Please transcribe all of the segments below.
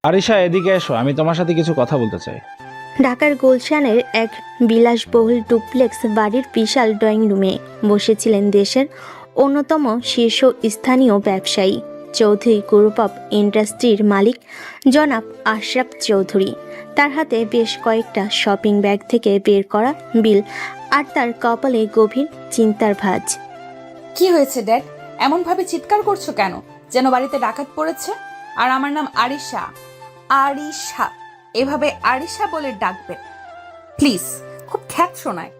আরিশা, এদিকে এসো, আমি তোমার সাথে কিছু কথা বলতে চাই। ঢাকার গুলশানের এক বিলাসবহুল ডুপ্লেক্স বাড়ির বিশাল ড্রয়িং রুমে বসেছিলেন দেশের অন্যতম শীর্ষ স্থানীয় ব্যবসায়ী চৌধুরী গ্রুপ অফ ইন্ডাস্ট্রির মালিক জনাব আশরাফ চৌধুরী। তার হাতে বেশ কয়েকটা শপিং ব্যাগ থেকে বের করা বিল, আর তার কপালে গভীর চিন্তার ভাঁজ। কি হয়েছে ড্যাড? এমনভাবে চিৎকার করছো কেন, যেন বাড়িতে ডাকাত পড়েছে? আর আমার নাম আরিশা। আরিশা, এভাবে আরিশা বলে ডাকবেন প্লিজ, খুব খ্যাত শোনায়।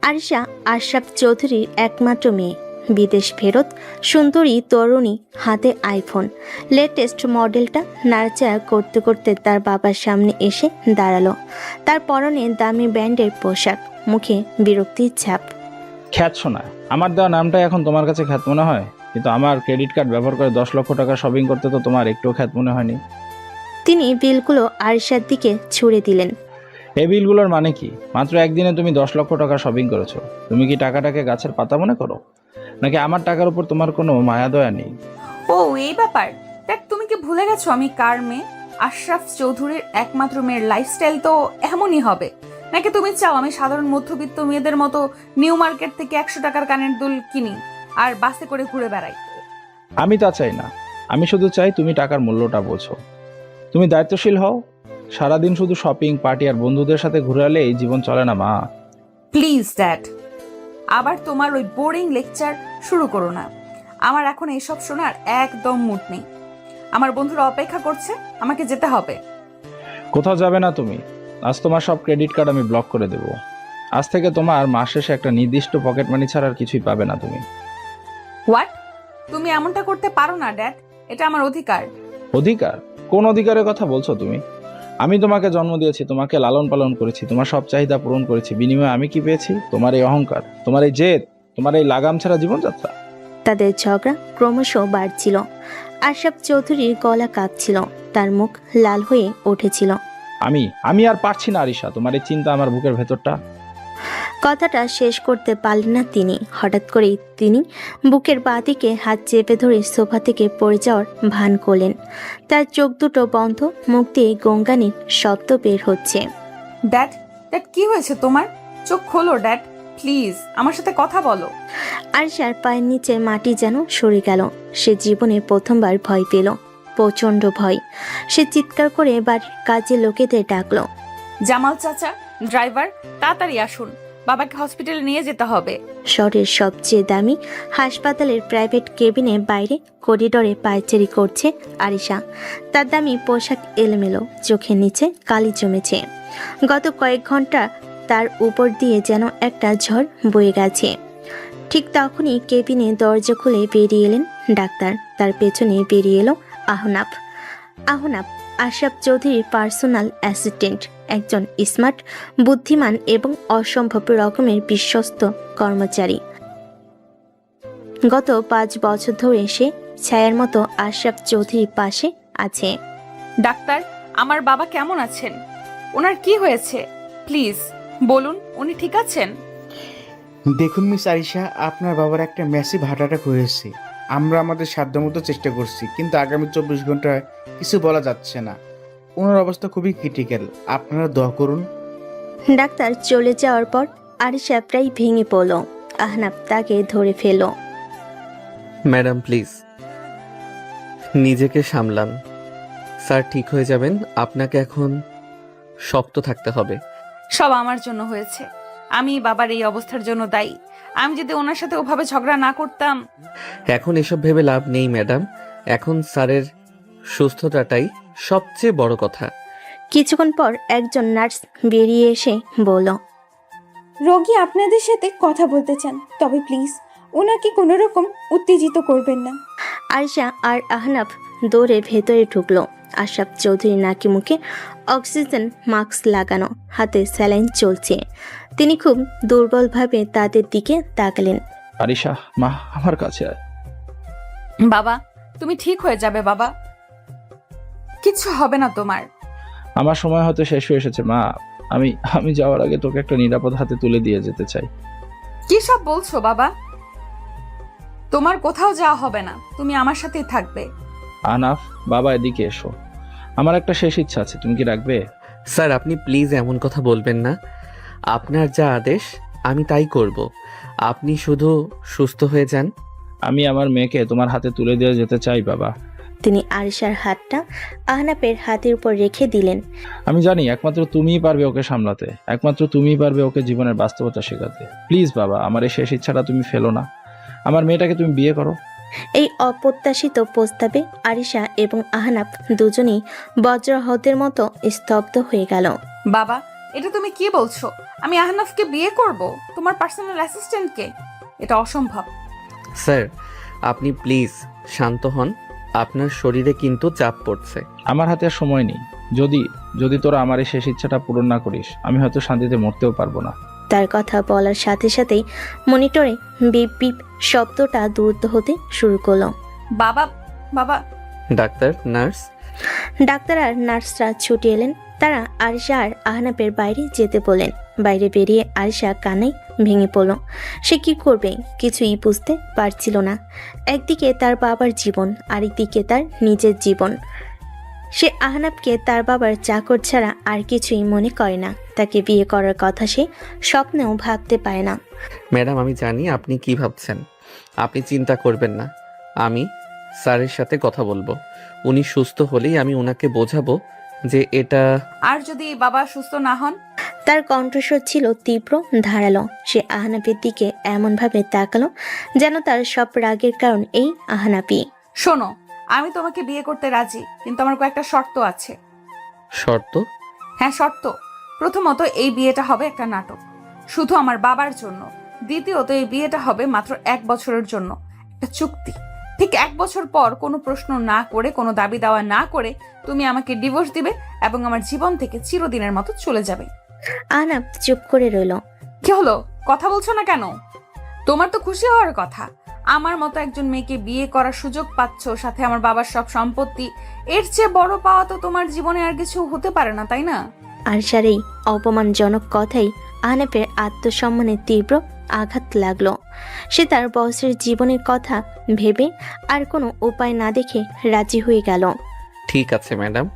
আরিশা আশরাফ চৌধুরীর একমাত্র মেয়ে, বিদেশ ফেরত সুন্দরী তরুণী, হাতে আইফোন লেটেস্ট মডেলটা নাড়াচাড়া করতে করতে তার বাবার সামনে এসে দাঁড়ালো। তার পরনে দামি ব্র্যান্ডের পোশাক, মুখে বিরক্তির ছাপ। খ্যাত শোনা? আমার দেওয়া নামটাই এখন তোমার কাছে খ্যাত মনে হয়, কিন্তু আমার ক্রেডিট কার্ড ব্যবহার করে 10 লক্ষ টাকা শপিং করতে তো তোমার একটুও খ্যাত মনে হয়নি। তিনি বিলগুলো আরিশার দিকে ছুড়ে দিলেন। এই বিলগুলোর মানে কি? মাত্র একদিনে তুমি 10 লক্ষ টাকা শপিং করেছো। তুমি কি টাকাটাকে গাছের পাতা মনে করো, নাকি আমার টাকার উপর তোমার কোনো মায়া দয়া নেই? ও এই ব্যাপার। ড্যাড, তুমি কি ভুলে গেছো আমি কার মেয়ে? আশরাফ চৌধুরীর একমাত্র মেয়ের লাইফস্টাইল তো এমনই হবে, নাকি তুমি চাও আমি সাধারণ মধ্যবিত্ত মেয়েদের মতো নিউ মার্কেট থেকে 100 টাকার কানের দুল কিনি আর বাসে করে ঘুরে বেড়াই? আমি তা চাই না। আমি শুধু চাই তুমি টাকার মূল্যটা বোঝো। তুমি দায়িত্বশীল হও। সারাদিন শুধু শপিং, পার্টি আর বন্ধুদের সাথে ঘুরে এলে এই জীবন চলে না মা। প্লিজ ড্যাড, আবার তোমার ওই বোরিং লেকচার শুরু করো না। আমার এখন এসব শোনার একদম মুড নেই। আমার বন্ধুরা অপেক্ষা করছে, আমাকে যেতে হবে। কোথাও যাবে না তুমি। আজ তোমার সব ক্রেডিট কার্ড আমি ব্লক করে দেব। আজ থেকে তোমার মাস শেষে একটা নির্দিষ্ট পকেট মানি ছাড়া আর কিছুই পাবে না তুমি। হোয়াট? তুমি এমনটা করতে পারো না ড্যাড, এটা আমার অধিকার। অধিকার? কোন অধিকারের কথা বলছো তুমি? আমি তোমাকে জন্ম দিয়েছি, তোমাকে লালন পালন করেছি, তোমার সব চাহিদা পূরণ করেছি। বিনিময়ে আমি কি পেয়েছি? তোমার এই অহংকার, তোমার এই জেদ, তোমার এই লাগাম ছাড়া জীবনযাত্রা। তাদের ঝগড়া ক্রমশ বাড়ছিল। আশরাফ চৌধুরীর গলা কাঁপছিল, তার মুখ লাল হয়ে উঠেছিল। আমি আর পারছি না আরিশা, তোমার এই চিন্তা আমার বুকের ভেতরটা। কথাটা শেষ করতে পারলেন না তিনি। হঠাৎ করেই তিনি বুকের বাঁদিকে হাত চেপে ধরে সোফা থেকে পড়ে যাওয়ার ভান করলেন। তার চোখ দুটো বন্ধ, মুখ দিয়ে গঙ্গানির শব্দ বের হচ্ছে। ড্যাড, ড্যাড কি হয়েছে তোমার? চোখ খোলো ড্যাড, প্লিজ আমার সাথে কথা বলো। আরশার পায়ের নিচে মাটি যেন সরে গেল। সে জীবনে প্রথমবার ভয় পেল, প্রচন্ড ভয়। সে চিৎকার করে বাড়ির কাজে লোকেদের ডাকলো। জামাল চাচা, ড্রাইভার, তাড়াতাড়ি আসুন, বাবাকে হসপিটালে নিয়ে যেতে হবে। শহরের সবচেয়ে দামি হাসপাতালের প্রাইভেট কেবিনে বাইরে করিডোরে পায়চারি করছে আরিশা। তার দামি পোশাক এলোমেলো, চোখের নিচে কালি জমেছে। গত কয়েক ঘন্টা তার উপর দিয়ে যেন একটা ঝড় বয়ে গেছে। ঠিক তখনই কেবিনে দরজা খুলে বেরিয়ে এলেন ডাক্তার। তার পেছনে বেরিয়ে এলো আহনাফ। আহনাফ আশরাফ চৌধুরীর পার্সোনাল অ্যাসিস্ট্যান্ট, একজন স্মার্ট, বুদ্ধিমান এবং অসম্ভব রকমের বিশ্বস্ত কর্মচারী। গত 5 বছর ধরে সে ছায়ার মতো আশরাফ চৌধুরীর পাশে আছে। ডাক্তার, আমার বাবা কেমন আছেন? ওনার কি হয়েছে প্লিজ বলুন, উনি ঠিক আছেন? দেখুন মিস আরিশা, আপনার বাবার একটা ম্যাসিভ হার্ট অ্যাটাক হয়েছে। আমরা আমাদের সাধ্যমতো চেষ্টা করছি, কিন্তু আগামী 24 ঘন্টায় কিছু বলা যাচ্ছে না। ওনার অবস্থা খুবই ক্রিটিক্যাল, আপনারা দোয়া করুন। ডাক্তার চলে যাওয়ার পর আরিশা প্রায় ভেঙে পড়ল। আহনাফ তাকে ধরে ফেলল। ম্যাডাম প্লিজ নিজেকে সামলান। স্যার ঠিক হয়ে যাবেন। আপনাকে এখন শক্ত থাকতে হবে। সব আমার জন্য হয়েছে, আমি বাবার এই অবস্থার জন্য দায়ী। আমি যদি ওনার সাথে ওভাবে ঝগড়া না করতাম। এখন এসব ভেবে লাভ নেই ম্যাডাম, এখন স্যারের সুস্থতাটাই সবচেয়ে বড় কথা। কিছুক্ষণ পর একজন নার্স বেরিয়ে এসে বলল, রোগী আপনাদের সাথে কথা বলতে চান, তবে প্লিজ ওনাকে কোনো রকম উত্তেজিত করবেন না। আরিশা আর আহনাফ দৌড়ে ভেতরে ঢুকলো। আশরাফ চৌধুরী নাকি মুখে অক্সিজেন মাস্ক লাগানো, হাতে স্যালাইন চলছে। তিনি খুব দুর্বলভাবে তাদের দিকে তাকালেন। আরিশা, মা আমার কাছে আয়। বাবা, তুমি ঠিক হয়ে যাবে বাবা, কিচ্ছু হবে না তোমার। আমার সময় হয়তো শেষ হয়ে এসেছে মা। আমি যাওয়ার আগে তোকে একটা নিরাপদ হাতে তুলে দিয়ে যেতে চাই। কি সব বলছো বাবা? তোমার কোথাও যাওয়া হবে না, তুমি আমার সাথেই থাকবে। আহনাফ, বাবা এদিকে এসো। আমার একটা শেষ ইচ্ছা আছে, তুমি কি রাখবে? স্যার আপনি প্লিজ এমন কথা বলবেন না। আপনার যা আদেশ আমি তাই করব। আপনি শুধু সুস্থ হয়ে যান। আমি আমার মেয়েকে তোমার হাতে তুলে দিয়ে যেতে চাই বাবা। তিনি আরিশার হাতটা আহনাফের হাতের উপর রেখে দিলেন। আমি জানি একমাত্র তুমিই পারবে ওকে সামলাতে, একমাত্র তুমিই পারবে ওকে জীবনের বাস্তবতা শেখাতে। প্লিজ বাবা, আমার এই শেষ ইচ্ছাটা তুমি ফেলো না। আমার মেয়েটাকে তুমি বিয়ে করো। এই অপ্রত্যাশিত প্রস্তাবে আরিশা এবং আহনাফ দুজনেই বজ্রহতের মতো স্তব্ধ হয়ে গেল। বাবা, এটা তুমি কি বলছো? আমি আহনাফকে বিয়ে করব? তোমার পার্সোনাল অ্যাসিস্ট্যান্টকে? এটা অসম্ভব। স্যার আপনি প্লিজ শান্ত হন, আপনার শরীরে কিন্তু চাপ পড়ছে। আমার হাতে আর সময় নেই। যদি যদি তোরা আমার এই শেষ ইচ্ছাটা পূরণ না করিস, আমি হয়তো শান্তিতে মরতেও পারবো না। তার কথা বলার সাথে সাথেই মনিটরে বিপ বিপ শব্দটা দ্রুত হতে শুরু করলো। বাবা, বাবা। Doctor, nurse. ডাক্তার আর নার্সরা ছুটে এলেন। তারা আরিশা আর আহনাফের বাইরে যেতে বললেন। বাইরে বেরিয়ে আরিশা কান্নায় ভেঙে পড়ল। সে কি করবে কিছুই বুঝতে পারছিল না। একদিকে তার বাবার জীবন, আরেকদিকে তার নিজের জীবন। সে আহনাফকে তার বাবার চাকর ছাড়া আর কিছুই মনে করে না। তাকে বিয়ে করার কথা সে স্বপ্নেও ভাবতে পারে না। ম্যাডাম আমি জানি আপনি কি ভাবছেন, আপনি চিন্তা করবেন না। আমি স্যারের সাথে কথা বলবো। উনি সুস্থ হলেই আমি ওনাকে বোঝাবো যে এটা। আর যদি বাবা সুস্থ না হন? তার কণ্ঠস্বর ছিল তীব্র, ধারালো। সে আহনাফের দিকে এমনভাবে তাকালো যেন তার সব রাগের কারণ এই আহনাফি। শোনো, আমি তোমাকে বিয়ে করতে রাজি, কিন্তু আমার কয়েকটা শর্ত আছে। শর্ত? হ্যাঁ, শর্ত। প্রথমত, এই বিয়েটা হবে একটা নাটক, শুধু আমার বাবার জন্য। দ্বিতীয়ত, এই বিয়েটা হবে মাত্র 1 বছরের জন্য, একটা চুক্তি। ঠিক 1 বছর পর কোনো প্রশ্ন না করে, কোনো দাবি দেওয়া না করে তুমি আমাকে ডিভোর্স দিবে এবং আমার জীবন থেকে চিরদিনের মতো চলে যাবে। আহনাফ চুপ করে রইল। কি হলো, কথা বলছো না কেন? তোমার তো খুশি হওয়ার কথা। আমার মতো একজন মেয়েকে বিয়ে করার সুযোগ পাচ্ছ, সাথে আমার বাবার সব সম্পত্তি। এর চেয়ে বড় পাওয়া তো তোমার জীবনে আর কিছু হতে পারে না, তাই না? আরশার এই অপমানজনক কথাই আহনাফের আত্মসম্মানে তীব্র আঘাত লাগলো। সে তার বসের জীবনের কথা ভেবে আর কোনো উপায় না দেখে রাজি হয়ে গেল। ঠিক আছে ম্যাডাম,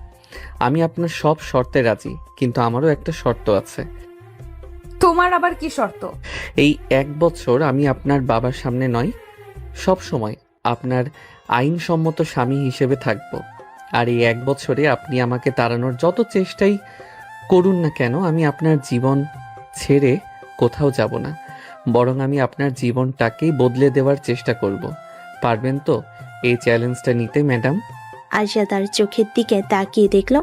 আমি আপনার সব শর্তে রাজি, কিন্তু আমারও একটা শর্ত আছে। তোমার আবার কি শর্ত? এই 1 বছর আমি আপনার বাবার সামনে নয়, সব সময় আপনার আইনসম্মত স্বামী হিসেবে থাকব। আর এই 1 বছরে আপনি আমাকে তাড়ানোর যত চেষ্টাই করুন না কেন, আমি আপনার জীবন ছেড়ে কোথাও যাব না, বরং আমি আপনার জীবনটাকেই বদলে দেওয়ার চেষ্টা করব। পারবেন তো এই চ্যালেঞ্জটা নিতে ম্যাডাম? আয়শা তার চোখের দিকে তাকিয়ে দেখল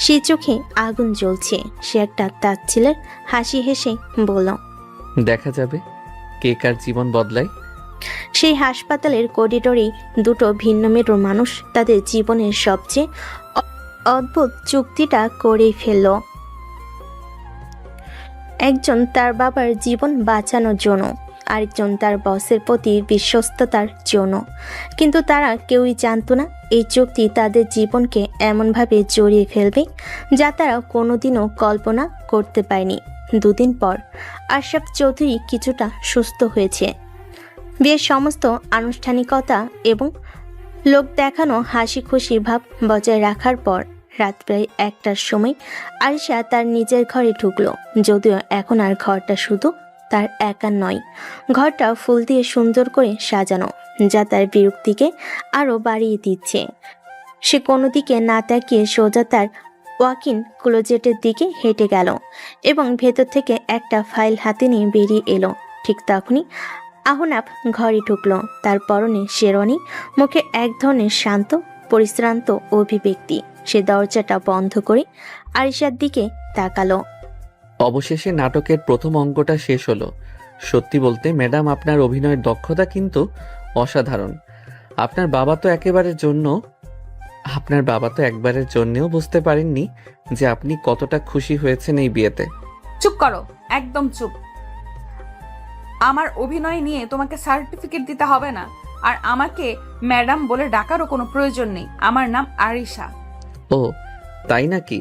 সেই চোখে আগুন জ্বলছে। সে একটা তাচ্ছিলের হাসি হেসে বলল, দেখা যাবে কে কার জীবন বদলায়। সেই হাসপাতালের করিডোরেই দুটো ভিন্ন মেরুর মানুষ তাদের জীবনের সবচেয়ে অদ্ভুত চুক্তিটা করেই ফেলল। একজন তার বাবার জীবন বাঁচানোর জন্য, আরেকজন তার বসের প্রতি বিশ্বস্ততার জন্য। কিন্তু তারা কেউই জানতো না এই চুক্তি তাদের জীবনকে এমনভাবে জড়িয়ে ফেলবে যা তারা কোনোদিনও কল্পনা করতে পারেনি। 2 দিন পর আশরাফ চৌধুরী কিছুটা সুস্থ হয়েছে। বিয়ের সমস্ত আনুষ্ঠানিকতা এবং লোক দেখানো হাসি খুশি ভাব বজায় রাখার পর রাত প্রায় 1টার সময় আরিশা তার নিজের ঘরে ঢুকলো। যদিও এখন আর ঘরটা শুধু তার একা নয়, ঘরটা ফুল দিয়ে সুন্দর করে সাজানো, যা তার বিরক্তিকে আরও বাড়িয়ে দিচ্ছে। সে কোনো দিকে না তাকিয়ে সোজা তার ওয়াকিন ক্লোজেটের দিকে হেঁটে গেল এবং ভেতর থেকে একটা ফাইল হাতে নিয়ে বেরিয়ে এলো। ঠিক তখনই আহনাফ ঘরে ঢুকলো। তার পরনে শেরওয়ানি, মুখে এক ধরনের শান্ত পরিশ্রান্ত অভিব্যক্তি। সে দরজাটা বন্ধ করে আরিশার দিকে তাকালো। অবশেষে নাটকের প্রথম অঙ্কটা শেষ হলো। সত্যি বলতে ম্যাডাম, আপনার অভিনয়ের দক্ষতা কিন্তু অসাধারণ। আপনার বাবা তো একবারের জন্যেও বুঝতে পারেননি যে আপনি কতটা খুশি হয়েছেন এই বিয়েতে। চুপ করো, একদম চুপ। আমার অভিনয় নিয়ে তোমাকে সার্টিফিকেট দিতে হবে না, আর আমাকে ম্যাডাম বলে ডাকারও কোনো প্রয়োজন নেই। আমার নাম আরিশা। ও তাই নাকি?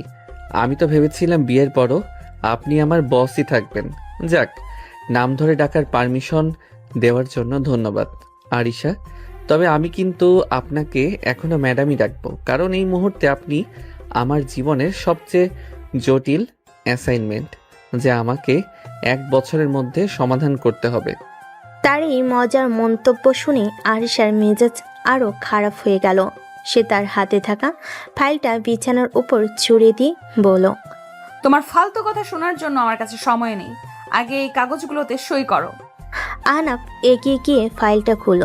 আমি তো ভেবেছিলাম বিয়ের পরও আপনি আমার বসই থাকবেন। যাক, নাম ধরে ডাকার পারমিশন দেওয়ার জন্য ধন্যবাদ আরিশা। তবে আমি কিন্তু আপনাকে এখনো ম্যাডামই ডাকবো, কারণ এই মুহূর্তে আপনি আমার জীবনের সবচেয়ে জটিল অ্যাসাইনমেন্ট, যা আমাকে 1 বছরের মধ্যে সমাধান করতে হবে। তার এই মজার মন্তব্য শুনে আরিশার মেজাজ আরও খারাপ হয়ে গেল। সে তার হাতে থাকা ফাইলটা বিছানার উপর ছুঁড়ে দিয়ে বলল, তোমার ফালতু কথা শোনার জন্য আমার কাছে সময় নেই। আগে এই কাগজগুলোতে সই করো। আহনাফ এগিয়ে গিয়ে ফাইলটা খুলল।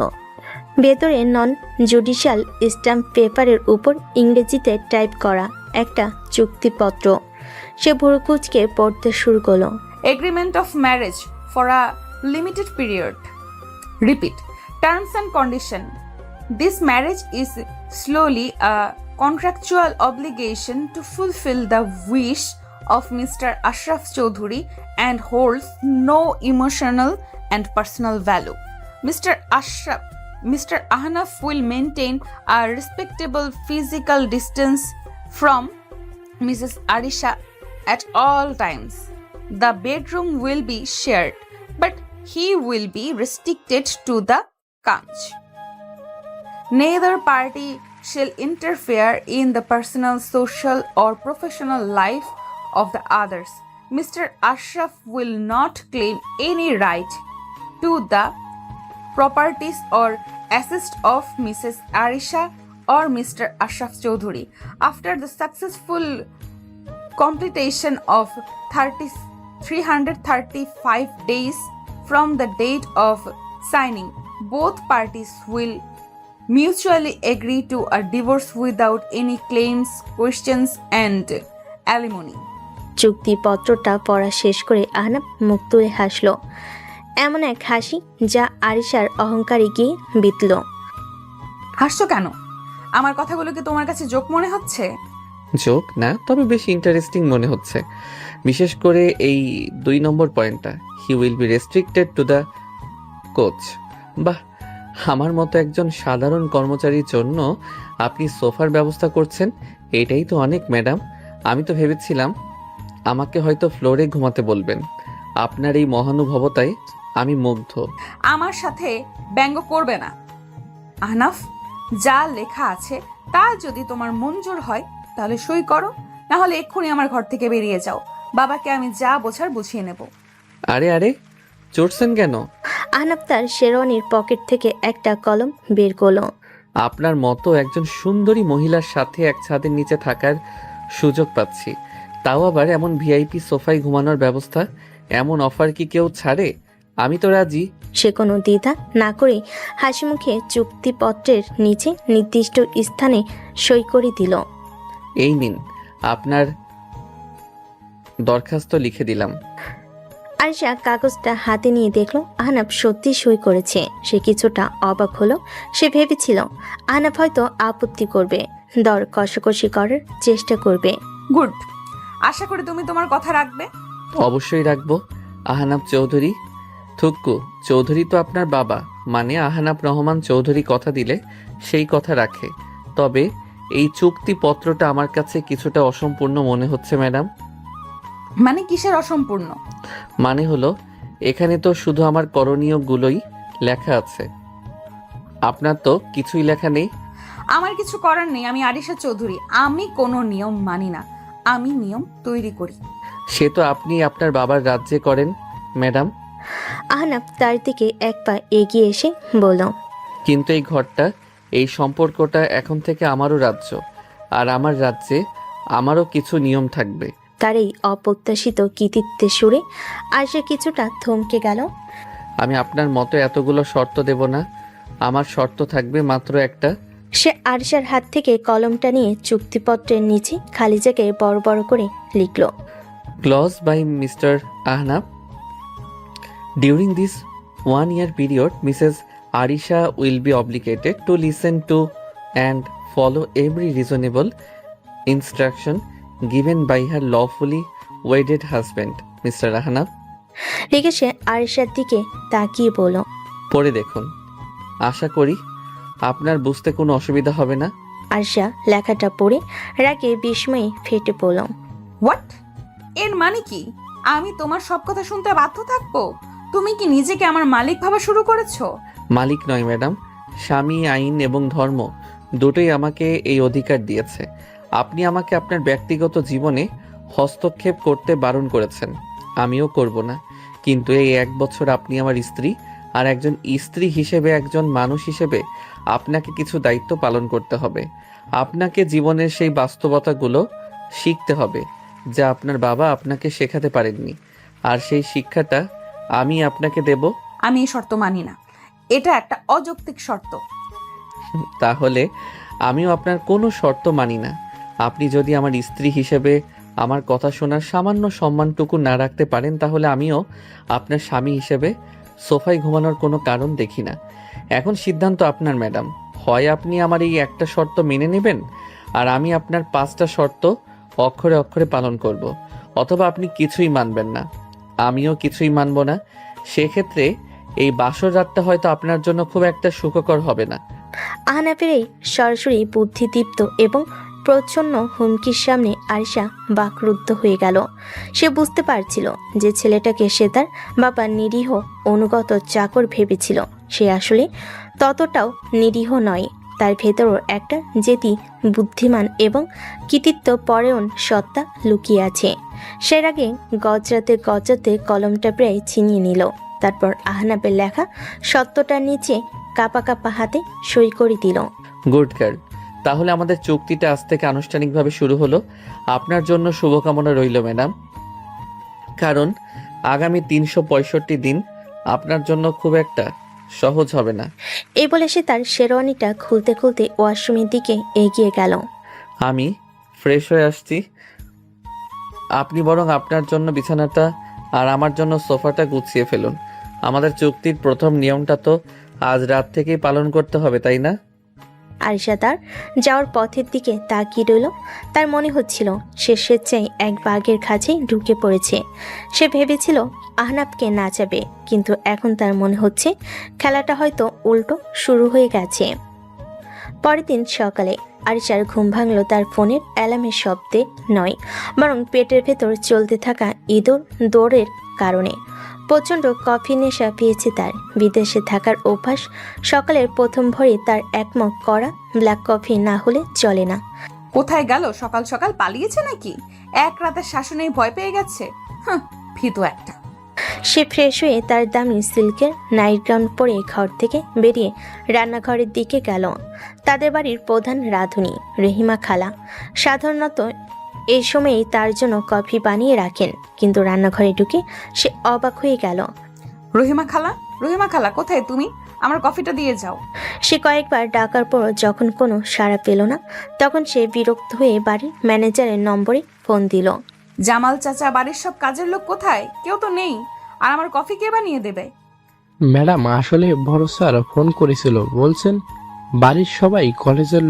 ভেতরে নন জুডিশিয়াল স্ট্যাম্প পেপারের উপর ইংরেজিতে টাইপ করা একটা চুক্তিপত্র। সে ভুরু কুঁচকে পড়তে শুরু করলো। Agreement of marriage for a limited period. Repeat. Terms and condition. This marriage is solely a contractual obligation to fulfill the wish of Mr. Ashraf Chaudhuri and holds no emotional and personal value. Mr. Ahnaf will maintain a respectable physical distance from Mrs. Arisha at all times. The bedroom will be shared, but he will be restricted to the couch. Neither party shall interfere in the personal, social, or professional life of the others. Mr. Ashraf will not claim any right to the properties or assets of Mrs. Arisha or Mr. Ashraf Chaudhuri. After the successful completion of 335 days from the date of signing, both parties will mutually agree to a divorce without any claims, questions, and alimony. চুক্তিপত্রটা পড়া শেষ করে আহনাফ মুখ তুলে হাসল, এমন এক হাসি যা আরিশার অহংকারে গিয়ে বিতল। হাসছো কেন? আমার কথাগুলো কি তোমার কাছে জোক মনে হচ্ছে? জোক না, তবে বেশ ইন্টারেস্টিং মনে হচ্ছে। বিশেষ করে এই 2 নম্বর পয়েন্টটা, he will be restricted to the coach. বাহ, আমার মতো একজন সাধারণ কর্মচারীর জন্য আপনি সোফার ব্যবস্থা করছেন, এটাই তো অনেক ম্যাডাম। আমি তো ভেবেছিলাম আমাকে হয়তো ফ্লোরে ঘুমাতে বলবেন। আপনার এই মহানুভবতায় আমি মুগ্ধ। আমার সাথে ব্যঙ্গ করবে না আহনাফ। যা লেখা আছে তা যদি তোমার মঞ্জুর হয় তাহলে সই করো, না হলে এক্ষুনি আমার ঘর থেকে বেরিয়ে যাও। বাবাকে আমি যা বোঝার বুঝিয়ে নেব। আরে আরে, চড়ছেন কেন? আহনাফ তার শেরওয়ানির পকেট থেকে একটা কলম বের করলো। আপনার মতো একজন সুন্দরী মহিলার সাথে এক ছাদের নিচে থাকার সুযোগ পাচ্ছি, তাও আবার এমন ভিআইপি সোফায় ঘুমানোর ব্যবস্থা। এমন অফার কি কেউ ছাড়ে? আমি তো রাজি। সে কোনো দ্বিধা না করে হাসি মুখে চুক্তিপত্রের নিচে নির্দিষ্ট স্থানে সই করে দিল। এই নিন, আপনার দরখাস্ত লিখে দিলাম। আরিশা কাগজটা হাতে নিয়ে দেখলো আহনাফ সত্যি সই করেছে। সে কিছুটা অবাক হলো। সে ভেবেছিল আহনাফ হয়তো আপত্তি করবে, দর কষাকষি করার চেষ্টা করবে। গুড, আশা করি তুমি তোমার কথা রাখবে। অবশ্যই রাখবো। আহনাফ চৌধুরী, থুক্কু চৌধুরী তো আপনার বাবা, মানে আহনাফ রহমান চৌধুরী কথা দিলে সেই কথা রাখে। তবে এই চুক্তিপত্রটা আমার কাছে কিছুটা অসম্পূর্ণ মনে হচ্ছে ম্যাডাম। মানে কিসের অসম্পূর্ণ? মানে হলো, এখানে তো শুধু আমার করণীয়গুলোই লেখা আছে, আপনার তো কিছুই লেখা নেই। আমার কিছু করার নেই। আমি আরিশা চৌধুরী, আমি কোনো নিয়ম মানি না, আমি নিয়ম তৈরি করি। সে তো আপনি আপনার বাবার রাজ্যে করেন ম্যাডাম। আহনাফ তার দিকে এক পা এগিয়ে এসে বলল, কিন্তু এই ঘরটা, এই সম্পর্কটা এখন থেকে আমারও রাজ্য, আর আমার রাজ্যে আমারও কিছু নিয়ম থাকবে। তার এই অপ্রত্যাশিত কৃতিত্বের সুরে আরিশা কিছুটা থমকে গেল। আমি আপনার মতো এতগুলো শর্ত দেব না, আমার শর্ত থাকবে মাত্র একটা। সে আরিশার হাত থেকে কলমটা নিয়ে চুক্তিপত্রের নিচে খালি জায়গায় বড় বড় করে লিখল, Clause by Mr. Ahnaf. During this 1-year period, Mrs. Arisha will be obligated to listen to and follow every reasonable instruction given by her lawfully wedded husband, Mr. Ahnaf. লিখে সে আরিশার দিকে তাকিয়ে বলল, পড়ে দেখুন, আশা করি আপনার বুঝতে কোনো অসুবিধা হবে না। আরিশা লেখাটা পড়ে রাগে বিস্ময়ে ফেটে পড়ল। হোয়াট? এর মানে কি? আমি তোমার সব কথা শুনতে বাধ্য থাকবো? তুমি কি নিজেকে আমার মালিক ভাবা শুরু করেছো? মালিক নয় ম্যাডাম, স্বামী, আইন এবং ধর্ম দুটোই আমাকে এই অধিকার দিয়েছে। আপনি আমাকে আপনার ব্যক্তিগত জীবনে হস্তক্ষেপ করতে বারণ করেছেন, আমিও করব না। কিন্তু এই 1 বছর আপনি আমার স্ত্রী, আর একজন স্ত্রী হিসেবে, একজন মানুষ হিসেবে আপনাকে কিছু দায়িত্ব পালন করতে হবে। আপনাকে জীবনের সেই বাস্তবতাগুলো শিখতে হবে যা আপনার বাবা আপনাকে শেখাতে পারেননি, আর সেই শিক্ষাটা আমি আপনাকে দেব। আমি এই শর্ত মানি না, এটা একটা অযৌক্তিক শর্ত। তাহলে আমিও আপনার কোনো শর্ত মানি না। আপনি যদি আমার স্ত্রী হিসেবে আমার কথা শোনার সামান্য সম্মানটুকু না রাখতে পারেন, তাহলে আমিও আপনার স্বামী হিসেবে সোফায় ঘুমানোর কোনো কারণ দেখি না। এখন সিদ্ধান্ত আপনার ম্যাডাম, হয় আপনি আমার এই একটা শর্ত মেনে নেবেন আর আমি আপনার 5টা শর্ত অক্ষরে অক্ষরে পালন করব, অথবা আপনি কিছুই মানবেন না, আমিও কিছুই মানব না। সেক্ষেত্রে এই বাসর রাতটা হয়তো আপনার জন্য খুব একটা সুখকর হবে না। আহনাফের এই সরাসরি বুদ্ধিদীপ্ত এবং প্রচ্ছন্ন হুমকির সামনে আরিশা বাকরুদ্ধ হয়ে গেল। সে বুঝতে পারছিল যে ছেলেটাকে সে তার বাবার নিরীহ অনুগত চাকর ভেবেছিল, সে আসলে ততটাও নিরীহ নয়। তার ভেতরও একটা জেদি, বুদ্ধিমান এবং কৃতিত্ব পরায়ণ সত্তা লুকিয়ে আছে। সে আগে গজরাতে গজরাতে কলমটা প্রায় ছিনিয়ে নিল, তারপর আহনাফের লেখা সত্যটার নিচে কাপা কাপা হাতে সই করে দিল। গুড গার্ল, তাহলে আমাদের চুক্তিটা আজ থেকে আনুষ্ঠানিকভাবে শুরু হলো। আপনার জন্য শুভকামনা রইল ম্যাডাম, কারণ আগামী 365 দিন আপনার জন্য খুব একটা সহজ হবে না। এই বলে সে তার শেরওয়ানিটা খুলতে খুলতে ওয়াশরুমের দিকে এগিয়ে গেল। আমি ফ্রেশ হয়ে আসছি, আপনি বরং আপনার জন্য বিছানাটা আর আমার জন্য সোফাটা গুছিয়ে ফেলুন। আমাদের চুক্তির প্রথম নিয়মটা তো আজ রাত থেকেই পালন করতে হবে, তাই না? আরিশা তার যাওয়ার পথের দিকে তাকিয়ে রইল। তার মনে হচ্ছিল সে স্বেচ্ছায় এক বাঘের খাঁচায় ঢুকে পড়েছে। সে ভেবেছিল আহনাফকে নাচাবে, কিন্তু এখন তার মনে হচ্ছে খেলাটা হয়তো উল্টো শুরু হয়ে গেছে। পরের দিন সকালে আরিশার ঘুম ভাঙল তার ফোনের অ্যালার্মের শব্দে নয়, বরং পেটের ভেতর চলতে থাকা ইঁদুর দৌড়ের কারণে। প্রচণ্ড কফি নেশা পেয়েছে তার। বিদেশে থাকার অভ্যাস, সকালের প্রথম ভোরে তার একমগ করা ব্ল্যাক কফি না হলে চলে না। কোথায় গেল? সকাল সকাল পালিয়েছে নাকি? এক রাতের শাসনেই ভয় পেয়ে গেছে। ভীতু একটা। সে ফ্রেশ হয়ে তার দামি সিল্কের নাইট গাউন পরে ঘর থেকে বেরিয়ে রান্নাঘরের দিকে গেল। তাদের বাড়ির প্রধান রাঁধুনি রহিমা খালা সাধারণত এই সময়েই তার জন্য কফি বানিয়ে রাখেন, কিন্তু রান্নাঘরে ঢুকে সে অবাক হয়ে গেল। রহিমা খালা, রহিমা খালা কোথায় তুমি? আমার কফিটা দিয়ে যাও। সে কয়েকবার ডাকার পর যখন কোনো সাড়া পেল না, তখন সে বিরক্ত হয়ে বাড়ির ম্যানেজারের নম্বরে ফোন দিল। জামাল চাচা, বাড়ির সব কাজের লোক কোথায়? কেউ তো নেই, আর আমার কফি কে বানিয়ে দেবে? ম্যাডাম, আসলে বড় স্যার ফোন করেছিল, বলছেন বাড়ির সবাই কলেজের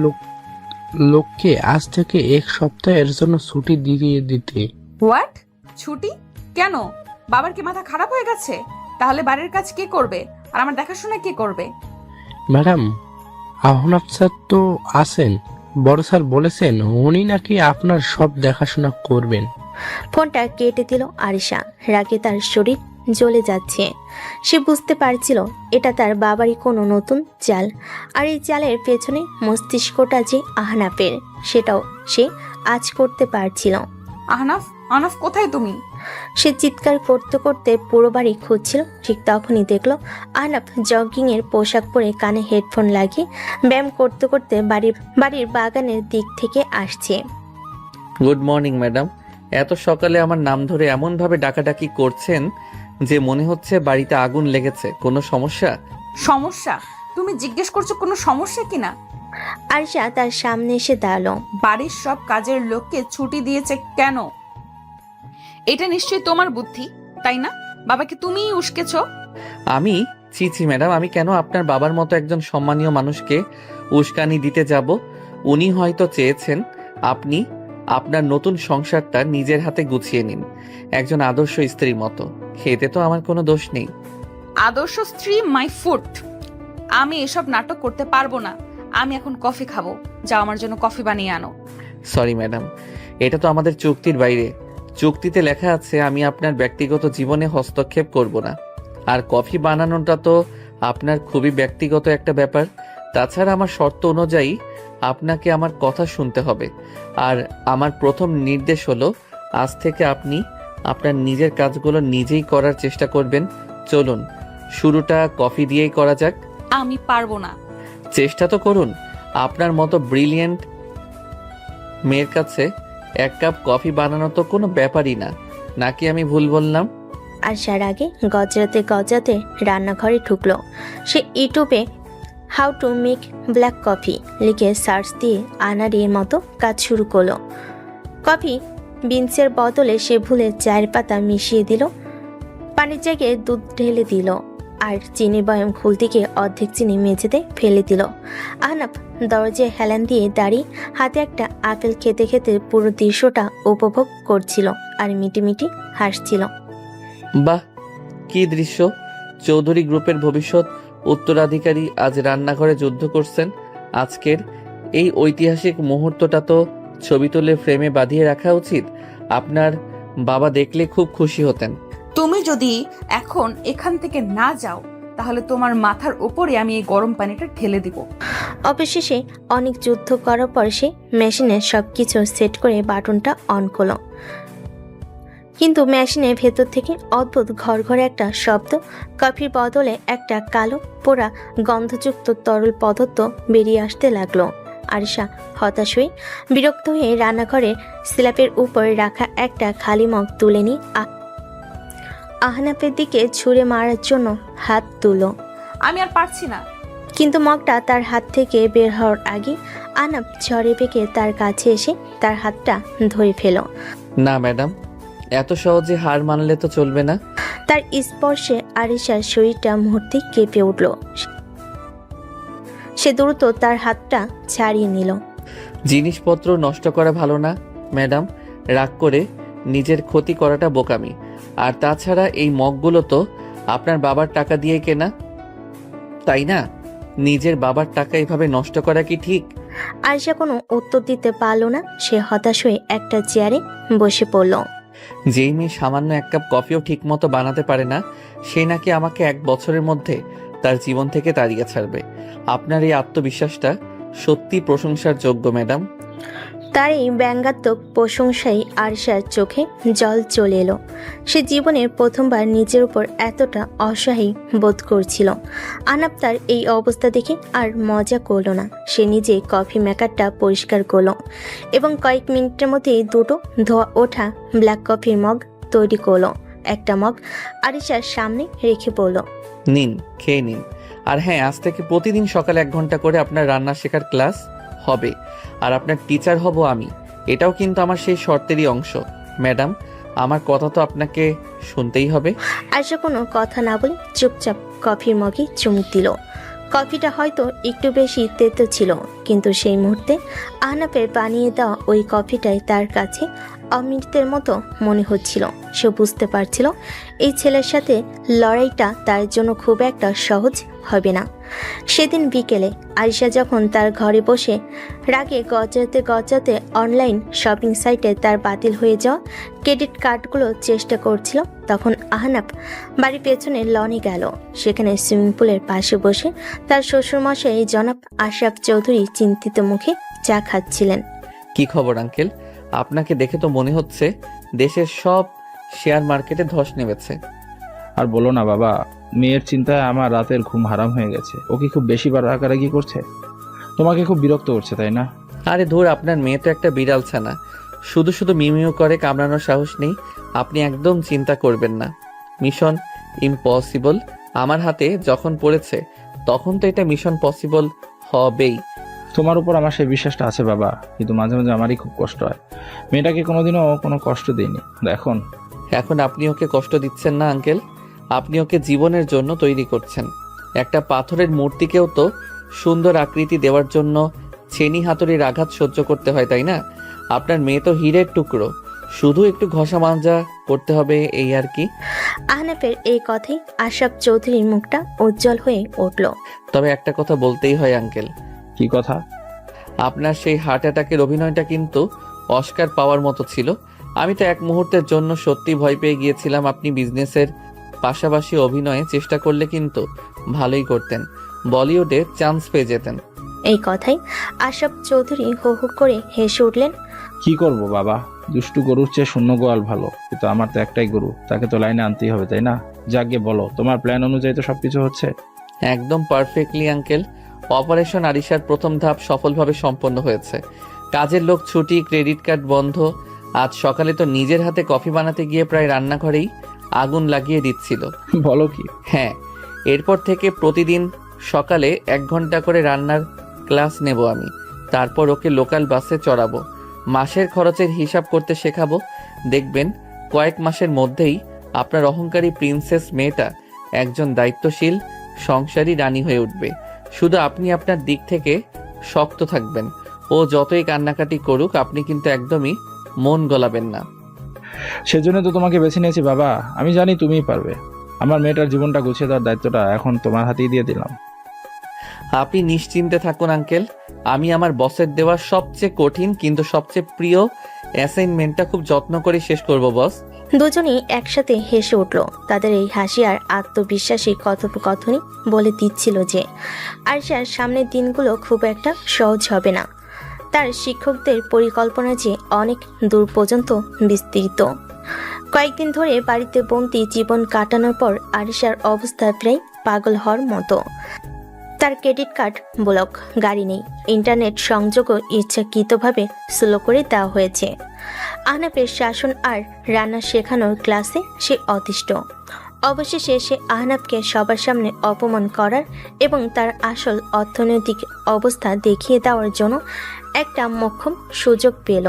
লোককে আজ থেকে 1 সপ্তাহের জন্য ছুটি দিয়ে দিতে। হোয়াট? ছুটি কেন? বাবার কি মাথা খারাপ হয়ে গেছে? তাহলে বাড়ির কাজ কে করবে, আর আমার দেখাশোনা কে করবে? ম্যাডাম, আহনাফ স্যার তো আছেন, বড় স্যার বলেছেন উনি নাকি আপনার সব দেখাশোনা করবেন। ফোনটা কেটে দিল আরিশা। রাগে তার শরীর জ্বলে যাচ্ছে। সে বুঝতে পারছিল এটা তার বাবারই কোনো নতুন চাল, আর এই চালের পেছনে মস্তিষ্কটা যে আহনাফের, সেটাও সে আজ করতে পারছিল। আহনাফ, আহনাফ কোথায় তুমি? সে চিৎকার করতে করতে পুরো বাড়ি খুঁজছিল। ঠিক তখনই দেখলো আহনাফ জগিংয়ের পোশাক পরে কানে হেডফোন লাগিয়ে ব্যায়াম করতে করতে বাড়ির বাগানের দিক থেকে আসছে। গুড মর্নিং ম্যাডাম, এত সকালে আমার নাম ধরে এমনভাবে ডাকাডাকি করছেন যে মনে হচ্ছে বাড়িতে আগুন লেগেছে। কোনো সমস্যা? সমস্যা? তুমি জিজ্ঞেস করছো কোনো সমস্যা কিনা? আরিশা তার সামনে এসে দাঁড়ালো। বাড়ির সব কাজের লোককে ছুটি দিয়েছে কেন? এটা নিশ্চয়ই তোমার বুদ্ধি, তাই না? বাবাকে তুমিই উস্কেছো। আমি? ছি ছি ম্যাডাম, আমি কেন আপনার বাবার মতো একজন সম্মানীয় মানুষকে উস্কানি দিতে যাব? উনি হয়তো চেয়েছেন আপনি আপনার নতুন সংসারটা নিজের হাতে গুছিয়ে নিন, একজন আদর্শ স্ত্রীর মতো। এতে তো আমার কোনো দোষ নেই। আদর্শ স্ত্রী মাই ফুট। আমি এসব নাটক করতে পারবো না। আমি এখন কফি খাবো। যাও আমার জন্য কফি বানিয়ে আনো। সরি ম্যাডাম, এটা তো আমাদের চুক্তির বাইরে। চুক্তিতে লেখা আছে আমি আপনার ব্যক্তিগত জীবনে হস্তক্ষেপ করব না, আর কফি বানানোটা তো আপনার খুবই ব্যক্তিগত একটা ব্যাপার। তাছাড়া আমার শর্ত অনুযায়ী আপনাকে আমার কথা শুনতে হবে। আর আমার প্রথম নির্দেশ হলো, আজ থেকে আপনি আপনার নিজের কাজগুলো নিজেই করার চেষ্টা করবেন। চলুন, শুরুটা কফি দিয়েই করা যাক। আমি পারবো না। চেষ্টা তো করুন। আপনার মতো ব্রিলিয়েন্ট মেয়ের কাছে 1 কাপ কফি বানানো তো কোনো ব্যাপারই না, নাকি আমি ভুল বললাম? আসার আগে গজরাতে গজরাতে রান্নাঘরে ঢুকলো। সে ইউটিউবে how to make black coffee লিখে সার্চ দিয়ে আনাড়ির মতো কাজ শুরু করলো। কফি বিনসের বদলে সে ভুলে চায়ের পাতা মিশিয়ে দিল, পানির জায়গায় দুধ ঢেলে দিল, আর চিনি বয়ম খুলতে গিয়ে অর্ধেক চিনি মেঝেতে ফেলে দিল। আহনাফ দরজায় হেলান দিয়ে দাঁড়িয়ে হাতে একটা আপেল খেতে খেতে পুরো দৃশ্যটা উপভোগ করছিল আর মিটিমিটি হাসছিল। বাহ, কি দৃশ্য! চৌধুরী গ্রুপের ভবিষ্যৎ উত্তরাধিকারী আজ রান্নাঘরে যুদ্ধ করছেন। আজকের এই ঐতিহাসিক মুহূর্তটা তো ছবি তুলে ফ্রেমে বাঁধিয়ে রাখা উচিত। আপনার বাবা দেখলে খুব খুশি হতেন। তুমি যদি এখন এখান থেকে না যাও, তাহলে তোমার মাথার উপরে আমি এই গরম পানিটা ঢেলে দিব। অবশেষে অনেক যুদ্ধ করার পর সে মেশিনে সবকিছু সেট করে বাটনটা অন করলো, কিন্তু মেশিনের ভেতর থেকে অদ্ভুত ঘরঘরে একটা শব্দ, কফির বদলে একটা কালো পোড়া গন্ধযুক্ত তরল পদার্থ বেরিয়ে আসতে লাগলো। আরিশা হতাশ হয়ে বিরক্ত হয়ে রান্নাঘরের স্ল্যাবের উপর রাখা একটা খালি মগ তুলে নিয়ে আহনাফের দিকে ছুঁড়ে মারার জন্য হাত তুলো, আমি আর পারছি না। কিন্তু মগটা তার হাত থেকে বের হওয়ার আগে আহনাফ ঝড়ে পেকে তার কাছে এসে তার হাতটা ধরে ফেল। না ম্যাডাম, এত সহজে হার মানলে তো চলবে না। তার স্পর্শে আরিশার শরীরটা মুহূর্তে কেঁপে উঠল। সে দ্রুত তার হাতটা ছাড়িয়ে নিল। জিনিসপত্র নষ্ট করা ভালো না ম্যাডাম, রাগ করে নিজের ক্ষতি করাটা বোকামি। আর তাছাড়া এই মগগুলো তো আপনার বাবার টাকা দিয়ে কেনা, তাই না? নিজের বাবার টাকা এভাবে নষ্ট করা কি ঠিক? আরিশা কোনো উত্তর দিতে পারল না। সে হতাশ হয়ে একটা চেয়ারে বসে পড়ল। যেই মেয়ে সামান্য 1 কাপ কফিও ঠিক মতো বানাতে পারে না, সে নাকি আমাকে 1 বছরের মধ্যে তার জীবন থেকে তাড়িয়ে ছাড়বে। আপনার এই আত্মবিশ্বাসটা সত্যি প্রশংসার যোগ্য ম্যাডাম। তার এই ব্যঙ্গাত্মক প্রশংসায় আরিশার চোখে জল চলে এলো। সে জীবনের প্রথমবার নিজের উপর এতটা অসহায় বোধ করছিল। আহনাফ তার এই অবস্থা দেখে আর মজা করল না। সে নিজে কফি মেকারটা পরিষ্কার করলো এবং কয়েক মিনিটের মধ্যেই দুটো ধোয়া ওঠা ব্ল্যাক কফির মগ তৈরি করলো। একটা মগ আরিশার সামনে রেখে বলল, নিন, খেয়ে নিন। আর হ্যাঁ, আজ থেকে প্রতিদিন সকালে 1 ঘন্টা করে আপনার রান্না শেখার ক্লাস হবে, আর আপনার টিচার হব আমি। এটাও কিন্তু আমার সেই শর্তেরই অংশ। ম্যাডাম, আমার কথা তো আপনাকে শুনতেই হবে। আরিশা কোনো কথা না বলে চুপচাপ কফির মগে চুমুক দিল। কফিটা হয়তো একটু বেশি তেতো ছিল, কিন্তু সেই মুহূর্তে আহনাফের বানিয়ে দেওয়া ওই কফিটাই তার কাছে অমৃতের মতো মনে হচ্ছিল। সে বুঝতে পারছিল এই ছেলের সাথে লড়াইটা তার জন্য খুব একটা সহজ হবে না। সেদিন বিকেলে আরিশা যখন তার ঘরে বসে রাগে গজাতে গজাতে অনলাইন শপিং সাইটে তার বাতিল হয়ে যাওয়া ক্রেডিট কার্ডগুলো চেষ্টা করছিল, তখন আহনাফ বাড়ির পেছনে লনে গেল। সেখানে সুইমিং পুলের পাশে বসে তার শ্বশুরমশাই জনাব আশরাফ চৌধুরী চিন্তিত মুখে চা খাচ্ছিলেন। কি খবর আঙ্কেল? আপনাকে দেখে তো মনে হচ্ছে দেশের সব শেয়ার মার্কেটে ধস নেমেছে। আর বলো না বাবা, মেয়ের চিন্তায় আমার রাতের ঘুম হারাম হয়ে গেছে। ও কি খুব বেশি বাড়াকাড়ি করছে? তোমাকে খুব বিরক্ত করছে, তাই না? আরে ধুর, আপনার মেয়ে তো একটা বিড়াল ছানা, শুধু শুধু মিউমিউ করে, কামড়ানোর সাহস নেই। আপনি একদম চিন্তা করবেন না। মিশন ইম্পসিবল আমার হাতে যখন পড়েছে, তখন তো এটা মিশন পসিবল হবেই। তোমার উপর আমার সেই বিশ্বাসটা আছে বাবা, কিন্তু মাঝে মাঝে আমারই খুব কষ্ট হয়। মেয়েটাকে কোনোদিনও কোনো কষ্ট দিইনি। এখন আপনি ওকে কষ্ট দিচ্ছেন না আঙ্কেল, আপনি ওকে জীবনের জন্য তৈরি করছেন। একটা পাথরের মূর্তিকেও তো সুন্দর আকৃতি দেওয়ার জন্য ছেনি হাতুড়ির আঘাত সহ্য করতে হয়, তাই না? আপনার মেয়ে তো হীরের টুকরো, শুধু একটু ঘষা মাজা করতে হবে, এই আর কি। আহনাফের এই কথাই আশরাফ চৌধুরীর মুখটা উজ্জ্বল হয়ে উঠল। তবে একটা কথা বলতেই হয় আঙ্কেল। কি কথা? আপনার সেই হার্ট অ্যাটাকের অভিনয়টা কিন্তু অস্কার পাওয়ার মতো ছিল। আমি তো এক মুহূর্তের জন্য সত্যি ভয় পেয়ে গিয়েছিলাম। আপনি বিজনেসের পাশাপাশি অভিনয়ে চেষ্টা করলে কিন্তু ভালোই করতেন, বলিউডে চান্স পেয়ে যেতেন। এই কথাই আশরাফ চৌধুরী হো হো করে হেসে উঠলেন। কি করব বাবা, দুষ্টু গরুর চেয়ে শূন্য গোয়াল ভালো, কিন্তু আমার তো একটাই গরু, তাকে তো লাইনে আনতেই হবে, তাই না? যাকে বলো, তোমার প্ল্যান অনুযায়ী তো সবকিছু হচ্ছে। একদম পারফেক্টলি আঙ্কেল। অপারেশন আরিশার প্রথম ধাপ সফলভাবে সম্পন্ন হয়েছে। কাজের লোক ছুটি, ক্রেডিট কার্ড বন্ধ। আজ সকালে তো নিজের হাতে কফি বানাতে গিয়ে প্রায় রান্নাঘরেই আগুন লাগিয়ে দিচ্ছিল। বলো কি? হ্যাঁ, এরপর থেকে প্রতিদিন সকালে 1 ঘন্টা করে রান্নার ক্লাস নেব আমি। তারপর ওকে লোকাল বাসে চড়াবো, মাসের খরচের হিসাব করতে শেখাবো। দেখবেন কয়েক মাসের মধ্যেই আপনার অহংকারী প্রিন্সেস মেয়েটা একজন দায়িত্বশীল সংসারী রানী হয়ে উঠবে। শুধু আপনি আপনার দিক থেকে শক্ত থাকবেন। ও যতই কান্নাকাটি করুক, আপনি কিন্তু একদমই মন গলাবেন না। সেজন্য তো তোমাকে বেছে নিয়েছি বাবা, আমি জানি তুমিই পারবে। আমার মেয়েটার জীবনটা গুছিয়ে দেওয়ার দায়িত্বটা এখন তোমার হাতেই দিয়ে দিলাম। আপনি নিশ্চিন্তে থাকুন আঙ্কেল। আমি আমার বসের দেওয়া সবচেয়ে কঠিন কিন্তু সবচেয়ে প্রিয় অ্যাসাইনমেন্টটা খুব যত্ন করে শেষ করব বস। দুজনেই একসাথে হেসে উঠল। তাদের এই হাসি আর আত্মবিশ্বাসী কথোপকথনই বলে দিচ্ছিল যে আরিশার সামনের দিনগুলো খুব একটা সহজ হবে না। তার শিক্ষকদের পরিকল্পনা যে অনেক দূর পর্যন্ত বিস্তৃত। কয়েকদিন ধরে বাড়িতে বন্দি জীবন কাটানোর পর আরিশার অবস্থা প্রায় পাগল হওয়ার মতো। তার ক্রেডিট কার্ড ব্লক, গাড়ি নেই, ইন্টারনেট সংযোগও ইচ্ছাকৃতভাবে স্লো করে দেওয়া হয়েছে। আহনাফের শাসন আর রান্না শেখানোর ক্লাসে সে অতিষ্ঠ। অবশেষে সে আহনাফকে সবার সামনে অপমান করার এবং তার আসল অর্থনৈতিক অবস্থা দেখিয়ে দেওয়ার জন্য একটা মোক্ষম সুযোগ পেল।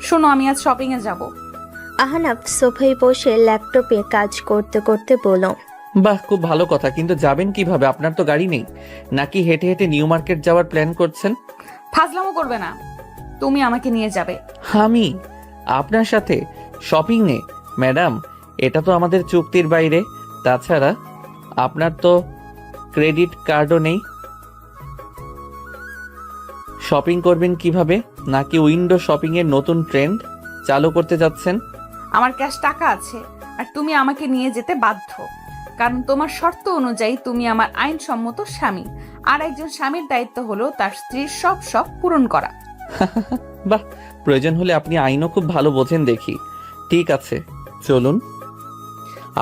শোনো, আমি আজ শপিংয়ে যাব। আহনাফ সোফায় বসে ল্যাপটপে কাজ করতে করতে বলল, বাহ, খুব ভালো কথা, কিন্তু যাবেন কিভাবে? আপনার তো গাড়ি নেই। নাকি হেঁটে হেঁটে নিউ মার্কেট যাওয়ার প্ল্যান করছেন? ফাজলামো করবে না, তুমি আমাকে নিয়ে যাবে। আমি আপনার সাথে শপিং নে? ম্যাডাম, এটা তো আমাদের চুক্তির বাইরে। তাছাড়া আপনার তো ক্রেডিট কার্ডও নেই। শপিং করবেন কিভাবে? নাকি উইন্ডো শপিং এর নতুন ট্রেন্ড চালু করতে যাচ্ছেন? আমার ক্যাশ টাকা আছে, আর তুমি আমাকে নিয়ে যেতে বাধ্য, কারণ তোমার শর্ত অনুযায়ী তুমি আমার আইনসম্মত স্বামী, আর একজন স্বামীর দায়িত্ব হলো তার স্ত্রীর সব শখ পূরণ করা। বাহ, প্রয়োজন হলে আপনি আইনও খুব ভালো বোঝেন দেখি। ঠিক আছে, চলুন।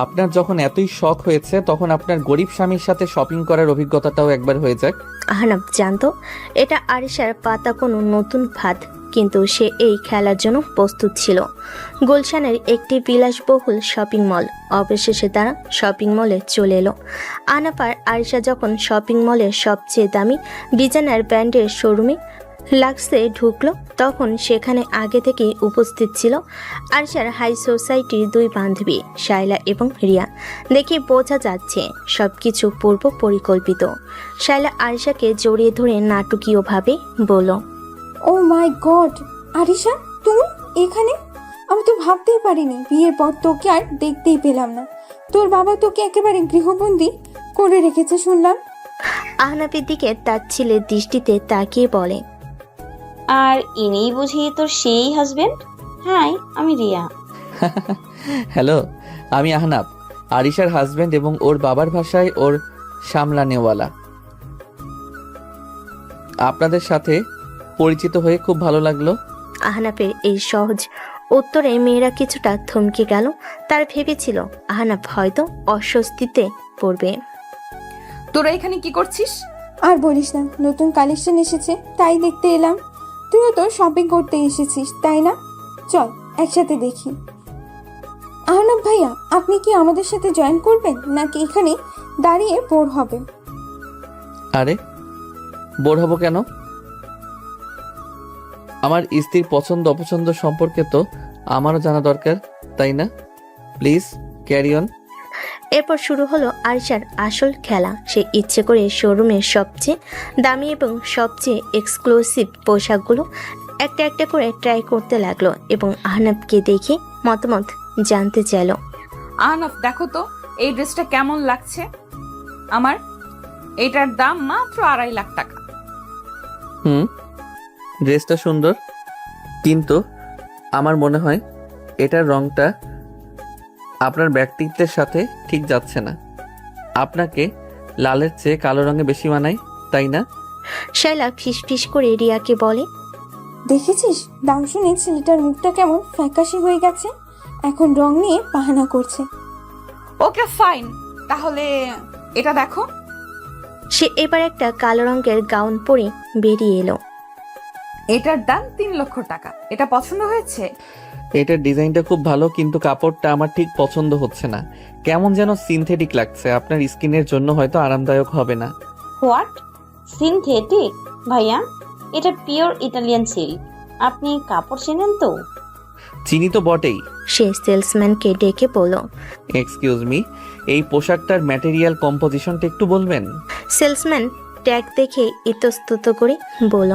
আপনার যখন এতই শখ হয়েছে, তখন আপনার গরিব স্বামীর সাথে শপিং করার অভিজ্ঞতাটাও একবার হয়ে যাক। আহনাফ জানতো এটা আরিশার পাতা কোনো নতুন ফাঁদ, কিন্তু সে এই খেলার জন্য প্রস্তুত ছিল। গুলশানের একটি বিলাসবহুল শপিং মল। অবশেষে তারা শপিং মলে চলে এলো। আহনাফ আর আরিশা যখন শপিং মলের সবচেয়ে দামি ডিজাইনার ব্র্যান্ডের শোরুমে লাক্সে ঢুকলো, তখন সেখানে আগে থেকেই উপস্থিত ছিল আরিশার হাই সোসাইটির 2 বান্ধবী, শায়লা এবং রিয়া। দেখে বোঝা যাচ্ছে সবকিছু পূর্ব পরিকল্পিত। শায়লা আরিশাকে জড়িয়ে ধরে নাটকীয়ভাবে বলল, ও মাই গড, আরিশা তুমি এখানে? আমি তো ভাবতেই পারিনি, বিয়ের পর তোকে আর দেখতেই পেলাম না। তোর বাবা তোকে একেবারে গৃহবন্দী করে রেখেছে শুনলাম। আহনাফের দিকে তাচ্ছিলের দৃষ্টিতে তাকিয়ে বলে, আর ইনিই বুঝি তোর সেই হাজবেন্ড? হাই, আমি রিয়া। হ্যালো, আমি আহনাফ, আরিশার হাজবেন্ড এবং ওর বাবার ভাষায় ওর সামলানেওয়ালা। আপনাদের সাথে পরিচিত হয়ে খুব ভালো লাগলো। আহনাফের এই সহজ উত্তরে মেয়েরা কিছুটা থমকে গেল। তার ভেবেছিল আহনাফ হয়তো অস্বস্তিতে পড়বে। তোরা এখানে কি করছিস? আর বলিস না, নতুন কালেকশন এসেছে তাই দেখতে এলাম। তুইও তো শপিং করতে এসেছিস তাই না? চল একসাথে দেখি। আহনাফ ভাইয়া, আপনি কি আমাদের সাথে জয়েন করবেন নাকি এখানে দাঁড়িয়ে বোর হবেন? আরে, বোর হব কেন? আমার স্ত্রীর পছন্দ অপছন্দ সম্পর্কে তো আমারও জানা দরকার, তাই না? Please carry on. এরপর শুরু হলো আরিশার আসল খেলা। সে ইচ্ছে করে শোরুমের সবচেয়ে দামি এবং সবচেয়ে এক্সক্লুসিভ পোশাকগুলো একটা একটা করে ট্রাই করতে লাগলো এবং আহনাফকে দেখে মতামত জানতে চাইল। আহনাফ, দেখো তো এই ড্রেসটা কেমন লাগছে আমার। এটার দাম মাত্র 2.5 লাখ টাকা। ড্রেসটা সুন্দর, কিন্তু আমার মনে হয় এটার রংটা আপনার ব্যক্তিত্বের সাথে ঠিক যাচ্ছে না। আপনাকে লালের চেয়ে কালো রঙে বেশি মানায়, তাই না? শাইলা ফিসফিস করে রিয়াকে বলে, দেখেছিস, দাম শুনে ছেলেটার মুখটা কেমন ফ্যাকাশে হয়ে গেছে, এখন রং নিয়ে বাহানা করছে। ওকে ফাইন, তাহলে এটা দেখো। সে এবার একটা কালো রঙের গাউন পরে বেরিয়ে এলো। এটার দাম 3 লক্ষ টাকা। এটা পছন্দ হয়েছে? এটার ডিজাইনটা খুব ভালো, কিন্তু কাপড়টা আমার ঠিক পছন্দ হচ্ছে না। কেমন যেন সিনথেটিক লাগছে। আপনার স্কিনের জন্য হয়তো আরামদায়ক হবে না। হোয়াট? সিনথেটিক? ভাইয়া, এটা পিওর ইটালিয়ান সিল্ক। আপনি কাপড় চেনেন তো? চিনি তো বটেই। সে সেলসম্যানকে ডেকে বলল। এক্সকিউজ মি, এই পোশাকটার ম্যাটেরিয়াল কম্পোজিশনটা একটু বলবেন? সেলসম্যান ট্যাগ দেখে ইতস্তত করে বলল,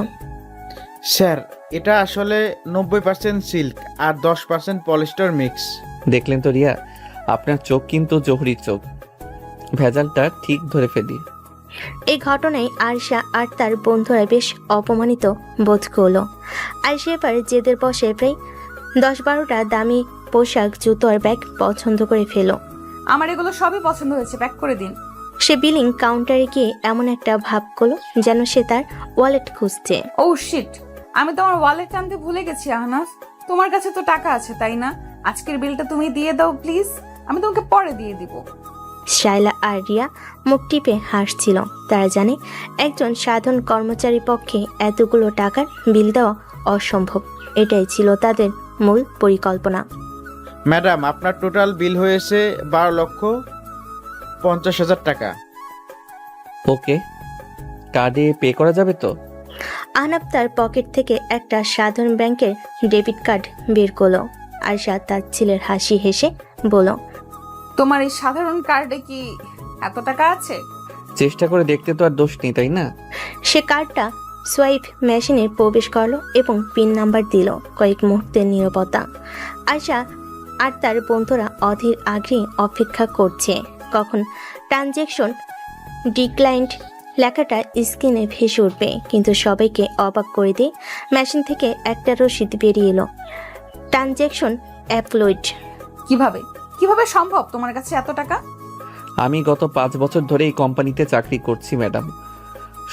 স্যার, এটা আসলে 90% সিল্ক আর 10% পলিস্টার মিক্স। দেখলেন তো রিয়া, আপনার চোখ কিন্তু জহুরির চোখ। ভেজালটা ঠিক ধরে ফেলি। এই ঘটনায় আরশা আর তার বন্ধুরা বেশ অপমানিত বোধ করলো। আরশা এবার জেদের বসে প্রায় 10-12টা দামি পোশাক, জুতো আর ব্যাগ পছন্দ করে ফেলো। আমার এগুলো সবই পছন্দ হয়েছে, প্যাক করে দিন। সে বিলিং কাউন্টারে গিয়ে এমন একটা ভাব করলো যেন সে তার ওয়ালেট খুঁজছে। ও শিট, আমি তোমার ওয়ালেট আনতে ভুলে গেছি আহনাফ। তোমার কাছে তো টাকা আছে তাই না? আজকের বিলটা তুমি দিয়ে দাও প্লিজ, আমি তোমাকে পরে দিয়ে দিব। শাইলা আর রিয়া মুখ টিপে হাসছিল। তারা জানে একজন সাধারণ কর্মচারীর পক্ষে এতগুলো টাকার বিল দেওয়া অসম্ভব। এটাই ছিল তাদের মূল পরিকল্পনা। ম্যাডাম, আপনার টোটাল বিল হয়েছে 12,50,000 টাকা। ওকে, কার্ডে পে করা যাবে তো? আহনাফ তার পকেট থেকে একটা সাধারণ ব্যাংকের ডেবিট কার্ড বের করলো। আরশা তার ছেলের হাসি হেসে বলল, তোমার এই সাধারণ কার্ডে কি এত টাকা আছে? চেষ্টা করে দেখতে তো আর দোষ নেই, তাই না? সে কার্ডটা সোয়াইপ মেশিনে প্রবেশ করলো এবং পিন নাম্বার দিল। কয়েক মুহূর্তের নীরবতা। আয়শা আর তার বন্ধুরা অধীর আগ্রহে অপেক্ষা করছে কখন ট্রানজ্যাকশন ডিক্লাইন্ড লেখাটা স্ক্রিনে ভেসে উঠবে। কিন্তু সবাইকে অবাক করে দিয়ে মেশিন থেকে একটা রসিদ বেরিয়ে এলো। ট্রানজ্যাকশন অ্যাপ্লয়েড। কিভাবে কিভাবে সম্ভব তোমার কাছে এত টাকা? আমি গত 5 বছর ধরে এই কোম্পানিতে চাকরি করছি ম্যাডাম।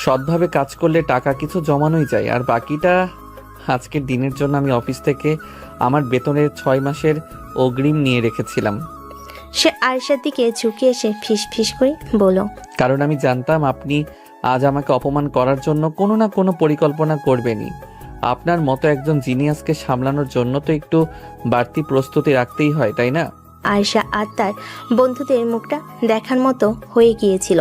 সৎভাবে কাজ করলে টাকা কিছু জমানোই যায়, আর বাকিটা আজকের দিনের জন্য আমি অফিস থেকে আমার বেতনের 6 মাসের অগ্রিম নিয়ে রেখেছিলাম। সে আয়েশার দিকে ঝুঁকে এসে ফিস ফিস করে বলল, কারণ আমি জানতাম আপনি আজ আমাকে অপমান করার জন্য কোনো না কোনো পরিকল্পনা করবেনই। আপনার মতো একজন জিনিয়াসকে সামলানোর জন্য তো একটু বাড়তি প্রস্তুতি রাখতেই হয়, তাই না? আয়েশা আর তার বন্ধুদের মুখটা দেখার মতো হয়ে গিয়েছিল।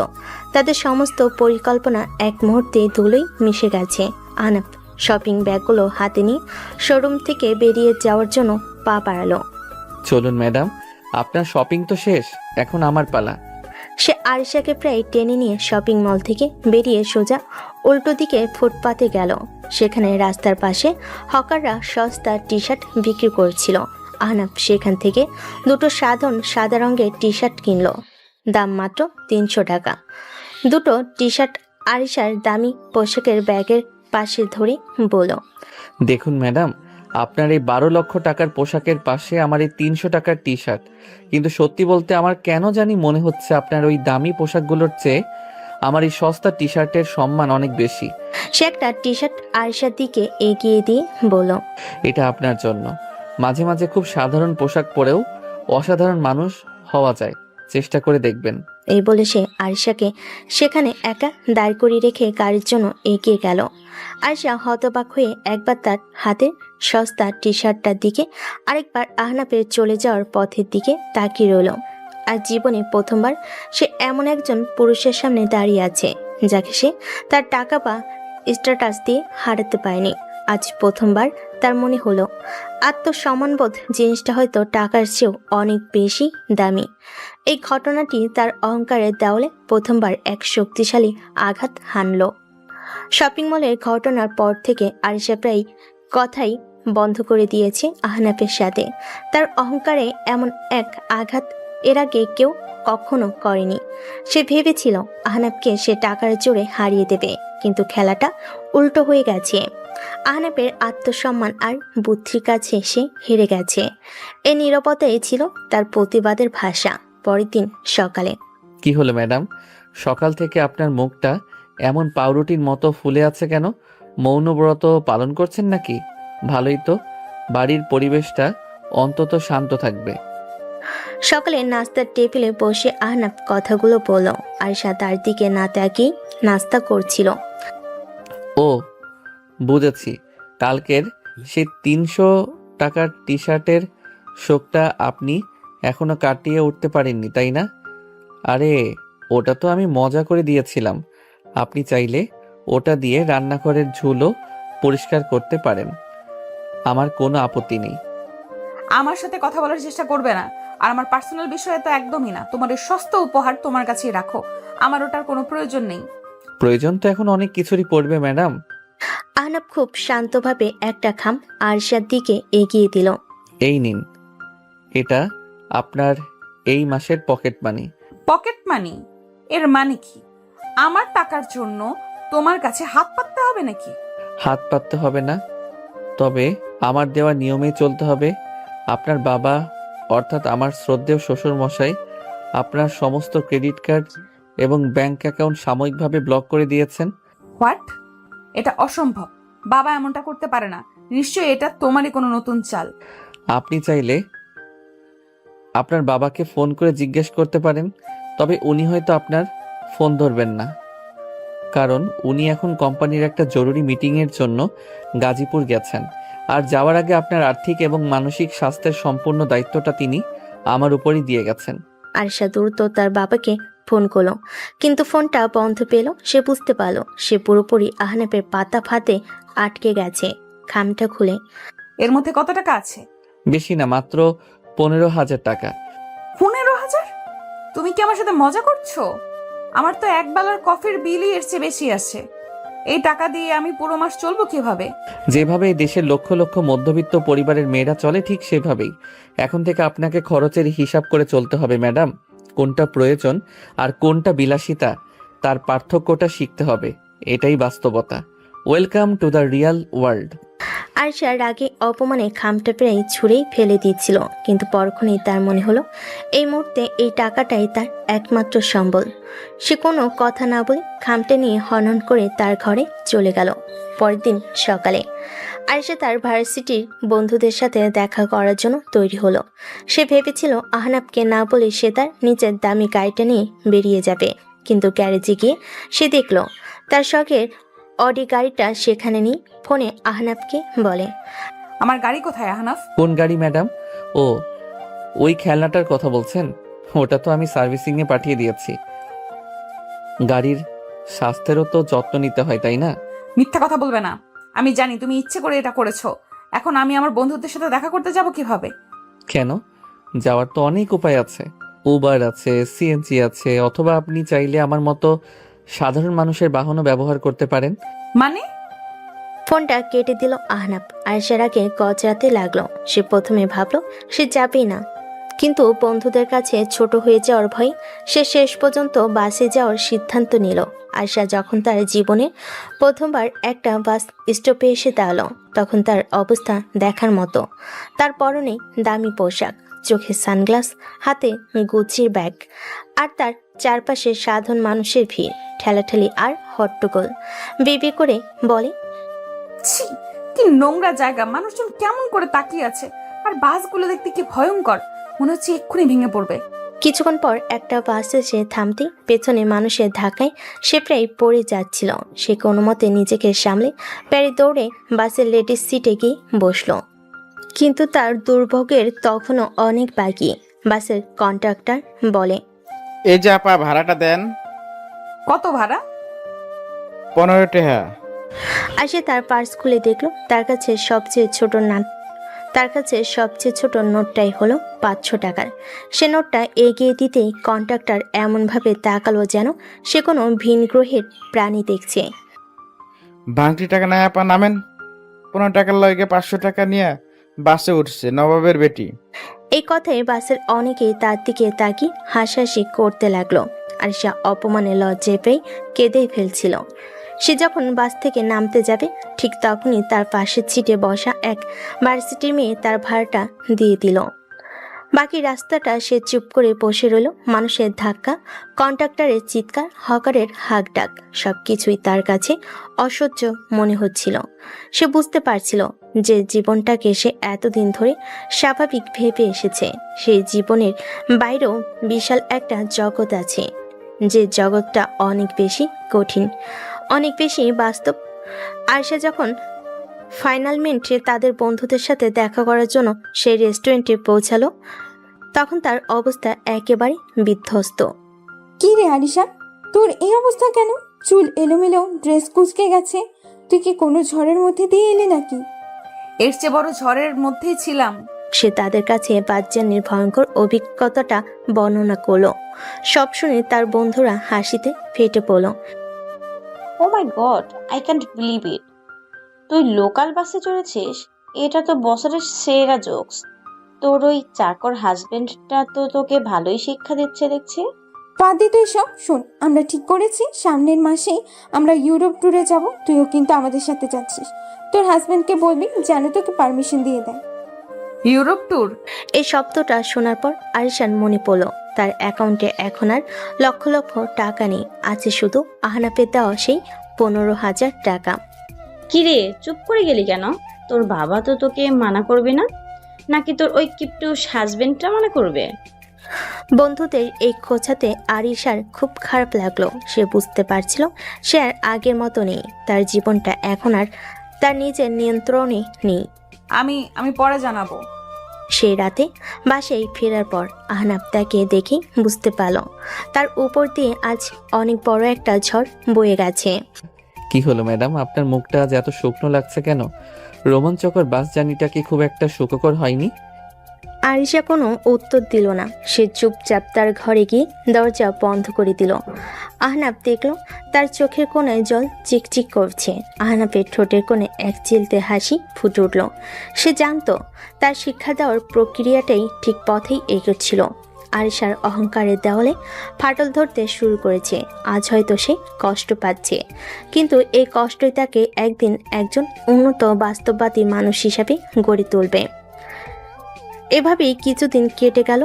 তাদের সমস্ত পরিকল্পনা এক মুহূর্তে ধুলোই মিশে গেছে। আহনাফ শপিং ব্যাগগুলো হাতে নিয়ে শোরুম থেকে বেরিয়ে যাওয়ার জন্য পা বাড়ালো। চলুন ম্যাডাম, আপনার শপিং তো শেষ, এখন আমার পালা। সে আয়েশাকে প্রায় টেনে নিয়ে শপিং মল থেকে বেরিয়ে সোজা উল্টো দিকে ফুটপাতে গেল। সেখানে রাস্তার পাশে হকাররা সস্তা টি শার্ট বিক্রি করছিল। আহনাফ সেখান থেকে দুটো সাধারণ সাদা রঙের টি শার্ট কিনলো। দাম মাত্র 300 টাকা। দুটো টি শার্ট আরিশার দামি পোশাকের ব্যাগের পাশে ধরে বলল, দেখুন ম্যাডাম, আপনার এই 12 লক্ষ টাকার পোশাকের পাশে আমার এই 300 টাকার টি শার্ট। কিন্তু সত্যি বলতে আমার কেন জানি মনে হচ্ছে আপনার ওই দামি পোশাকগুলোর চেয়ে আমার এই সস্তা টি শার্টের সম্মান অনেক বেশি। সে একটা টি শার্ট আরিশার দিকে এগিয়ে দিয়ে বলল, এটা আপনার জন্য। মাঝে মাঝে খুব সাধারণ পোশাক পরেও অসাধারণ মানুষ হওয়া যায়, চেষ্টা করে দেখবেন। এই বলে সে আরিশাকে সেখানে একা দাঁড় করিয়ে রেখে গাড়ির জন্য এগিয়ে গেল। আরিশা হতবাক হয়ে একবার তার হাতের সস্তা টি শার্টটার দিকে, আরেকবার আহনাফের চলে যাওয়ার পথের দিকে তাকিয়ে রইল। আর জীবনে প্রথমবার সে এমন একজন পুরুষের সামনে দাঁড়িয়ে আছে যাকে সে তার টাকা বা স্ট্যাটাস দিয়ে হারাতে পারেনি। আজ প্রথমবার তার মনে হলো আত্মসম্মানবোধ জিনিসটা হয়তো টাকার চেয়েও অনেক বেশি দামি। এই ঘটনাটি তার অহংকারের দেওয়ালে প্রথমবার এক শক্তিশালী আঘাত হানল। শপিং মলের ঘটনার পর থেকে আরিশা প্রায় কথাই বন্ধ করে দিয়েছে আহনাফের সাথে। তার অহংকারে এমন এক আঘাত এর আগে কেউ কখনো করেনি। সে ভেবেছিল আহনাফকে সে টাকার জোরে হারিয়ে দেবে, কিন্তু খেলাটা উল্টো হয়ে গেছে। আহনাফের আত্মসম্মান আর বুদ্ধির কাছে সে হেরে গেছে। এই নীরবতাই ছিল তার প্রতিবাদের ভাষা। পরের দিন সকালে, কি হলো ম্যাডাম, সকাল থেকে আপনার মুখটা এমন পাউরুটির মতো ফুলে আছে কেন? মৌনব্রত পালন করছেন নাকি? ভালোই তো, বাড়ির পরিবেশটা অন্তত শান্ত থাকবে। সকালে নাস্তার টেবিলে বসে আহনাফ কথাগুলো বলল। আরিশা তার দিকে না তাকিয়ে নাস্তা করছিল। ও বুঝেছি, কালকের সেই 300 টাকার টি শার্টের শোকটা আপনি এখনো কাটিয়ে উঠতে পারেননি, তাই না? আরে ওটা তো আমি মজা করে দিয়েছিলাম। আপনি চাইলে ওটা দিয়ে রান্নাঘরের ঝুলও পরিষ্কার করতে পারেন, আমার কোনো আপত্তি নেই। আমার সাথে কথা বলার চেষ্টা করবে না। আর আমার পার্সোনাল বিষয়ে তো একদমই না। তোমার এই সস্তা উপহার তোমার কাছেই রাখো, আমার ওটার কোনো প্রয়োজন নেই। প্রয়োজন তো এখন অনেক কিছুরই পড়বে ম্যাডাম। আহনাফ খুব শান্তভাবে একটা খাম আরিশার দিকে এগিয়ে দিল। এই নিন, এটা আপনার এই মাসের পকেট মানি। Pocket money? এর মানে কি? আমার টাকার জন্য তোমার কাছে হাত পাততে হবে নাকি? হাত পাততে হবে না, তবে আমার দেওয়া নিয়মেই চলতে হবে। আপনার বাবা অর্থাৎ আমার শ্রদ্ধেয় শ্বশুর মশাই আপনার সমস্ত ক্রেডিট কার্ড এবং ব্যাংক অ্যাকাউন্ট সাময়িকভাবে ব্লক করে দিয়েছেন। হোয়াট? এটা অসম্ভব। বাবা এমনটা করতে পারে না। নিশ্চয়ই এটা তোমারই কোনো নতুন চাল। আপনি চাইলে আপনার বাবাকে ফোন করে জিজ্ঞেস করতে পারেন, তবে উনি হয়তো আপনার ফোন ধরবেন না, কারণ উনি এখন কোম্পানির একটা জরুরি মিটিংয়ের জন্য গাজীপুর গেছেন। আর যাওয়ার আগে আপনার আর্থিক এবং মানসিক স্বাস্থ্যের সম্পূর্ণ দায়িত্বটা তিনি আমার উপরই দিয়ে গেছেন। আরিশা দ্রুত তার বাবাকে ফোন করলো, কিন্তু ফোনটা বন্ধ পেল। সে বুঝতে পারলো সে পুরোপুরি আহনাফের পাতা ফাতে আটকে গেছে। খামটা খুলে এর মধ্যে কত টাকা আছে? বেশি না, মাত্র 15,000 টাকা। 15,000? তুমি কি আমার সাথে মজা করছো? আমার তো এক বেলার কফির বিলই এর চেয়ে বেশি আছে। এই টাকা দিয়ে আমি পুরো মাস চলবো কিভাবে? যেভাবে এই দেশের লক্ষ লক্ষ মধ্যবিত্ত পরিবারের মেয়েরা চলে ঠিক সেভাবেই এখন থেকে আপনাকে খরচের হিসাব করে চলতে হবে ম্যাডাম। কোনটা প্রয়োজন আর কোনটা বিলাসিতা তার পার্থক্যটা শিখতে হবে, এটাই বাস্তবতা। Welcome to the Real world. Arisha রাগে অপমানে খামটা প্রায় ছুঁড়েই ফেলে দিচ্ছিল, কিন্তু পরক্ষণেই তার মনে হলো এই মুহূর্তে এই টাকাটাই তার একমাত্র সম্বল। সে কোনো কথা না বলে খামটা নিয়ে হনন করে তার ঘরে চলে গেল। পরের দিন সকালে আরিশা তার ভার্সিটির বন্ধুদের সাথে দেখা করার জন্য তৈরি হলো। সে ভেবেছিল আহনাফকে না বলে সে তার নিজের দামি গাড়িটা নিয়ে বেরিয়ে যাবে, কিন্তু গ্যারেজে গিয়ে সে দেখল তার শখের অডি গাড়িটা সেখানে নেই। ফোনে আহনাফকে বলে, আমার গাড়ি কোথায় আহনাফ? কোন গাড়ি ম্যাডাম? ও, ওই খেলনাটার কথা বলছেন? ওটা তো আমি সার্ভিসিংয়ে পাঠিয়ে দিয়েছি। গাড়ির স্বাস্থ্যেরও তো যত্ন নিতে হয়, তাই না? মিথ্যা কথা বলবে না। আমি জানি তুমি ইচ্ছে করে এটা করেছো। এখন আমি আমার বন্ধুদের সাথে দেখা করতে যাব কিভাবে? কেন? যাওয়ার তো অনেক উপায় আছে। উবার আছে, সিএনজি আছে, অথবা আপনি চাইলে আমার মতো সাধারণ মানুষের বাহনও ব্যবহার করতে পারেন। মানে? ফোনটা কেটে দিল আহনাফ। আয়েশার আগে গজরাতে লাগলো। সে প্রথমে ভাবলো সে যাবেই না, কিন্তু বন্ধুদের কাছে ছোট হয়ে যাওয়ার ভয়ে সে শেষ পর্যন্ত বাসে যাওয়ার সিদ্ধান্ত নিল। আয়েশা যখন তার জীবনে প্রথমবার একটা বাস স্টপে এসে দাঁড়ালো, তখন তার অবস্থা দেখার মতো। তার পরনে দামি পোশাক, চোখে সানগ্লাস, হাতে গুচির ব্যাগ, আর তার চারপাশে সাধারণ মানুষের ভিড়, ঠেলাঠেলি আর হট্টগোল। বিবি করে বলে, ছি, কি নোংরা জায়গা! মানুষজন কেমন করে তাকিয়ে আছে। আর বাসগুলো দেখতে কি ভয়ঙ্কর, মনে হচ্ছে এক্ষুনি ভেঙে পড়বে। কিছুক্ষণ পর একটা বাস এসে থামতে পেছনে মানুষের ধাক্কায় সে প্রায় পড়ে যাচ্ছিল। সে কোনো মতে নিজেকে সামলে প্যারে দৌড়ে বাসের লেডিস সিটে গিয়ে বসলো, কিন্তু তার দুর্ভোগের তখনও অনেক বাকি। বাসের কন্ডাক্টর বলে, এই যে আপা, ভাড়াটা দেন। কত ভাড়া? 15 টাকা। আসে তার পার্স খুলে দেখলো তার কাছে সবচেয়ে ছোট নোটটাই হলো 500 টাকার। সে নোটটা এগিয়ে দিতেই কন্ডাক্টর এমনভাবে তাকালো যেন সে কোনো ভিন গ্রহের প্রাণী দেখছে। ভাঙটি টাকা নাই আপা, নামেন। 15 টাকার লগে 500 টাকা নিয়ে বাসে উঠছে নবাবের বেটি। এই কথায় বাসের অনেকেই তার দিকে তাকিয়ে হাসাহাসি করতে লাগলো। আর সে অপমানে লজ্জায় পেয়ে কেঁদেই ফেলছিল। সে যখন বাস থেকে নামতে যাবে ঠিক তখনই তার পাশের সিটে বসা এক ভার্সিটির মেয়ে তার ভাড়াটা দিয়ে দিল। বাকি রাস্তাটা সে চুপ করে বসে রইল। মানুষের ধাক্কা, কন্ট্রাক্টরের চিৎকার, হকারের হাঁক ডাক, সবকিছুই তার কাছে অসহ্য মনে হচ্ছিল। সে বুঝতে পারছিল যে জীবনটাকে সে এতদিন ধরে স্বাভাবিক ভেবে এসেছে, সেই জীবনের বাইরেও বিশাল একটা জগৎ আছে, যে জগৎটা অনেক বেশি কঠিন, অনেক বেশি বাস্তব। আয়েশা যখন ফাইনালমেন্টে তাদের বন্ধুদের সাথে দেখা করার জন্য সেই রেস্টুরেন্টে পৌঁছালো, তখন তার অবস্থা একেবারে বিধ্বস্ত। কি রে আরিশা, তোর এই অবস্থা কেন? চুল এলোমেলো, ড্রেস কুঁচকে গেছে। তুই কি কোনো ঝড়ের মধ্যে দিয়ে এলি নাকি? এর চেয়ে বড় ঝড়ের মধ্যেই ছিলাম। সে তাদের কাছে বাচ্চানির ভয়ঙ্কর অভিজ্ঞতাটা বর্ণনা করলো। সব শুনে তার বন্ধুরা হাসিতে ফেটে পড়ল। Oh my god, I can't believe it. তুই লোকাল বাসে চড়েছিস? এটা তো বছরের সেরা জোকস। তোর ওই চাকর হাজবেন্ডটা তো তোকে ভালোই শিক্ষা দিচ্ছে দেখছি। বাদ দে তো এসব। শোন, আমরা ঠিক করেছি সামনের মাসেই আমরা ইউরোপ ট্যুরে যাব। তুইও কিন্তু আমাদের সাথে যাচ্ছিস। তোর হাজবেন্ডকে বলবি যেন তোকে পারমিশন দিয়ে দেয়। Europe tour? এই শব্দটা শোনার পর আরিশান মনে পড়ল তার অ্যাকাউন্টে এখন আর লক্ষ লক্ষ টাকা নেই, আছে শুধু আহনাফের দেওয়া সেই 15,000 টাকা। কিরে, চুপ করে গেলি কেন? তোর বাবা তো তোকে মানা করবে না? নাকি তোর ওই কিপটু হাজবেন্ডটা মানা করবে? বন্ধুদের এই খোঁচাতে আরিশার খুব খারাপ লাগলো। সে বুঝতে পারছিল সে আর আগের মতো নেই, তার জীবনটা এখন আর তার নিজের নিয়ন্ত্রণে নেই। আমি পরে জানাবো। সেই রাতে বাসায় ফেরার পর আহনাফ তাকে দেখে বুঝতে পারল তার উপর দিয়ে আজ অনেক বড় একটা ঝড় বয়ে গেছে। কি হলো ম্যাডাম, আপনার মুখটা আজ এত শুকনো লাগছে কেন? রোমাঞ্চকর বাস জার্নিটা কি খুব একটা সুখকর হয়নি? আরিশা কোনো উত্তর দিল না। সে চুপচাপ তার ঘরে গিয়ে দরজা বন্ধ করে দিল। আহনাফ দেখল তার চোখের কোণায় জল চিকচিক করছে। আহনাফের ঠোঁটের কোণে এক চিলতে হাসি ফুটে উঠল। সে জানতো তার শিক্ষা দেওয়ার প্রক্রিয়াটাই ঠিক পথেই এগোচ্ছিল। আরিশার অহংকারের দেওয়ালে ফাটল ধরতে শুরু করেছে। আজ হয়তো সে কষ্ট পাচ্ছে, কিন্তু এই কষ্টই তাকে একদিন একজন উন্নত বাস্তববাদী মানুষ হিসাবে গড়ে তুলবে। এভাবেই কিছুদিন কেটে গেল।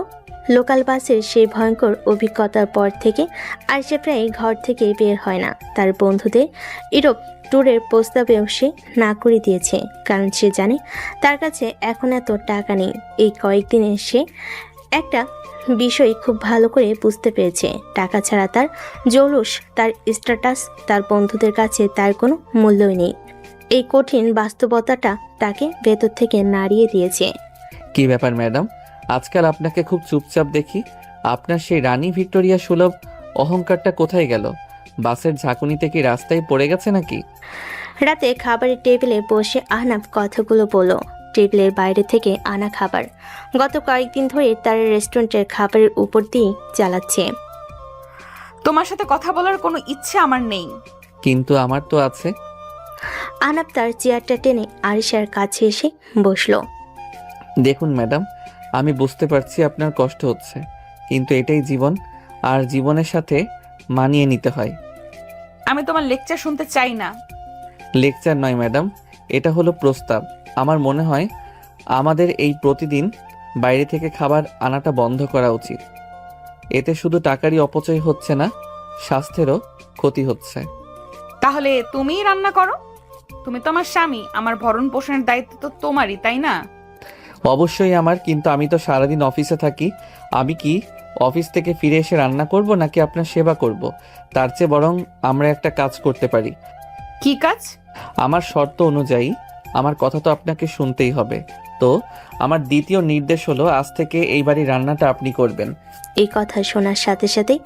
লোকাল বাসের সেই ভয়ঙ্কর অভিজ্ঞতার পর থেকে আয়েশা প্রায় ঘর থেকে বের হয় না। তার বন্ধুদের ইউরোপ ট্যুরের প্রস্তাবেও সে না করে দিয়েছে, কারণ সে জানে তার কাছে এখন এত টাকা নেই। এই কয়েকদিনে সে একটা বিষয় খুব ভালো করে বুঝতে পেরেছে, টাকা ছাড়া তার জৌলুস, তার স্ট্যাটাস, তার বন্ধুদের কাছে তার কোনো মূল্যই নেই। এই কঠিন বাস্তবতাটা তাকে ভেতর থেকে নাড়িয়ে দিয়েছে। কি ব্যাপার ম্যাডাম, আজকাল আপনাকে খুব চুপচাপ দেখি। আপনার সেই রানী ভিক্টোরিয়া সুলভ অহংকারটা কোথায় গেল? বাসের ঝাঁকুনিতে কি রাস্তায় পড়ে গেছে নাকি? রাতে খাবারের টেবিলে বসে আহনাফ কথাগুলো বলল। টেবিলের বাইরে থেকে আনা খাবার গত কয়েকদিন ধরে তার রেস্টুরেন্টের খাবারের উপর দিয়ে চালাচ্ছে। তোমার সাথে কথা বলার কোনো ইচ্ছে আমার নেই। কিন্তু আমার তো আছে। আহনাফ তার চেয়ারটা টেনে আরিশার কাছে এসে বসলো। দেখুন ম্যাডাম, আমি বুঝতে পারছি আপনার কষ্ট হচ্ছে, কিন্তু এটাই জীবন, আর জীবনের সাথে মানিয়ে নিতে হয়। আমি তোমার লেকচার শুনতে চাই না। লেকচার নয় ম্যাডাম, এটা হলো প্রস্তাব। আমার মনে হয় আমাদের এই প্রতিদিন বাইরে থেকে খাবার আনাটা বন্ধ করা উচিত। এতে শুধু টাকারই অপচয় হচ্ছে না, স্বাস্থ্যেরও ক্ষতি হচ্ছে। তাহলে তুমিই রান্না করো। তুমি তো আমার স্বামী, আমার ভরণ পোষণের দায়িত্ব তো তোমারই, তাই না? অবশ্যই আমার, কিন্তু আমি তো সারাদিন অফিসে থাকি। আমি কি অফিস থেকে ফিরে এসে রান্না করব নাকি আপনার সেবা করব? তার চেয়ে বরং আমরা একটা কাজ করতে পারি। কি কাজ? আমার শর্ত অনুযায়ী আমার কথা তো আপনাকে শুনতেই হবে। তো আমার দ্বিতীয় নির্দেশ হলো, আজ থেকে এই বাড়ির রান্নাটা আপনি করবেন। এই কথা শোনার সাথে সাথেই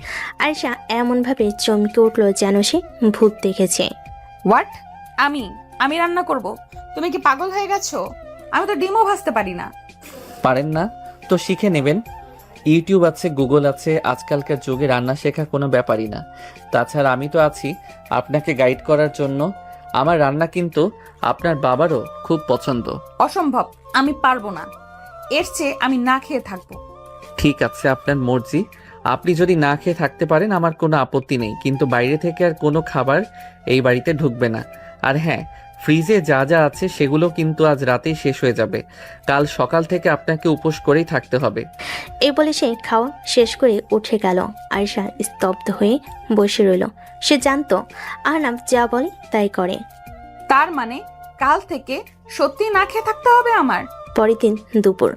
আয়েশা এমনভাবে চমকে উঠল যেন সে ভূত দেখেছে। হোয়াট? আমি রান্না করব? তুমি কি পাগল হয়ে গেছো? আমি তো ডিমও ভাজতে পারি না। পারেন না তো শিখে নেবেন। ইউটিউব আছে, গুগল আছে, আজকালকার যুগে রান্না শেখা কোনো ব্যাপারই না। তাছাড়া আমি তো আছি আপনাকে গাইড করার জন্য। আমার রান্না কিন্তু আপনার বাবারও খুব পছন্দ। অসম্ভব, আমি পারবো না। এর চেয়ে আমি না খেয়ে থাকবো। ঠিক আছে, আপনার মর্জি। আপনি যদি না খেয়ে থাকতে পারেন আমার কোনো আপত্তি নেই, কিন্তু বাইরে থেকে আর কোনো খাবার এই বাড়িতে ঢুকবে না। আর হ্যাঁ, ফ্রিজে যা যা আছে সেগুলো কিন্তু আজ রাতেই শেষ হয়ে যাবে। কাল সকাল থেকে আপনাকে উপোস করেই থাকতে হবে। এই বলে সে খাওয়া শেষ করে উঠে গেল। আরিশা স্তব্ধ হয়ে বসে রইল। সে জানতো আহনাফ যা বলে তাই করে। তার মানে কাল থেকে সত্যি না খেয়ে থাকতে হবে আমার? পরের দিন দুপুর,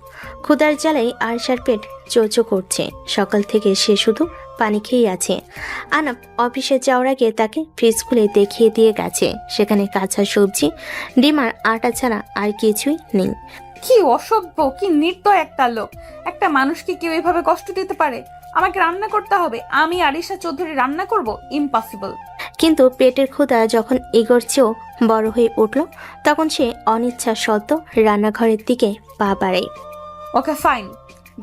ক্ষুধার জ্বালায় আরশার পেট চোচো করছে। সকাল থেকে সে শুধু পানি খেয়েই আছে। আহনাফ অফিসে যাওয়ার আগে তাকে ফ্রিজ খুলে দেখিয়ে দিয়ে গেছে। সেখানে কাঁচা সবজি, ডিম আর আটা ছাড়া আর কিছুই নেই। কি অসভ্য, কি নির্দয় একটা লোক! একটা মানুষকে কেউ এভাবে কষ্ট দিতে পারে? আমাকে রান্না করতে হবে? আমি আরিশা চৌধুরী রান্না করব? ইম্পসিবল। কিন্তু পেটের ক্ষুধা যখন এগোর চেয়েও বড় হয়ে উঠল, তখন সে অনিচ্ছা সত্ত্বেও রান্নাঘরের দিকে পা বাড়ায়। ওকে ফাইন,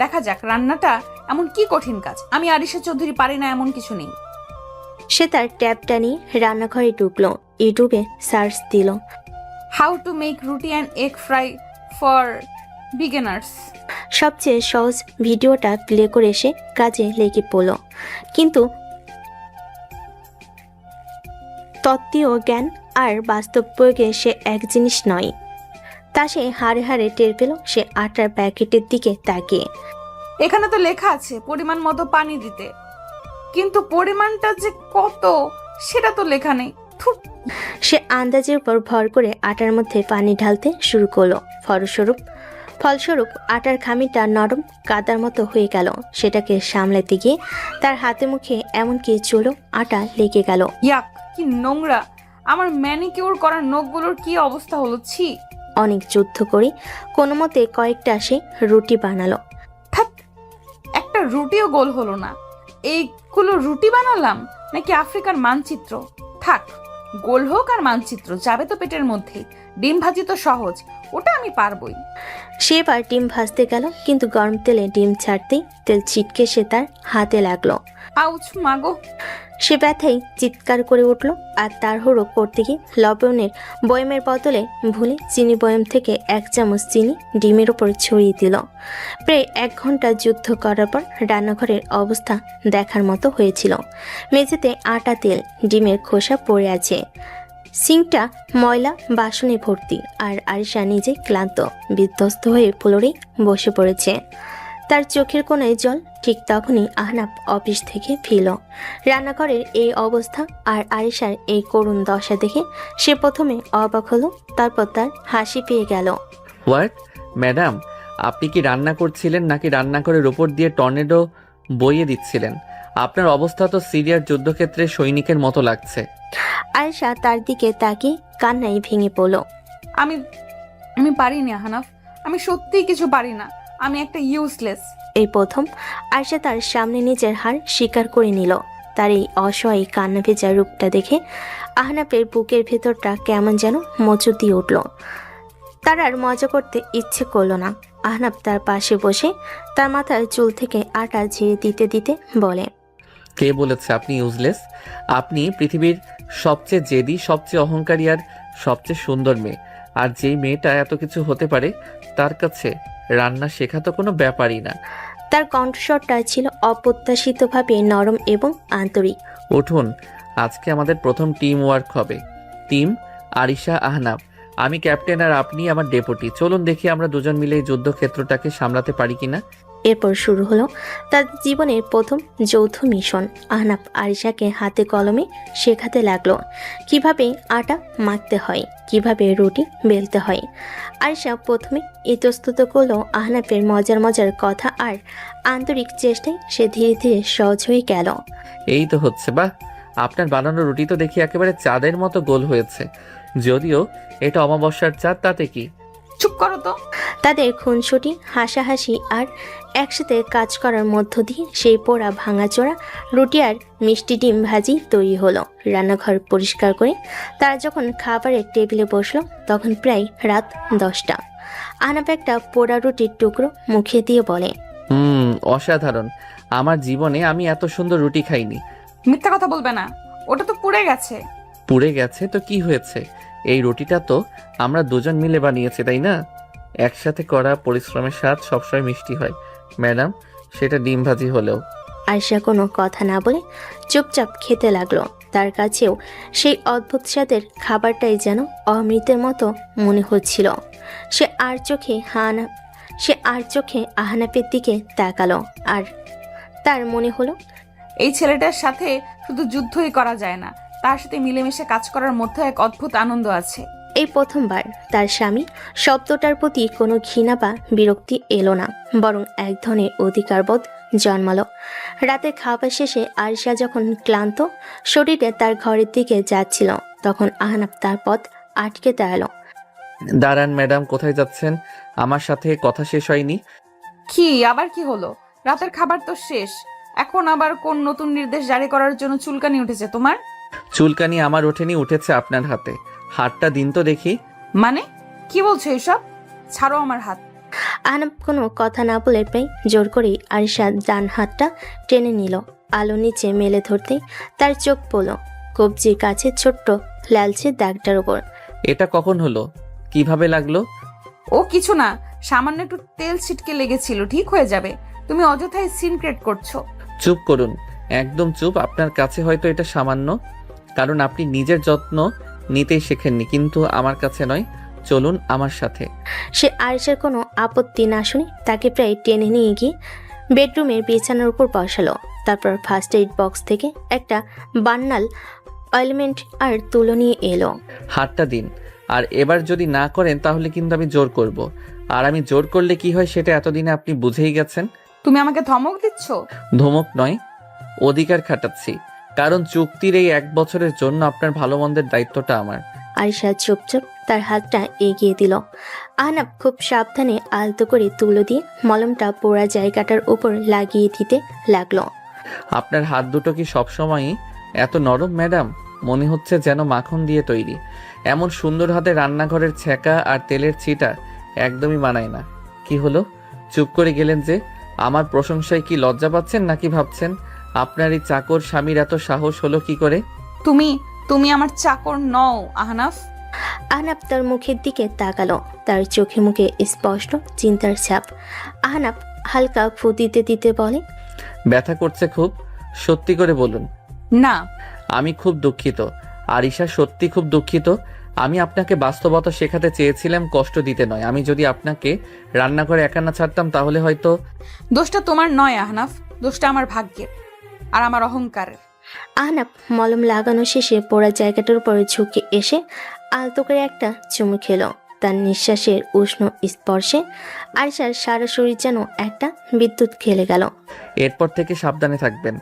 দেখা যাক রান্নাটা এমন কি কঠিন কাজ। আমি আরিশা চৌধুরী পারি না এমন কিছু নেই। সে তার ট্যাবটা নিয়ে রান্নাঘরে ঢুকলো। ইউটিউবে সার্চ দিল হাউ টু মেক রুটি and egg fry for beginners. সবচেয়ে সহজ ভিডিওটা প্লে করে সে কাজে লেগে পড়ল। কিন্তু তত্ত্বীয় জ্ঞান আর বাস্তব প্রয়োগে সে এক জিনিস নয়। তা সে হাড়ে হাড়ে টের পেল সে আটার প্যাকেটের দিকে তাকিয়ে। এখানে তো লেখা আছে পরিমাণ মতো পানি দিতে, কিন্তু পরিমাণটা যে কত সেটা তো লেখা নেই। থুর। সে আন্দাজের উপর ভর করে আটার মধ্যে পানি ঢালতে শুরু করলো। ফলস্বরূপ আটার খামিটা নরম কাদার মতো হয়ে গেল। সেটাকে সামলাতে গিয়ে তার হাতে মুখে এমনকি চুলও আটা লেগে গেল। ইয়াক, কি নোংরা! আমার ম্যানিকিউর করা নখগুলোর কি অবস্থা হলো! ছি! অনেক যুদ্ধ করে কোনো মতে কয়েকটা সে রুটি বানালো। থাক, একটা রুটিও গোল হলো না। এইগুলো রুটি বানালাম নাকি আফ্রিকার মানচিত্র? থাক, গোল হোক আর মানচিত্র, যাবে তো পেটের মধ্যে। ডিম ভাজি তো সহজ, ওটা আমি পারবই। সে এবার ডিম ভাজতে গেল, কিন্তু গরম তেলে ডিম ছাড়তেই তেল ছিটকে সে তার হাতে লাগলো। আউচ মাগো! সে ব্যথায় চিৎকার করে উঠল আর তাড়াহুড়ো করতে গিয়ে লবণের বয়মের বদলে ভুলে চিনি বয়ম থেকে 1 চামচ চিনি ডিমের ওপর ছড়িয়ে দিল। প্রায় 1 ঘন্টা যুদ্ধ করার পর রান্নাঘরের অবস্থা দেখার মতো হয়েছিল। মেঝেতে আটা, তেল, ডিমের খোসা পড়ে আছে। সিঙ্কটা ময়লা বাসনে ভর্তি। আর আরিশা নিজে ক্লান্ত বিধ্বস্ত হয়ে ফ্লোরে বসে পড়েছে। তার চোখের কোণায় জল। ঠিক তখনই আহনাফ অফিস থেকে ফিরল। রান্নাঘরের এই অবস্থা আর আরিশার এই করুণ দশা দেখে সে প্রথমে অবাক হলো, তারপর তার হাসি পেয়ে গেল। হোয়াট ম্যাডাম, আপনি কি রান্না করছিলেন নাকি রান্নাঘরের ওপর দিয়ে টর্নেডো বইয়ে দিচ্ছিলেন? আপনার অবস্থা তো সিরিয়ার যুদ্ধক্ষেত্রে সৈনিকের মতো লাগছে। আরিশা তার দিকে তাকিয়ে কান্নায় ভেঙে পড়ল। আমি আমি পারি না হানাফ, আমি সত্যিই কিছু পারি না। আমি একটা ইউজলেস। এই প্রথম আরিশা তার সামনে নিজের হার স্বীকার করে নিল। তার এই অসহায় কান্না ভেজা রূপটা দেখে আহনাফের বুকের ভেতরটা কেমন যেন মোচড় দিয়ে উঠল। তার আর মজা করতে ইচ্ছে করলো না। আহনাফ তার পাশে বসে তার মাথার চুল থেকে আটা ঝেড়ে দিতে দিতে বলে, কে বলেছে আপনি ইউজলেস? আপনি পৃথিবীর সবচেয়ে জেদি, সবচেয়ে অহংকারী আর সবচেয়ে সুন্দর মেয়ে। আর যেই মেয়েটা এত কিছু হতে পারে তার কাছে রান্না শেখা তো কোনো ব্যাপারই না। তার কণ্ঠস্বরটা ছিল অপ্রত্যাশিতভাবে নরম এবং আন্তরিক। উঠুন, আজকে আমাদের প্রথম টিম ওয়ার্ক হবে। টিম আরিশা, আহনাফ। আমি ক্যাপ্টেন আর আপনি আমার ডেপুটি। চলুন দেখি আমরা দুজন মিলে এই যুদ্ধক্ষেত্রটাকে সামলাতে পারি কিনা। এরপর শুরু হলো তার জীবনের প্রথম যৌথ মিশন। আহনাফ আরিশাকে হাতে কলমে শেখাতে লাগলো কিভাবে আটা মাখতে হয়, কিভাবে রুটি বেলতে হয়। আরিশা প্রথমে ইতস্তত করলো আহনাফের মজার মজার কথা আর আন্তরিক চেষ্টায় সে ধীরে ধীরে সহজ হয়ে গেল। এই তো হচ্ছে, বাহ! আপনার বানানো রুটি তো দেখি একেবারে চাঁদের মতো গোল হয়েছে। যদিও এটা অমাবস্যার চাঁদ, তাতে কি? চুপ করো তো। তাদের খুনসুটি, হাসাহাসি আর একসাথে কাজ করার মধ্য দিয়ে সেই পোড়া ভাঙাচোরা রুটি আর মিষ্টি ডিম ভাজি তৈরি হলো। রান্নাঘর পরিষ্কার করে তারা যখন খাবারের টেবিলে বসলো তখন প্রায় রাত 10টা। আহনাফ একটা পোড়া রুটির টুকরো মুখে দিয়ে বলে, অসাধারণ। আমার জীবনে আমি এত সুন্দর রুটি খাইনি। মিথ্যা কথা বলবে না, ওটা তো পুড়ে গেছে। পুড়ে গেছে তো কি হয়েছে? এই রুটিটা তো আমরা দুজন মিলে বানিয়েছি, তাই না? একসাথে করা পরিশ্রমের স্বাদ সবসময় মিষ্টি হয় ম্যাডাম, সেটা ডিম ভাজি হলেও। আয়শা কোনো কথা না বলে চুপচাপ খেতে লাগলো। তার কাছেও সেই অদ্ভুত স্বাদের খাবারটাই যেন অমৃতের মতো মনে হচ্ছিল। সে আর চোখে আহনাফের দিকে তাকালো, আর তার মনে হলো এই ছেলেটার সাথে শুধু যুদ্ধই করা যায় না, তার সাথে মিলেমিশে কাজ করার মধ্যে এক অদ্ভুত আনন্দ আছে। এই প্রথমবার তার স্বামী শব্দটার প্রতি কোনো ঘৃণা বা বিরক্তি এলো না, বরং এক ধরনের অধিকারবোধ জন্মালো। রাতের খাবার শেষে আরিশা যখন ক্লান্ত শরীরে তার ঘরের দিকে যাচ্ছিল, তখন আহনাফ তার পথ আটকে দাঁড়ালো। দাঁড়ান ম্যাডাম, কোথায় যাচ্ছেন? আমার সাথে কথা শেষ হয়নি। কি আবার কি হলো? রাতের খাবার তো শেষ, এখন আবার কোন নতুন নির্দেশ জারি করার জন্য চুলকানি উঠেছে তোমার? চুলকানি আমার ওঠেনি, উঠেছে আপনার হাতে। হাতটা দিন তো দেখি। মানে কি বলছো এসব? ছাড়ো আমার হাত। আহনাফ কোনো কথা না বলে প্রায় জোর করেই আরিশার ডান হাতটা টেনে নিল। আলো নিচে মেলে ধরতেই তার চোখ পড়ল কবজির কাছে ছোট্ট লালচে দাগটার উপর। এটা কখন হলো? কিভাবে লাগলো? ও কিছু না, সামান্য একটু তেল ছিটকে লেগেছিল, ঠিক হয়ে যাবে। তুমি অযথাই সিন ক্রিয়েট করছো। চুপ করুন, একদম চুপ। আপনার কাছে হয়তো এটা সামান্য, কারণ আপনি নিজের যত্ন নিতেই শেখেননি, কিন্তু আমার কাছে নয়। চলুন আমার সাথে। সে আরিশার কোনো আপত্তি না শুনে তাকে প্রায় টেনে নিয়ে গিয়ে বেডরুমের বিছানার উপর বসালো। তারপর ফার্স্ট এইড বক্স থেকে একটা বান্নাল অয়েলমেন্ট আর তুলো নিয়ে এলো। হাতটা দিন, আর এবার যদি না করেন তাহলে কিন্তু আমি জোর করব। আর আমি জোর করলে কি হয় সেটা এতদিনে আপনি বুঝেই গেছেন। তুমি আমাকে ধমক দিচ্ছ? ধমক নয়, অধিকার খাটাচ্ছি। কারণ চুক্তির এই 1 বছরের জন্য আপনার ভালো মন্দের দায়িত্বটা আমার। আরিশা চুপচাপ তার হাতটা এগিয়ে দিল। আহনাফ খুব সাবধানে আলতো করে তুলো দিয়ে মলমটা পোড়া জায়গাটার উপর লাগিয়ে দিতে লাগলো। আপনার হাত দুটো কি সবসময়ই এত নরম ম্যাডাম? মনে হচ্ছে যেন মাখন দিয়ে তৈরি। এমন সুন্দর হাতে রান্নাঘরের ছ্যাঁকা আর তেলের ছিটা একদমই মানায় না। কি হলো, চুপ করে গেলেন যে? আমার প্রশংসায় কি লজ্জা পাচ্ছেন নাকি ভাবছেন আপনার এই চাকর স্বামীর এত সাহস হলো কি করে? তুমি আমার চাকর নও আহনাফ। আহনাফ তার মুখের দিকে তাকালো। তার চোখে মুখে স্পষ্ট চিন্তার ছাপ। আহনাফ হালকা ফু দিতে দিতে বলে, ব্যথা করছে খুব? সত্যি করে বলুন। না। আমি খুব দুঃখিত আরিশা, সত্যি খুব দুঃখিত। আমি আপনাকে বাস্তবতা শেখাতে চেয়েছিলাম, কষ্ট দিতে নয়। আমি যদি আপনাকে রান্নাঘরে একা না ছাড়তাম তাহলে হয়তো। দোষটা তোমার নয় আহনাফ, দোষটা আমার ভাগ্যের আর আমার অহংকারের। আহনাফ মলম লাগানো শেষে পোড়া জায়গাটার উপর ঝুঁকে এসে আলতো করে একটা চুমু খেলো। তার নিঃশ্বাসের উষ্ণ স্পর্শে আরিশার সারা শরীর যেন একটা বিদ্যুৎ খেলে গেল। এরপর থেকে সাবধানে থাকবেন।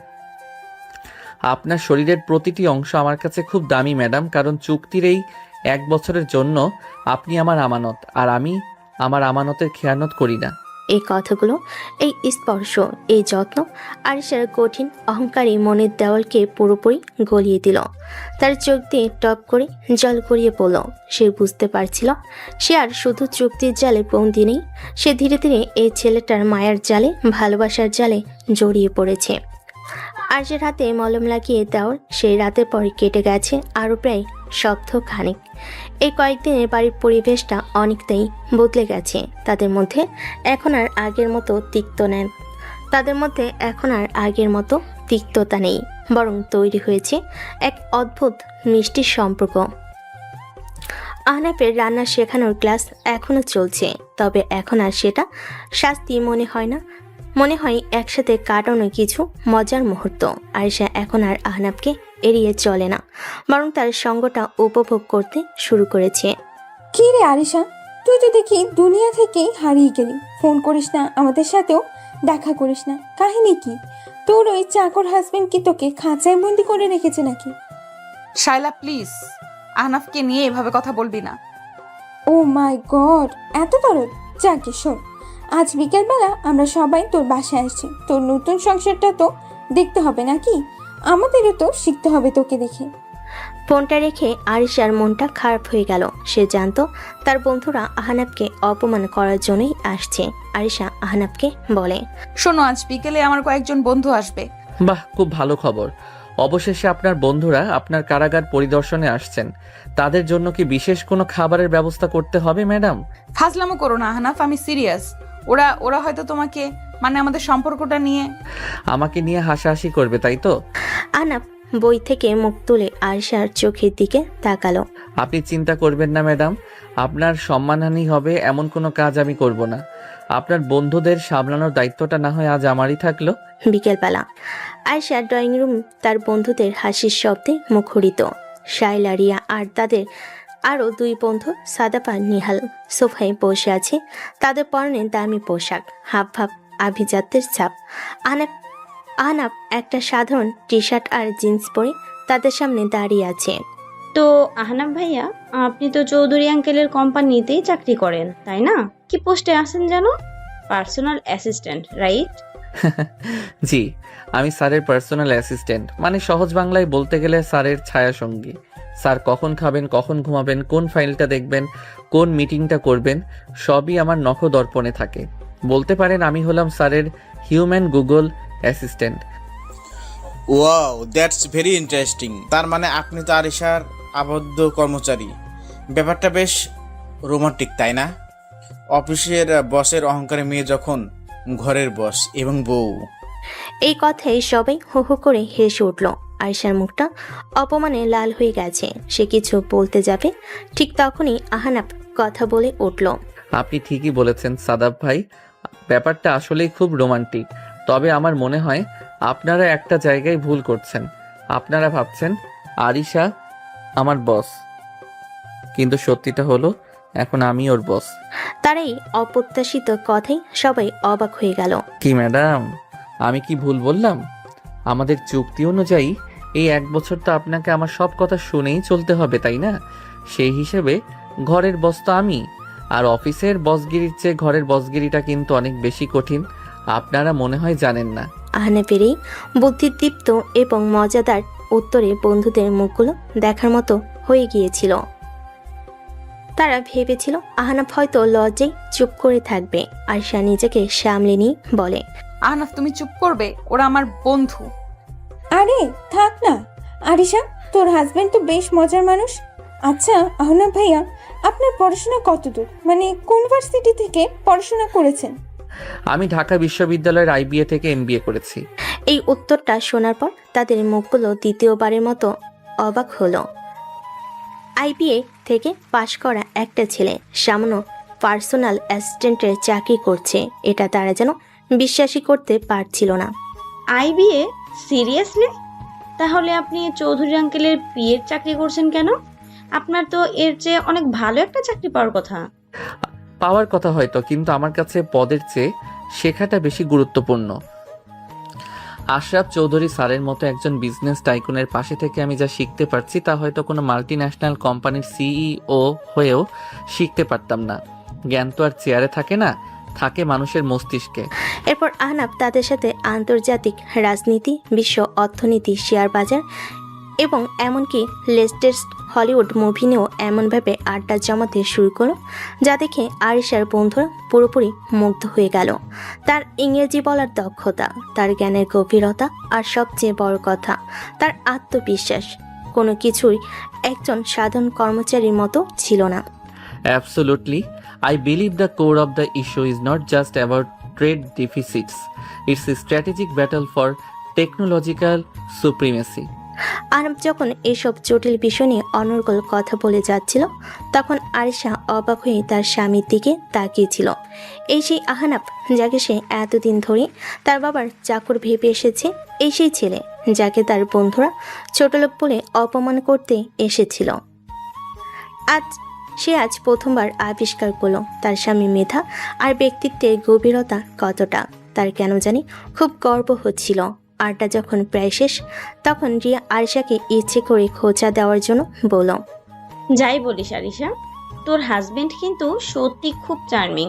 আপনার শরীরের প্রতিটি অংশ আমার কাছে খুব দামি ম্যাডাম, কারণ চুক্তির এই 1 বছরের জন্য আপনি আমার আমানত, আর আমি আমার আমানতের খেয়ানত করি না। এই কথাগুলো, এই স্পর্শ, এই যত্ন আরিশার কঠিন অহংকারী মনের দেওয়ালকে পুরোপুরি গলিয়ে দিল। তার চোখ দিয়ে টপ করে জল গড়িয়ে পড়ল। সে বুঝতে পারছিল সে আর শুধু চুক্তির জালে বন্দি নেই, সে ধীরে ধীরে এই ছেলেটার মায়ার জালে, ভালোবাসার জালে জড়িয়ে পড়েছে। আরিশার হাতে মলম লাগিয়ে দেওয়ার সেই রাতের পরে কেটে গেছে আরও প্রায় সপ্তাহ খানিক। এই কয়েকদিনে বাড়ির পরিবেশটা অনেকটাই বদলে গেছে। তাদের মধ্যে এখন আর আগের মতো তিক্ততা নেই, বরং তৈরি হয়েছে এক অদ্ভুত মিষ্টি সম্পর্ক। আহনাফের রান্না শেখানোর ক্লাস এখনো চলছে, তবে এখন আর সেটা শাস্তি মনে হয় না, মনে হয় একসাথে কাটানো কিছু মজার মুহূর্ত। আরিশা এখন আর আহনাফকে এড়িয়ে চলে না, বরং তার সঙ্গটা উপভোগ করতে শুরু করেছে। কি রে আরিশা, তুই তো দেখি দুনিয়া থেকেই হারিয়ে গেলি। ফোন করিস না, আমাদের সাথেও দেখা করিস না। কাহিনী কি? তোর ওই চাকর হাজবেন্ড কি তোকে খাঁচায় বন্দি করে রেখেছে নাকি? শায়লা প্লিজ, আহনাফকে নিয়ে এভাবে কথা বলবি না। ও মাই গড, এত দরদ! যাকে শোন, আজ বিকেলবেলা আমরা সবাই তোর বাসায় আসছি। তোর নতুন সংসারটা তো দেখতে হবে নাকি? আমাদেরও তো শিখতে হবে তোকে দেখে। ফোনটা রেখে আরিশার মনটা খারাপ হয়ে গেল। সে জানতো তার বন্ধুরা আহনাফকে অপমান করার জন্যই আসছে। আরিশা আহনাফকে বলে, শোনো, আজ বিকেলে আমার কয়েকজন বন্ধু আসবে। বাহ, খুব ভালো খবর। অবশেষে আপনার বন্ধুরা আপনার কারাগার পরিদর্শনে আসছেন। তাদের জন্য কি বিশেষ কোনো খাবারের ব্যবস্থা করতে হবে ম্যাডাম? ফাজলামো করো না আহনাফ, আমি সিরিয়াস। ওরা হয়তো তোমাকে মানে আমাদের সম্পর্কটা নিয়ে? আমাকে নিয়ে হাসাহাসি করবে তাই তো? আহনাফ বই থেকে মুখ তুলে আরিশার চোখের দিকে তাকালো। আপনি চিন্তা করবেন না ম্যাডাম, আপনার সম্মানহানি হবে এমন কোনো কাজ আমি করব না। আপনার বন্ধুদের সামলানোর দায়িত্বটা না হয় আজ আমারই থাকলো। বিকেলবেলা আয়েশা ড্রয়িং রুম তার বন্ধুদের হাসির শব্দে মুখরিত। শাইলা, রিয়া আর তাদের আরও 2 বন্ধু সাদাপা নিহাল সোফায় বসে আছে। তাদের পরনে দামি পোশাক, হাব ভাব আভিজাত্যের ছাপ। আহনাফ একটা সাধারণ টি শার্ট আর জিন্স পরে তাদের সামনে দাঁড়িয়ে আছে। তো আহনাফ ভাইয়া, আপনি তো চৌধুরী আঙ্কেলের কোম্পানিতেই চাকরি করেন তাই না? কি পোস্টে আছেন যেন? Personal assistant, right? জি, আমি স্যারের পার্সোনাল অ্যাসিস্ট্যান্ট, মানে সহজ বাংলায় বলতে গেলে স্যারের ছায়া সঙ্গী। স্যার কখন খাবেন, কখন ঘুমাবেন, কোন ফাইলটা দেখবেন, কোন মিটিংটা করবেন, সবই আমার নখদর্পণে থাকে। বলতে পারেন আমি হলাম স্যারের human Google assistant. Wow, that's very interesting. তার মানে আপনি তো আরিশার আবদ্ধ কর্মচারী। ব্যাপারটা বেশ রোমান্টিক, তাই না? অফিসের বসের অহংকারে মেয়ে যখন ঘরের বস এবং বউ। এই কথায় সবাই হো হো করে হেসে উঠল। আয়েশার মুখটা অপমানে লাল হয়ে গেছে। সে কিছু বলতে যাবে, ঠিক তখনই আহনাফ কথা বলে উঠল। আপনি ঠিকই বলেছেন সাদাব ভাই, ব্যাপারটা আসলেই খুব রোমান্টিক। তবে আমার মনে হয় আপনারা একটা জায়গায় ভুল করছেন। আপনারা ভাবছেন আরিশা আমার বস, কিন্তু সত্যিটা হলো এখন আমি ওর বস। তার এই অপ্রত্যাশিত কথাই সবাই অবাক হয়ে গেল। কি ম্যাডাম, আমি কি ভুল বললাম? আমাদের চুক্তি অনুযায়ী এই 1 বছর তো আপনাকে আমার সব কথা শুনেই চলতে হবে তাই না? সেই হিসেবে ঘরের বস তো আমি। আর অফিসের বসগিরির চেয়ে ঘরের বসগিরিটা কিন্তু অনেক বেশি কঠিন। আপনারা মনে হয় জানেন না। আহনাফের এই বুদ্ধিদীপ্ত এবং মজাদার উত্তরে বন্ধুদের মুখগুলো দেখার মতো হয়ে গিয়েছিল। তারা ভেবেছিল আহনাফ হয়তো লজ্জায় চুপ করে থাকবে। আয়েশা নিজেকে সামলে নিয়ে বলে, আহনাফ তুমি চুপ করবে, ওরা আমার বন্ধু। আরে থাক না আরিশা, তোর হাজবেন্ড তো বেশ মজার মানুষ। আচ্ছা আহনাফ ভাইয়া, আপনার পড়াশোনা কতদূর, মানে কোন ভার্সিটি থেকে পড়াশোনা করেছেন? আমি ঢাকা বিশ্ববিদ্যালয়ের IBA থেকে MBA করেছি। এই উত্তরটা শোনার পর তাদের মুখগুলো দ্বিতীয়বারের মতো অবাক হলো। IBA থেকে পাশ করা একটা ছেলে সামান্য পার্সোনাল অ্যাসিস্ট্যান্টের চাকরি করছে, এটা তারা যেন বিশ্বাসই করতে পারছিল না। IBA? সিরিয়াসলি? তাহলে আপনি চৌধুরী আঙ্কেলের পিএর চাকরি করছেন কেন? আপনার তো এর চেয়ে অনেক ভালো একটা চাকরি পাওয়ার কথা। পাওয়ার কথা হয়তো, কিন্তু আমার কাছে পদের চেয়ে শেখাটা বেশি গুরুত্বপূর্ণ। আশরাফ চৌধুরী স্যারের মতো একজন বিজনেস টাইকুনের পাশে থেকে আমি যা শিখতে পারছি তা হয়তো কোনো মাল্টিন্যাশনাল কোম্পানির CEO হয়েও শিখতে পারতাম না। জ্ঞান তো আর চেয়ারে থাকে না, থাকে মানুষের মস্তিষ্কে। এরপর আহনাফ তাদের সাথে আন্তর্জাতিক রাজনীতি, বিশ্ব অর্থনীতি, শেয়ার বাজার এবং এমনকি লেটেস্ট হলিউড মুভি নিয়েও এমনভাবে আড্ডা জমাতে শুরু করলো যা দেখে আরিশার বন্ধুরা পুরোপুরি মুগ্ধ হয়ে গেল। তার ইংরেজি বলার দক্ষতা, তার জ্ঞানের গভীরতা আর সবচেয়ে বড় কথা তার আত্মবিশ্বাস কোনো কিছুই একজন সাধারণ কর্মচারীর মতো ছিল না। Absolutely. I believe the core of the issue is not just about trade deficits. It's a strategic battle for technological supremacy. Ahnaf যখন এইসব জটিল বিষয় নিয়ে অনর্গল কথা বলে যাচ্ছিল তখন আরিশা অবাক হয়ে তার স্বামীর দিকে তাকিয়েছিল। এই সেই আহনাফ যাকে সে এতদিন ধরে তার বাবার চাকর ভেবে এসেছে, এই সেই ছেলে যাকে তার বন্ধুরা ছোটলোক বলে অপমান করতে এসেছিল। আজ প্রথমবার আবিষ্কার করলো তার স্বামী মেধা আর ব্যক্তিত্বের গভীরতা কতটা। তার কেন জানি খুব গর্ব হচ্ছিল। আড্ডা যখন প্রায় শেষ তখন রিয়া আরিশাকে ইচ্ছে করে খোঁচা দেওয়ার জন্য বলল, যাই বলিস আরিশা, তোর হাজবেন্ড কিন্তু সত্যি খুব চার্মিং।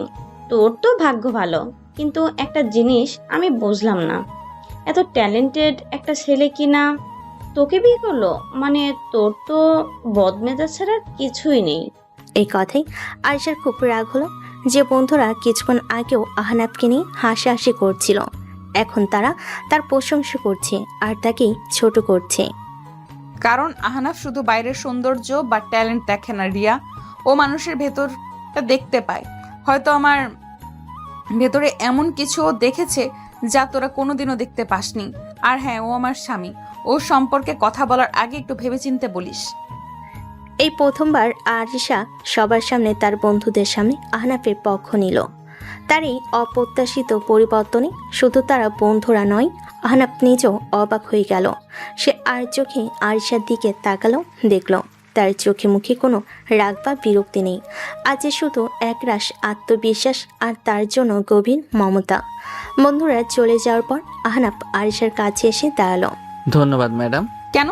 তোর তো ভাগ্য ভালো, কিন্তু একটা জিনিস আমি বুঝলাম না, এত ট্যালেন্টেড একটা ছেলে কিনা তোকে বিয়ে করলো, মানে তোর তো বদমেজাজ ছাড়া কিছুই নেই। এই কথাই আরিশার খুব রাগ হলো যে বন্ধুরা কিছুক্ষণ আগেও আহনাফকে নিয়ে হাসাহাসি করছিল, এখন তারা তার প্রশংসা করছে আর তাকেই ছোট করছে। কারণ আহনাফ শুধু বাইরের সৌন্দর্য বা ট্যালেন্ট দেখে না রিয়া, ও মানুষের ভেতরটা দেখতে পায়। হয়তো আমার ভেতরে এমন কিছু ও দেখেছে যা তোরা কোনোদিনও দেখতে পাসনি। আর হ্যাঁ, ও আমার স্বামী। ওর সম্পর্কে কথা বলার আগে একটু ভেবেচিন্তে বলিস। এই প্রথমবার আরিশা সবার সামনে তার বন্ধুদের সামনে আহনাফের পক্ষ নিল। তার এই অপ্রত্যাশিত পরিবর্তনে শুধু তারা বন্ধুরা নয়, আহনাফ নিজেও অবাক হয়ে গেল। সে আর চোখে আরিশার দিকে তাকালো, দেখল তার চোখে মুখে কোনো রাগ বা বিরক্তি নেই। আজ শুধু একরাশ আত্মবিশ্বাস আর তার জন্য গভীর মমতা। বন্ধুরা চলে যাওয়ার পর আহনাফ আরিশার কাছে এসে দাঁড়ালো। ধন্যবাদ ম্যাডাম, কেন?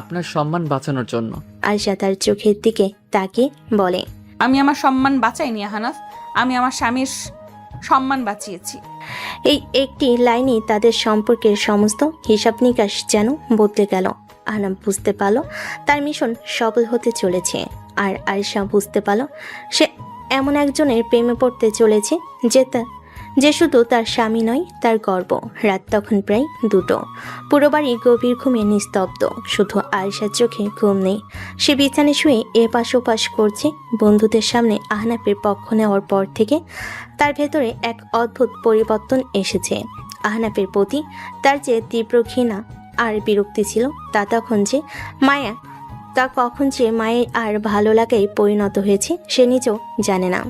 আপনার সম্মান বাঁচানোর জন্য। আরিশা তার চোখের দিকে তাকিয়ে বলে, আমি আমার সম্মান বাঁচাইনি আহনাফ, আমি আমার স্বামীর সম্মান বাঁচিয়েছি। এই একটি লাইনই তাদের সম্পর্কের সমস্ত হিসাব নিকাশ যেন বদলে গেল। আহনাফ বুঝতে পারল তার মিশন সফল হতে চলেছে, আর আরিশা বুঝতে পারল সে এমন একজনের প্রেমে পড়তে চলেছে যে শুধু তার স্বামী নয়, তার গর্ব। রাত তখন প্রায় 2টো। পুরো বাড়ি গভীর ঘুমে নিস্তব্ধ, শুধু আরিশার চোখে ঘুম নেই। সে বিছানে শুয়ে এপাশ ওপাশ করছে। বন্ধুদের সামনে আহনাফের পক্ষ নেওয়ার পর থেকে তার ভেতরে এক অদ্ভুত পরিবর্তন এসেছে। আহনাফের প্রতি তার যে তীব্র ঘৃণা আর বিরক্তি ছিল, তা কখন যে মায়ের আর ভালো লাগায় পরিণত হয়েছে সে নিজেও জানে না।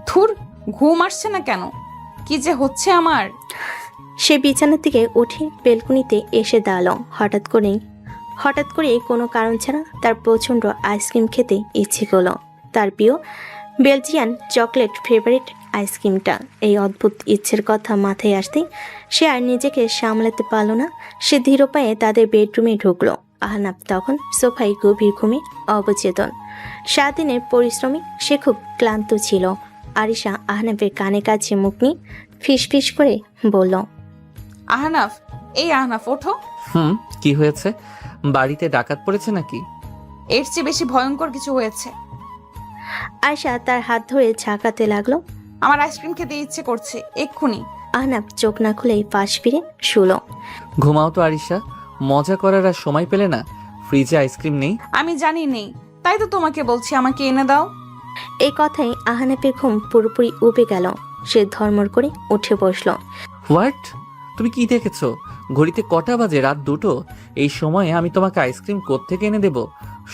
থুর, ঘুম আসছে না কেন? কি যে হচ্ছে আমার! সে বিছানা থেকে উঠে বেলকুনিতে এসে দাঁড়ালো। হঠাৎ করে কোনো কারণ ছাড়া তার প্রচণ্ড আইসক্রিম খেতে ইচ্ছে করলো। তার প্রিয় বেলজিয়ান চকলেট ফেভারিট আইসক্রিমটা। এই অদ্ভুত ইচ্ছের কথা মাথায় আসতেই সে আর নিজেকে সামলাতে পারল না। সে ধীর পায়ে তাদের বেডরুমে ঢুকলো। আহনাফ তখন সোফায় গভীর ঘুমে অবচেতন। সারাদিনের পরিশ্রমে সে খুব ক্লান্ত ছিল। আরিশা আহনাফের কানে কাছে মুখ নিয়ে ফিসফিস করে বলল, আহনাফ, এই আহনাফ, ওঠো। কি হয়েছে? বাড়িতে ডাকাত পড়েছে নাকি? এর চেয়ে বেশি ভয়ঙ্কর কিছু হয়েছে। আয়শা তার হাত ধরে ঝাঁকাতে লাগলো। আমার আইসক্রিম খেতে ইচ্ছে করছে, এক্ষুনি। আহনাফ চোখ না খুলেই পাশ ফিরে শুলো। ঘুমাও তো আরিশা, মজা করার আর সময় পেলে না? ফ্রিজে আইসক্রিম নেই? আমি জানি নেই, তাই তো তোমাকে বলছি আমাকে এনে দাও। এই কথায় আহনাফের ঘুম পুরোপুরি উবে গেল। সে ধর্মর করে উঠে বসলো। হোয়াট? তুমি কি দেখেছো? ঘড়িতে কটা বাজে? রাত 2টো। এই সময়ে আমি তোমাকে আইসক্রিম কোত্থেকে এনে দেব?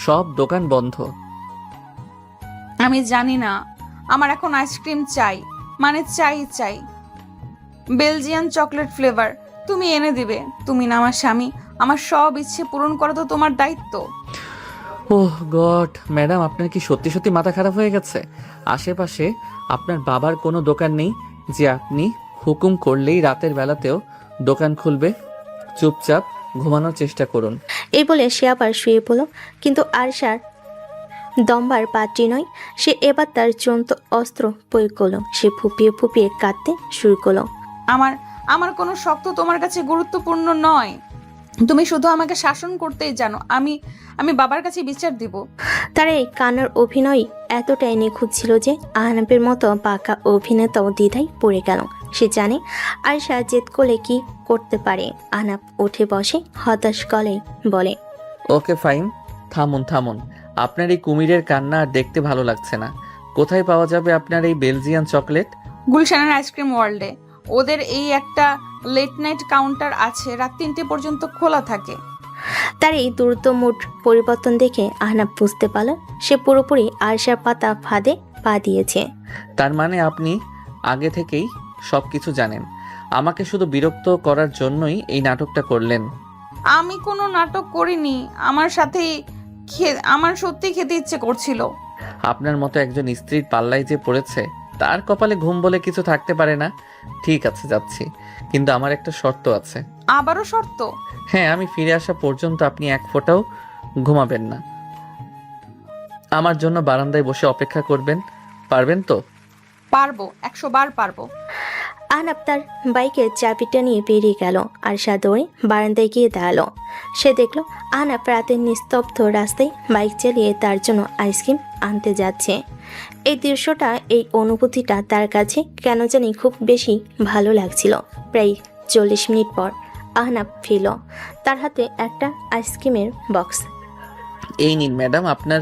সব দোকান বন্ধ। আমি জানি না, আমার এখন আইসক্রিম চাই, মানে চাই। Belgian chocolate flavour. তুমি এনে দিবে। তুমি না আমার স্বামী, আমার সব ইচ্ছে পূরণ করা তো তোমার দায়িত্ব। ওহ গড, ম্যাডাম আপনার কি সত্যি সত্যি মাথা খারাপ হয়ে গেছে? আশেপাশে আপনার বাবার কোনো দোকান নেই যে আপনি হুকুম করলেই রাতের বেলাতেও দোকান খুলবে? চুপচাপ ঘুমানোর চেষ্টা করুন। এই বলে সে আবার শুয়ে পড়ল। কিন্তু আরিশার দম্বার পাত্রী নয়, সে এবার তার চূড়ান্ত অস্ত্র প্রয়োগ করলো। সে ফুপিয়ে কাঁদতে শুরু করলো। আমার কোনো শক্ত তোমার কাছে গুরুত্বপূর্ণ নয়। তুমি শুধু আমাকে শাসন করতেই জানো। আমি বাবার কাছে বিচার দিব। তার এই কান্নার অভিনয় এতটাই নিখুঁত ছিল যে আহনাফের মতো পাকা অভিনেতাও দ্বিধায় পড়ে গেল। সে জানে আরিশা জেদ করলে কি করতে পারে। আহনাফ উঠে বসে হতাশ গলায় বলে, ওকে ফাইন, থামুন। আপনার এই কুমিরের কান্না আর দেখতে ভালো লাগছে না। কোথায় পাওয়া যাবে আপনার এই বেলজিয়ান চকলেট? গুলশানের আইসক্রিম ওয়ার্ল্ডে। ওদের এই একটা লেট নাইট কাউন্টার আছে, রাত 3টে পর্যন্ত খোলা থাকে। তার এই দ্রুত মুড পরিবর্তন দেখে আহনাফ বুঝতে পারল সে পুরোপুরি আরিশার পাতা ফাঁদে পা দিয়েছে। তার মানে আপনি আগে থেকেই সবকিছু জানেন। আমাকে শুধু বিরক্ত করার জন্যই এই নাটকটা করলেন। আমি কোনো নাটক করিনি। আমার সত্যি খেতে ইচ্ছে করছিল। আপনার মতো একজন স্ত্রীর পাল্লায় যে পড়েছে, তার কপালে ঘুম বলে কিছু থাকতে পারে না। ঠিক আছে, যাচ্ছি, কিন্তু আমার একটা শর্ত আছে। আবারও শর্ত? হ্যাঁ, আমি ফিরে আসা পর্যন্ত আপনি এক ফোঁটাও ঘুমাবেন না। আমার জন্য বারান্দায় বসে অপেক্ষা করবেন। পারবেন তো? পারবো, 100 বার পারবো। আহনাফ তার বাইকের চাবিটা নিয়ে বেরিয়ে গেল। আরিশা দৌড়ে বারান্দায় গিয়ে দাঁড়ালো। সে দেখলো আহনাফ রাতের নিস্তব্ধ রাস্তায় বাইক চালিয়ে তার জন্য আইসক্রিম আনতে যাচ্ছে। এই দৃশ্যটা, এই অনুভূতিটা তার কাছে কেন জানি খুব বেশি ভালো লাগছিল। প্রায় 40 মিনিট পর আহনাফ ফিরল। তার হাতে একটা আইসক্রিমের বক্স। এই নিন ম্যাডাম আপনার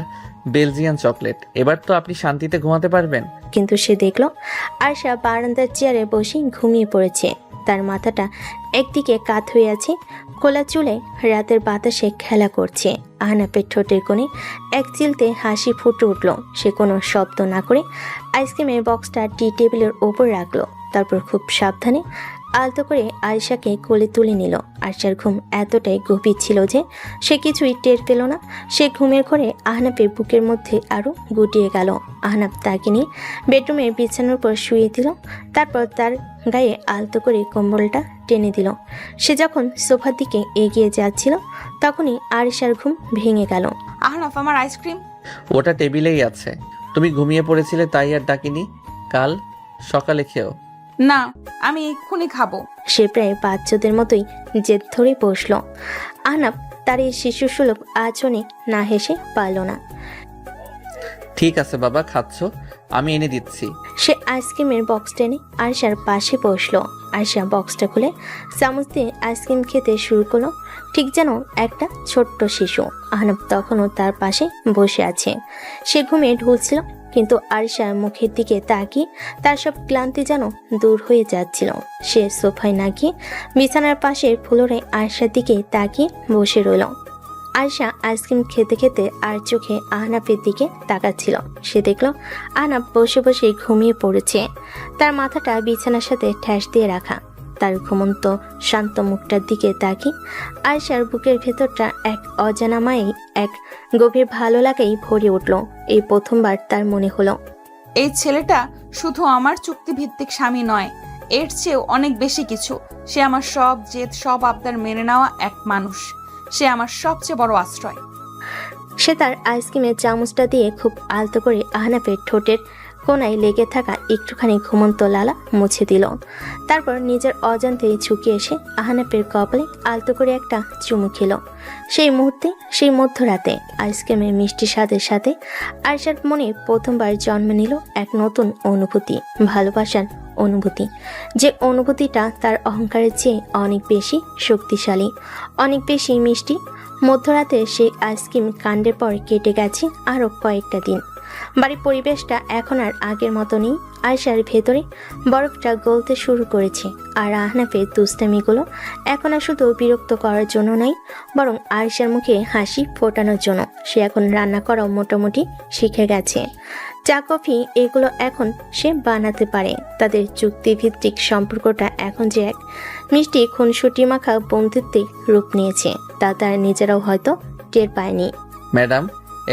বেলজিয়ান চকলেট। এবার তো আপনি শান্তিতে ঘুমাতে পারবেন। কিন্তু সে দেখল আয়শা বারান্দার চেয়ারে বসে ঘুমিয়ে পড়েছে। তার মাথাটা একদিকে কাত হয়ে আছে, খোলা চুলে রাতের বাতাসে খেলা করছে। আহনাফের ঠোঁটের কোণে এক চিলতে হাসি ফুটে উঠল। সে কোনো শব্দ না করে আইসক্রিমের বক্সটা টি টেবিলের ওপর রাখলো। তারপর খুব সাবধানে আলতো করে আয়েশাকে কোলে তুলে নিল। আয়েশার ঘুম এতটাই গভীর ছিল যে সে কিছুই টের পেল না। সে ঘুমের ঘরে আহনাফের বুকের মধ্যে আরও গুটিয়ে গেল। আহনাফ তাকে নিয়ে বেডরুমের বিছানার উপর শুয়ে দিল। তারপর তার গায়ে আলতো করে কম্বলটা টেনে দিল। সে যখন সোফার দিকে এগিয়ে যাচ্ছিল তখনই আয়েশার ঘুম ভেঙে গেল। আহনাফ, আমার আইসক্রিম। ওটা টেবিলেই আছে। তুমি ঘুমিয়ে পড়েছিলে তাই আর ডাকিনি। কাল সকালে খেও। না, আমি এক্ষুনি খাবো। সে প্রায় বাচ্চাদের মতোই জেদ ধরে বসল। আহনাফ তার এই শিশুসুলভ আচরণে না হেসে পারল না। ঠিক আছে বাবা, খাচ্ছ, আমি এনে দিচ্ছি। সে আইসক্রিমের বক্স টেনে আয়েশার পাশে বসলো। আয়েশা বক্সটা খুলে চামচ দিয়ে আইসক্রিম খেতে শুরু করলো, ঠিক যেন একটা ছোট্ট শিশু। আহনাফ তখনও তার পাশে বসে আছে। সে ঘুমিয়ে ঢুলছিল, কিন্তু আয়েশার মুখের দিকে তাকিয়ে তার সব ক্লান্তি যেন দূর হয়ে যাচ্ছিল। সে সোফায় না গিয়ে বিছানার পাশে ফ্লোরে আয়েশার দিকে তাকিয়ে বসে রইল। আয়েশা আইসক্রিম খেতে খেতে আর চোখে আহনাফের দিকে তাকাচ্ছিল। সে দেখল আহনাফ বসে বসে ঘুমিয়ে পড়েছে, তার মাথাটা বিছানার সাথে ঠ্যাস দিয়ে রাখা। তার ঘুমন্ত শান্ত মুখটার দিকে তাকিয়ে আয়েশার বুকের ভেতরটা এক অজানা মায়েই এক গভীর ভালো লাগাই ভরে উঠল। এই প্রথমবার তার মনে হলো এই ছেলেটা শুধু আমার চুক্তিভিত্তিক স্বামী নয়, এর চেয়েও অনেক বেশি কিছু। সে আমার সব জেদ, সব আবদার মেনে নেওয়া এক মানুষ। সে আমার সবচেয়ে বড় আশ্রয়। সে তার আইসক্রিমের চামচটা দিয়ে খুব আলতো করে আহনাফের ঠোঁটের কোনায় লেগে থাকা একটুখানি ঘুমন্ত লালা মুছে দিল। তারপর নিজের অজান্তেই ঝুঁকে এসে আহনাফের কপালে আলতো করে একটা চুমু খেল। সেই মুহূর্তে, সেই মধ্যরাতে আইসক্রিমের মিষ্টি স্বাদের সাথে আয়েশার মনে প্রথমবার জন্ম নিল এক নতুন অনুভূতি, ভালোবাসার অনুভূতি। যে অনুভূতিটা তার অহংকারের চেয়ে অনেক বেশি শক্তিশালী, অনেক বেশি মিষ্টি। মধ্যরাতে সেই আইসক্রিম কাণ্ডের পর কেটে গেছে আরও কয়েকটা দিন। বাড়ির পরিবেশটা এখন আর আগের মতো নেই। আয়েশার ভেতরে বরফটা গলতে শুরু করেছে। আর আহনাফের দুষ্টামিগুলো এখন আর শুধু বিরক্ত করার জন্য নয়, বরং আয়েশার মুখে হাসি ফোটানোর জন্য। সে এখন রান্না করাও মোটামুটি শিখে গেছে। চা, কফি এগুলো এখন সে বানাতে পারে। তাদের চুক্তিভিত্তিক সম্পর্কটা এখন যে এক মিষ্টি খুনসুটি মাখা বন্ধুত্বে রূপ নিয়েছে, তা তার নিজেরাও হয়তো টের পায়নি। ম্যাডাম,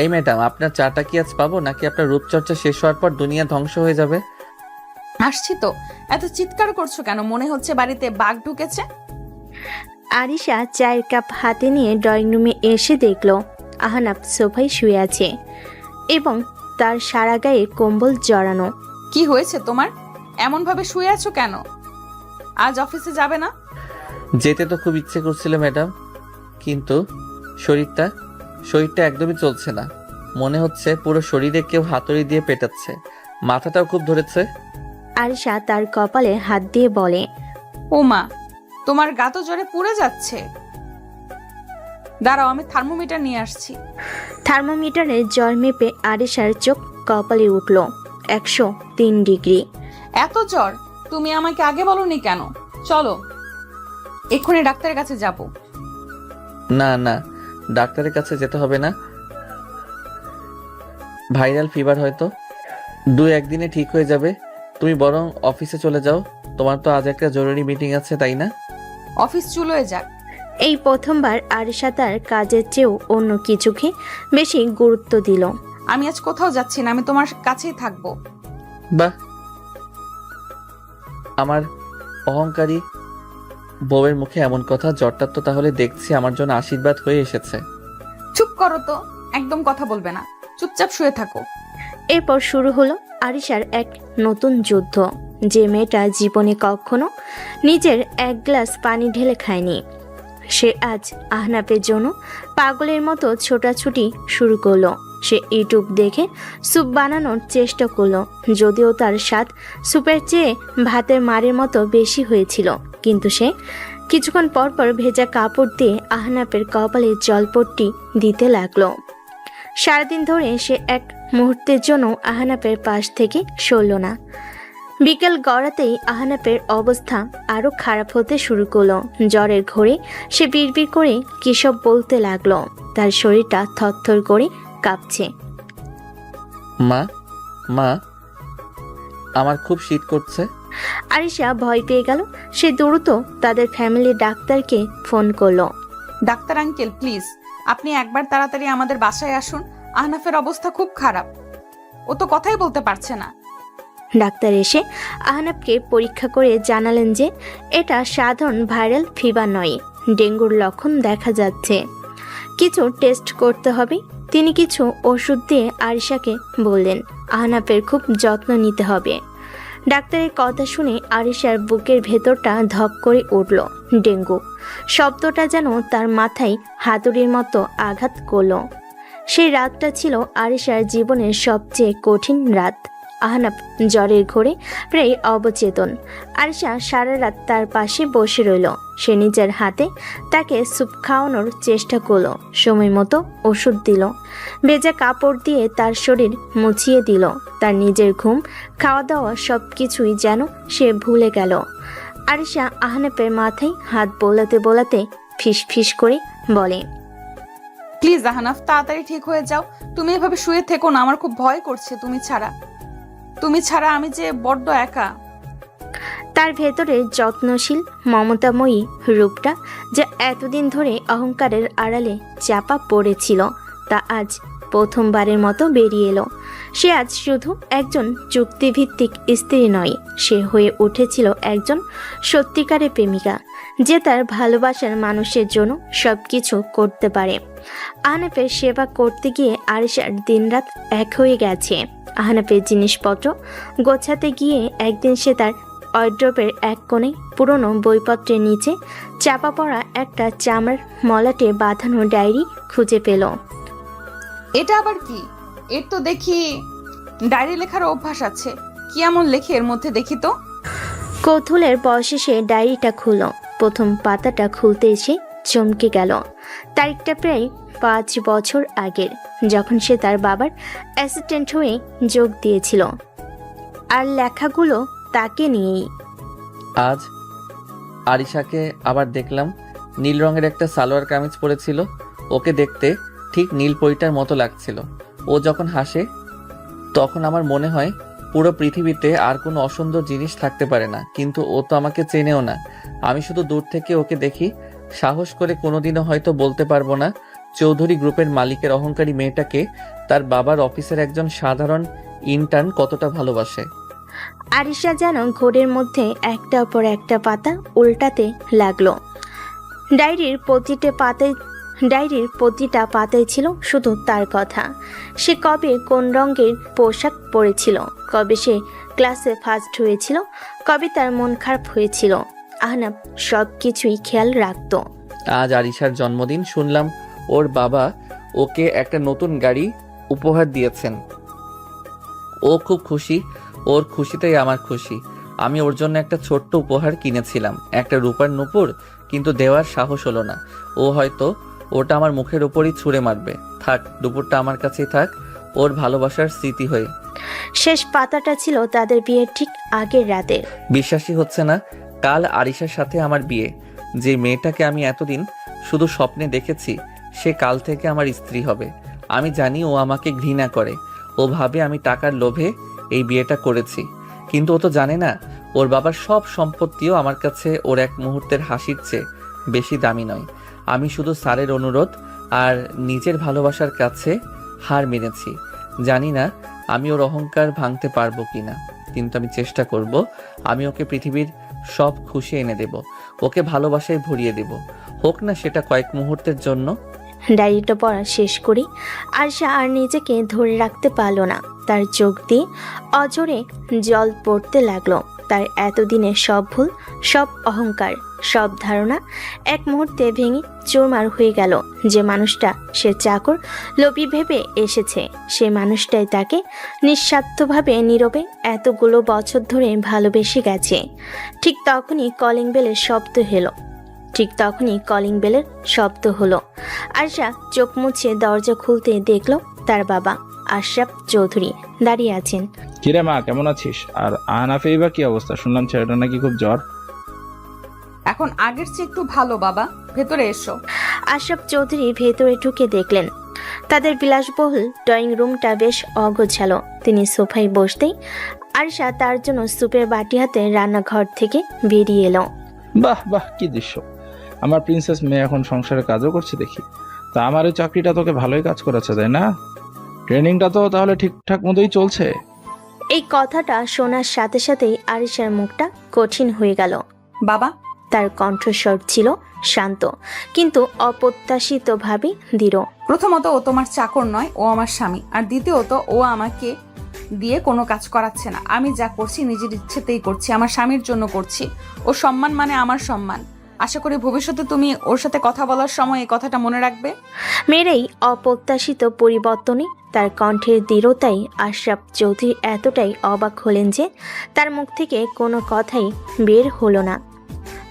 এই ম্যাডাম, আপনার চাটা কি আজ পাবো, নাকি আপনার রূপচর্চা শেষ হওয়ার পর দুনিয়া ধ্বংস হয়ে যাবে? আসছি তো। এত চিৎকার করছো কেন? মনে হচ্ছে বাড়িতে বাঘ ঢুকেছে। আরিশা চায়ের কাপ হাতে নিয়ে ড্রয়িং রুমে এসে দেখল আহনাফ সোফায় শুয়ে আছে এবং তার সারা গায়ে কম্বল জড়ানো। কি হয়েছে তোমার? এমন ভাবে শুয়ে আছো কেন? আজ অফিসে যাবে না? যেতে তো খুব ইচ্ছে করছিল ম্যাডাম, কিন্তু শরীরটা একদমই চলছে না। মনে হচ্ছে পুরো শরীরে কেউ হাতুড়ি দিয়ে পেটাচ্ছে, মাথাটাও খুব ধরেছে। আরিশা তার কপালে হাত দিয়ে বলে, ও মা, তোমার গা তো জ্বরে পুড়ে যাচ্ছে। দাঁড়াও, আমি থার্মোমিটার নিয়ে আসছি। থার্মোমিটারে জ্বর মেপে আরিশার চোখ কপালে উঠল 103 ডিগ্রি। এত জ্বর? তুমি আমাকে আগে বলনি কেন? চলো এক্ষুনি ডাক্তারের কাছে যাব। না না, ডাক্তারের কাছে যেতে হবে না। ভাইরাল ফিভার হয়তো 2-1 দিনে ঠিক হয়ে যাবে। তুমি বরং অফিসে চলে যাও, তোমার তো আজ একটা জরুরি মিটিং আছে, তাই না? অফিস চুলোয় যাক। এই প্রথমবার আরিশা তার কাজের চেয়েও অন্য কিছুকে বেশি গুরুত্ব দিল। আমি আজ কোথাও যাচ্ছি না, আমি তোমার কাছেই থাকবো। বাহ, আমার অহংকারী বউয়ের মুখে এমন কথা। জ্বরটা তো তাহলে দেখছি আমার জন্য আশীর্বাদ হয়ে এসেছে। চুপ করো তো, একদম কথা বলবে না, চুপচাপ শুয়ে থাকো। এরপর শুরু হলো আরিশার এক নতুন যুদ্ধ। যে মেয়েটা জীবনে কখনো নিজের এক গ্লাস পানি ঢেলে খায়নি, সে আজ আহনাফের জন্য পাগলের মতো ছোটাছুটি শুরু করলো। সে ইউটিউব দেখে স্যুপ বানানোর চেষ্টা করলো, যদিও তার স্বাদ স্যুপের চেয়ে ভাতের মারের মতো বেশি হয়েছিল। কিন্তু সে কিছুক্ষণ পর পর ভেজা কাপড় দিয়ে আহনাফের কপালে জলপট্টি দিতে লাগলো। সারাদিন ধরে সে এক মুহূর্তের জন্য আহনাফের পাশ থেকে সরল না। বিকেল গড়াতেই আহনাফের অবস্থা আরও খারাপ হতে শুরু করলো। জ্বরের ঘোরে সে বিড়বিড় করে কিসব বলতে লাগলো। তার শরীরটা থরথর করে কাঁপছে। মা মা আমার খুব শীত করছে। আরিশা ভয় পেয়ে গেল। সে দ্রুত তাদের ফ্যামিলির ডাক্তারকে ফোন করলো। ডাক্তার আঙ্কেল প্লিজ আপনি একবার তাড়াতাড়ি আমাদের বাসায় আসুন। আহনাফের অবস্থা খুব খারাপ, ও তো কথাই বলতে পারছে না। ডাক্তার এসে আহনাফকে পরীক্ষা করে জানালেন যে এটা সাধারণ ভাইরাল ফিভার নয়, ডেঙ্গুর লক্ষণ দেখা যাচ্ছে, কিছু টেস্ট করতে হবে। তিনি কিছু ওষুধ দিয়ে আরিশাকে বললেন আহনাফের খুব যত্ন নিতে হবে। ডাক্তারের কথা শুনে আরিশার বুকের ভেতরটা ধক করে উঠল। ডেঙ্গু শব্দটা যেন তার মাথায় হাতুড়ির মতো আঘাত করল। সেই রাতটা ছিল আরিশার জীবনের সবচেয়ে কঠিন রাত। আহনাফ জ্বরের ঘোরে প্রায় অবচেতন। আরিশা সারা রাত তার পাশে বসে রইল। সে নিজের হাতে তাকে স্যুপ খাওয়ানোর চেষ্টা করলো, সময় মতো ওষুধ দিল, ভেজা কাপড় দিয়ে তার শরীর মুছিয়ে দিল। তার নিজের ঘুম, খাওয়া দাওয়া সব কিছুই যেন সে ভুলে গেল। আরিশা আহনাফের মাথায় হাত বোলাতে বোলাতে ফিস ফিস করে বলে, প্লিজ আহনাফ তাড়াতাড়ি ঠিক হয়ে যাও। তুমি এভাবে শুয়ে থেকো না, আমার খুব ভয় করছে। তুমি ছাড়া আমি যে বড্ড একা। তার ভেতরে যত্নশীল মমতাময়ী রূপটা যা এতদিন ধরে অহংকারের আড়ালে চাপা পড়েছিল তা আজ প্রথমবারের মতো বেরিয়ে এলো। সে আজ শুধু একজন চুক্তিভিত্তিক স্ত্রী নয়, সে হয়ে উঠেছিল একজন সত্যিকারের প্রেমিকা, যে তার ভালোবাসার মানুষের জন্য সব কিছু করতে পারে। আহনাফের সেবা করতে গিয়ে আরিশার দিনরাত এক হয়ে গেছে। আহনাফের জিনিসপত্র গোছাতে গিয়ে একদিন সে তার ওয়ার্ড্রোবের এক কোণে পুরনো বইপত্রের নিচে চাপা পড়া একটা চামড়ার মলাটে বাঁধানো ডায়েরি খুঁজে পেল। এটা আবার কি? এর তো দেখি ডায়েরি লেখার অভ্যাস আছে। কি এমন লেখে এর মধ্যে দেখি তো। কৌতূহলের বয়সে সে ডায়েরিটা খুলল। প্রথম পাতাটা খুলতে এসে চমকে গেল। তারিখটা প্রায় 5 বছর আগের, যখন সে তার বাবার অ্যাসিস্ট্যান্ট হয়ে যোগ দিয়েছিল। আর লেখাগুলো তাকে নিয়েই। আজ আরিশাকে আবার দেখলাম, নীল রঙের একটা সালোয়ার কামিজ পরেছিল। ওকে দেখতে ঠিক নীল পরিটার মতো লাগছিল। ও যখন হাসে তখন আমার মনে হয় পুরো পৃথিবীতে আর কোনো অসুন্দর জিনিস থাকতে পারে না। কিন্তু ও তো আমাকে চেনেও না। আমি শুধু দূর থেকে ওকে দেখি। সাহস করে কোনোদিনও হয়তো বলতে পারবো না চৌধুরী গ্রুপের মালিকের অহংকারী মেয়েটাকে তার বাবার অফিসের একজন সাধারণ ইন্টার্ন কতটা ভালোবাসে। আরিশা যেন ঘোরের মধ্যে একটার পর একটা পাতা উল্টাতে লাগলো। ডায়েরির প্রতিটা পাতায় ছিল শুধু তার কথা। সে কবে কোন রঙের পোশাক পরেছিল, কবে সে ক্লাসে ফার্স্ট হয়েছিল, কবে তার মন খারাপ হয়েছিল। আহনাফ সব কিছুই খেয়াল রাখতো। আজ আরিশার জন্মদিন, শুনলাম ওর বাবা ওকে একটা নতুন গাড়ি উপহার দিয়েছেন। ও খুব খুশি। ওর খুশিতেই আমার খুশি। আমি ওর জন্য একটা ছোট্ট উপহার কিনেছিলাম, একটা রূপার নূপুর, কিন্তু দেওয়ার সাহস হলো না। ও হয়তো ওটা আমার মুখের উপরই ছুঁড়ে মারবে। থাক, দুপুরটা আমার কাছেই থাক, ওর ভালোবাসার স্মৃতি হয়ে। শেষ পাতাটা ছিল তাদের বিয়ের ঠিক আগের রাতের। বিশ্বাসই হচ্ছে না, কাল আরিশার সাথে আমার বিয়ে। যে মেয়েটাকে আমি এতদিন শুধু স্বপ্নে দেখেছি, সে কাল থেকে আমার স্ত্রী হবে। আমি জানি ও আমাকে ঘৃণা করে। ও ভাবে আমি টাকার লোভে এই বিয়েটা করেছি, কিন্তু ও তো জানে না ওর বাবার সব সম্পত্তিও আমার কাছে ওর এক মুহূর্তের হাসির চেয়ে বেশি দামি নয়। আমি শুধু স্যারের অনুরোধ আর নিজের ভালোবাসার কাছে হার মেনেছি। জানি না আমি ওর অহংকার ভাঙতে পারবো কিনা, কিন্তু আমি চেষ্টা করব। আমি ওকে পৃথিবীর সব খুশি এনে দেব, ওকে ভালোবাসায় ভরিয়ে দেব, হোক না সেটা কয়েক মুহূর্তের জন্য। ডায়েরিটা পড়া শেষ করি আরশা আর নিজেকে ধরে রাখতে পারল না। তার চোখ দিয়ে অজরে জল পড়তে লাগলো। তার এতদিনের সব ভুল, সব অহংকার, সব ধারণা এক মুহূর্তে ভেঙে চুরমার হয়ে গেল। যে মানুষটা সে চাকর লোভী ভেবে এসেছে, সে মানুষটাই তাকে নিঃস্বার্থভাবে নীরবে এতগুলো বছর ধরে ভালোবেসে গেছে। ঠিক তখনই কলিং বেলের শব্দ হলো। আরশা চোখ মুছে দরজা খুলতে দেখলো তার বাবা আশরাফ চৌধুরী দাঁড়িয়ে আছেন। কিরে মা, কেমন আছিস? আর আহনাফের বা কি অবস্থা? শুনলাম ছেলেটা নাকি খুব জ্বর। এখন আগের চেয়ে একটু ভালো বাবা, ভেতরে এসো। আশরাফ চৌধুরী ভেতরে ঢুকে দেখলেন তাদের বিলাসবহুল ড্রয়িং রুমটা বেশ অগোছালো। তিনি সোফায় বসতেই আরিশা তার জন্য সুপের বাটি হাতে রান্নাঘর থেকে বেরিয়ে এলো। বাহ বাহ, কি দৃশ্য! আমার প্রিন্সেস মেয়ে এখন সংসারে কাজও করছে দেখি। তা আমার এই চাকরিটা তোকে ভালোই কাজ করেছে, তাই না? ট্রেনিংটা তো তাহলে ঠিকঠাক মতোই চলছে। এই কথাটা শোনার সাথে সাথেই আরিশার মুখটা কঠিন হয়ে গেল। বাবা, তার কণ্ঠস্বর ছিল শান্ত কিন্তু অপ্রত্যাশিতভাবে দৃঢ়। প্রথমত ও তোমার চাকর নয়, ও আমার স্বামী। আর দ্বিতীয়ত ও আমাকে দিয়ে কোনো কাজ করাচ্ছে না। আমি যা করছি নিজের ইচ্ছেতেই করছি, আমার স্বামীর জন্য করছি। ও সম্মান মানে আমার সম্মান। আশা করি ভবিষ্যতে তুমি ওর সাথে কথা বলার সময় এই কথাটা মনে রাখবে। মেয়ের এই অপ্রত্যাশিত পরিবর্তনে তার কণ্ঠের দৃঢ়তাই আশরাফ চৌধুরী এতটাই অবাক হলেন যে তার মুখ থেকে কোনো কথাই বের হলো না।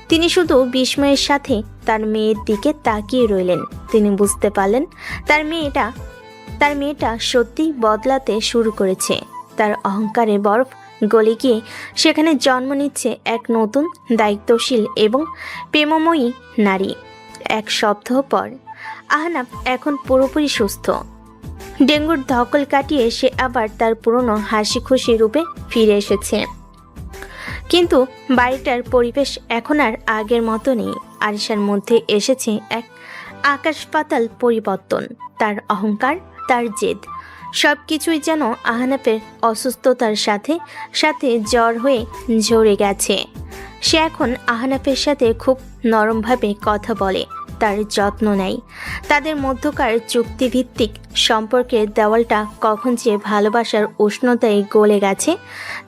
তিনি শুধু বিস্ময়ের সাথে তার মেয়ের দিকে তাকিয়ে রইলেন। তিনি বুঝতে পারলেন তার মেয়েটা সত্যি বদলাতে শুরু করেছে। তার অহংকারে বরফ গলে গিয়ে সেখানে জন্ম নিচ্ছে এক নতুন দায়িত্বশীল এবং প্রেমময়ী নারী। এক সপ্তাহ পর আহনাফ এখন পুরোপুরি সুস্থ। ডেঙ্গুর ধকল কাটিয়ে সে আবার তার পুরনো হাসি খুশি রূপে ফিরে এসেছে। কিন্তু বাড়িটার পরিবেশ এখন আর আগের মতো নেই। আরিশার মধ্যে এসেছে এক আকাশ পাতাল পরিবর্তন। তার অহংকার, তার জেদ, সব কিছুই যেন আহনাফের অসুস্থতার সাথে সাথে জ্বর হয়ে ঝরে গেছে। সে এখন আহনাফের সাথে খুব নরমভাবে কথা বলে, তার যত্ন নেয়। তাদের মধ্যকার চুক্তিভিত্তিক সম্পর্কের দেওয়ালটা কখন যে ভালোবাসার উষ্ণতায় গলে গেছে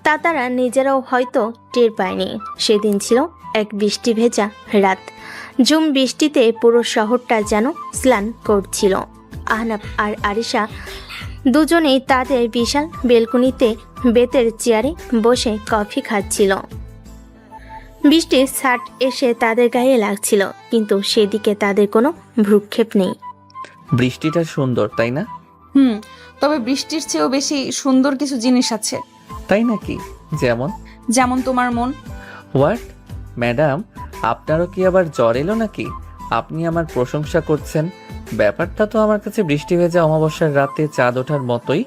তা তারা নিজেরাও হয়তো টের পায়নি। সেদিন ছিল এক বৃষ্টি ভেজা রাত। ঝুম বৃষ্টিতে পুরো শহরটা যেন স্নান করছিল। আহনাফ আর আরিশা দুজনেই তাদের বিশাল বেলকুনিতে বেতের চেয়ারে বসে কফি খাচ্ছিল। বৃষ্টির ছাট এসে তাদের গায়ে লাগছিল, কিন্তু সেদিকে তাদের কোনো ভ্রুক্ষেপ নেই। বৃষ্টিটা সুন্দর, তাই না? তবে বৃষ্টির চেয়েও বেশি সুন্দর কিছু জিনিস আছে। তাই নাকি? যেমন? যেমন তোমার মন। হোয়াট? ম্যাডাম, আপনারও কি আবার জ্বর এলো নাকি? আপনি আমার প্রশংসা করছেন। ব্যাপারটা তো আমার কাছে বৃষ্টি ভেজা অমাবস্যার রাতে চাঁদ ওঠার মতোই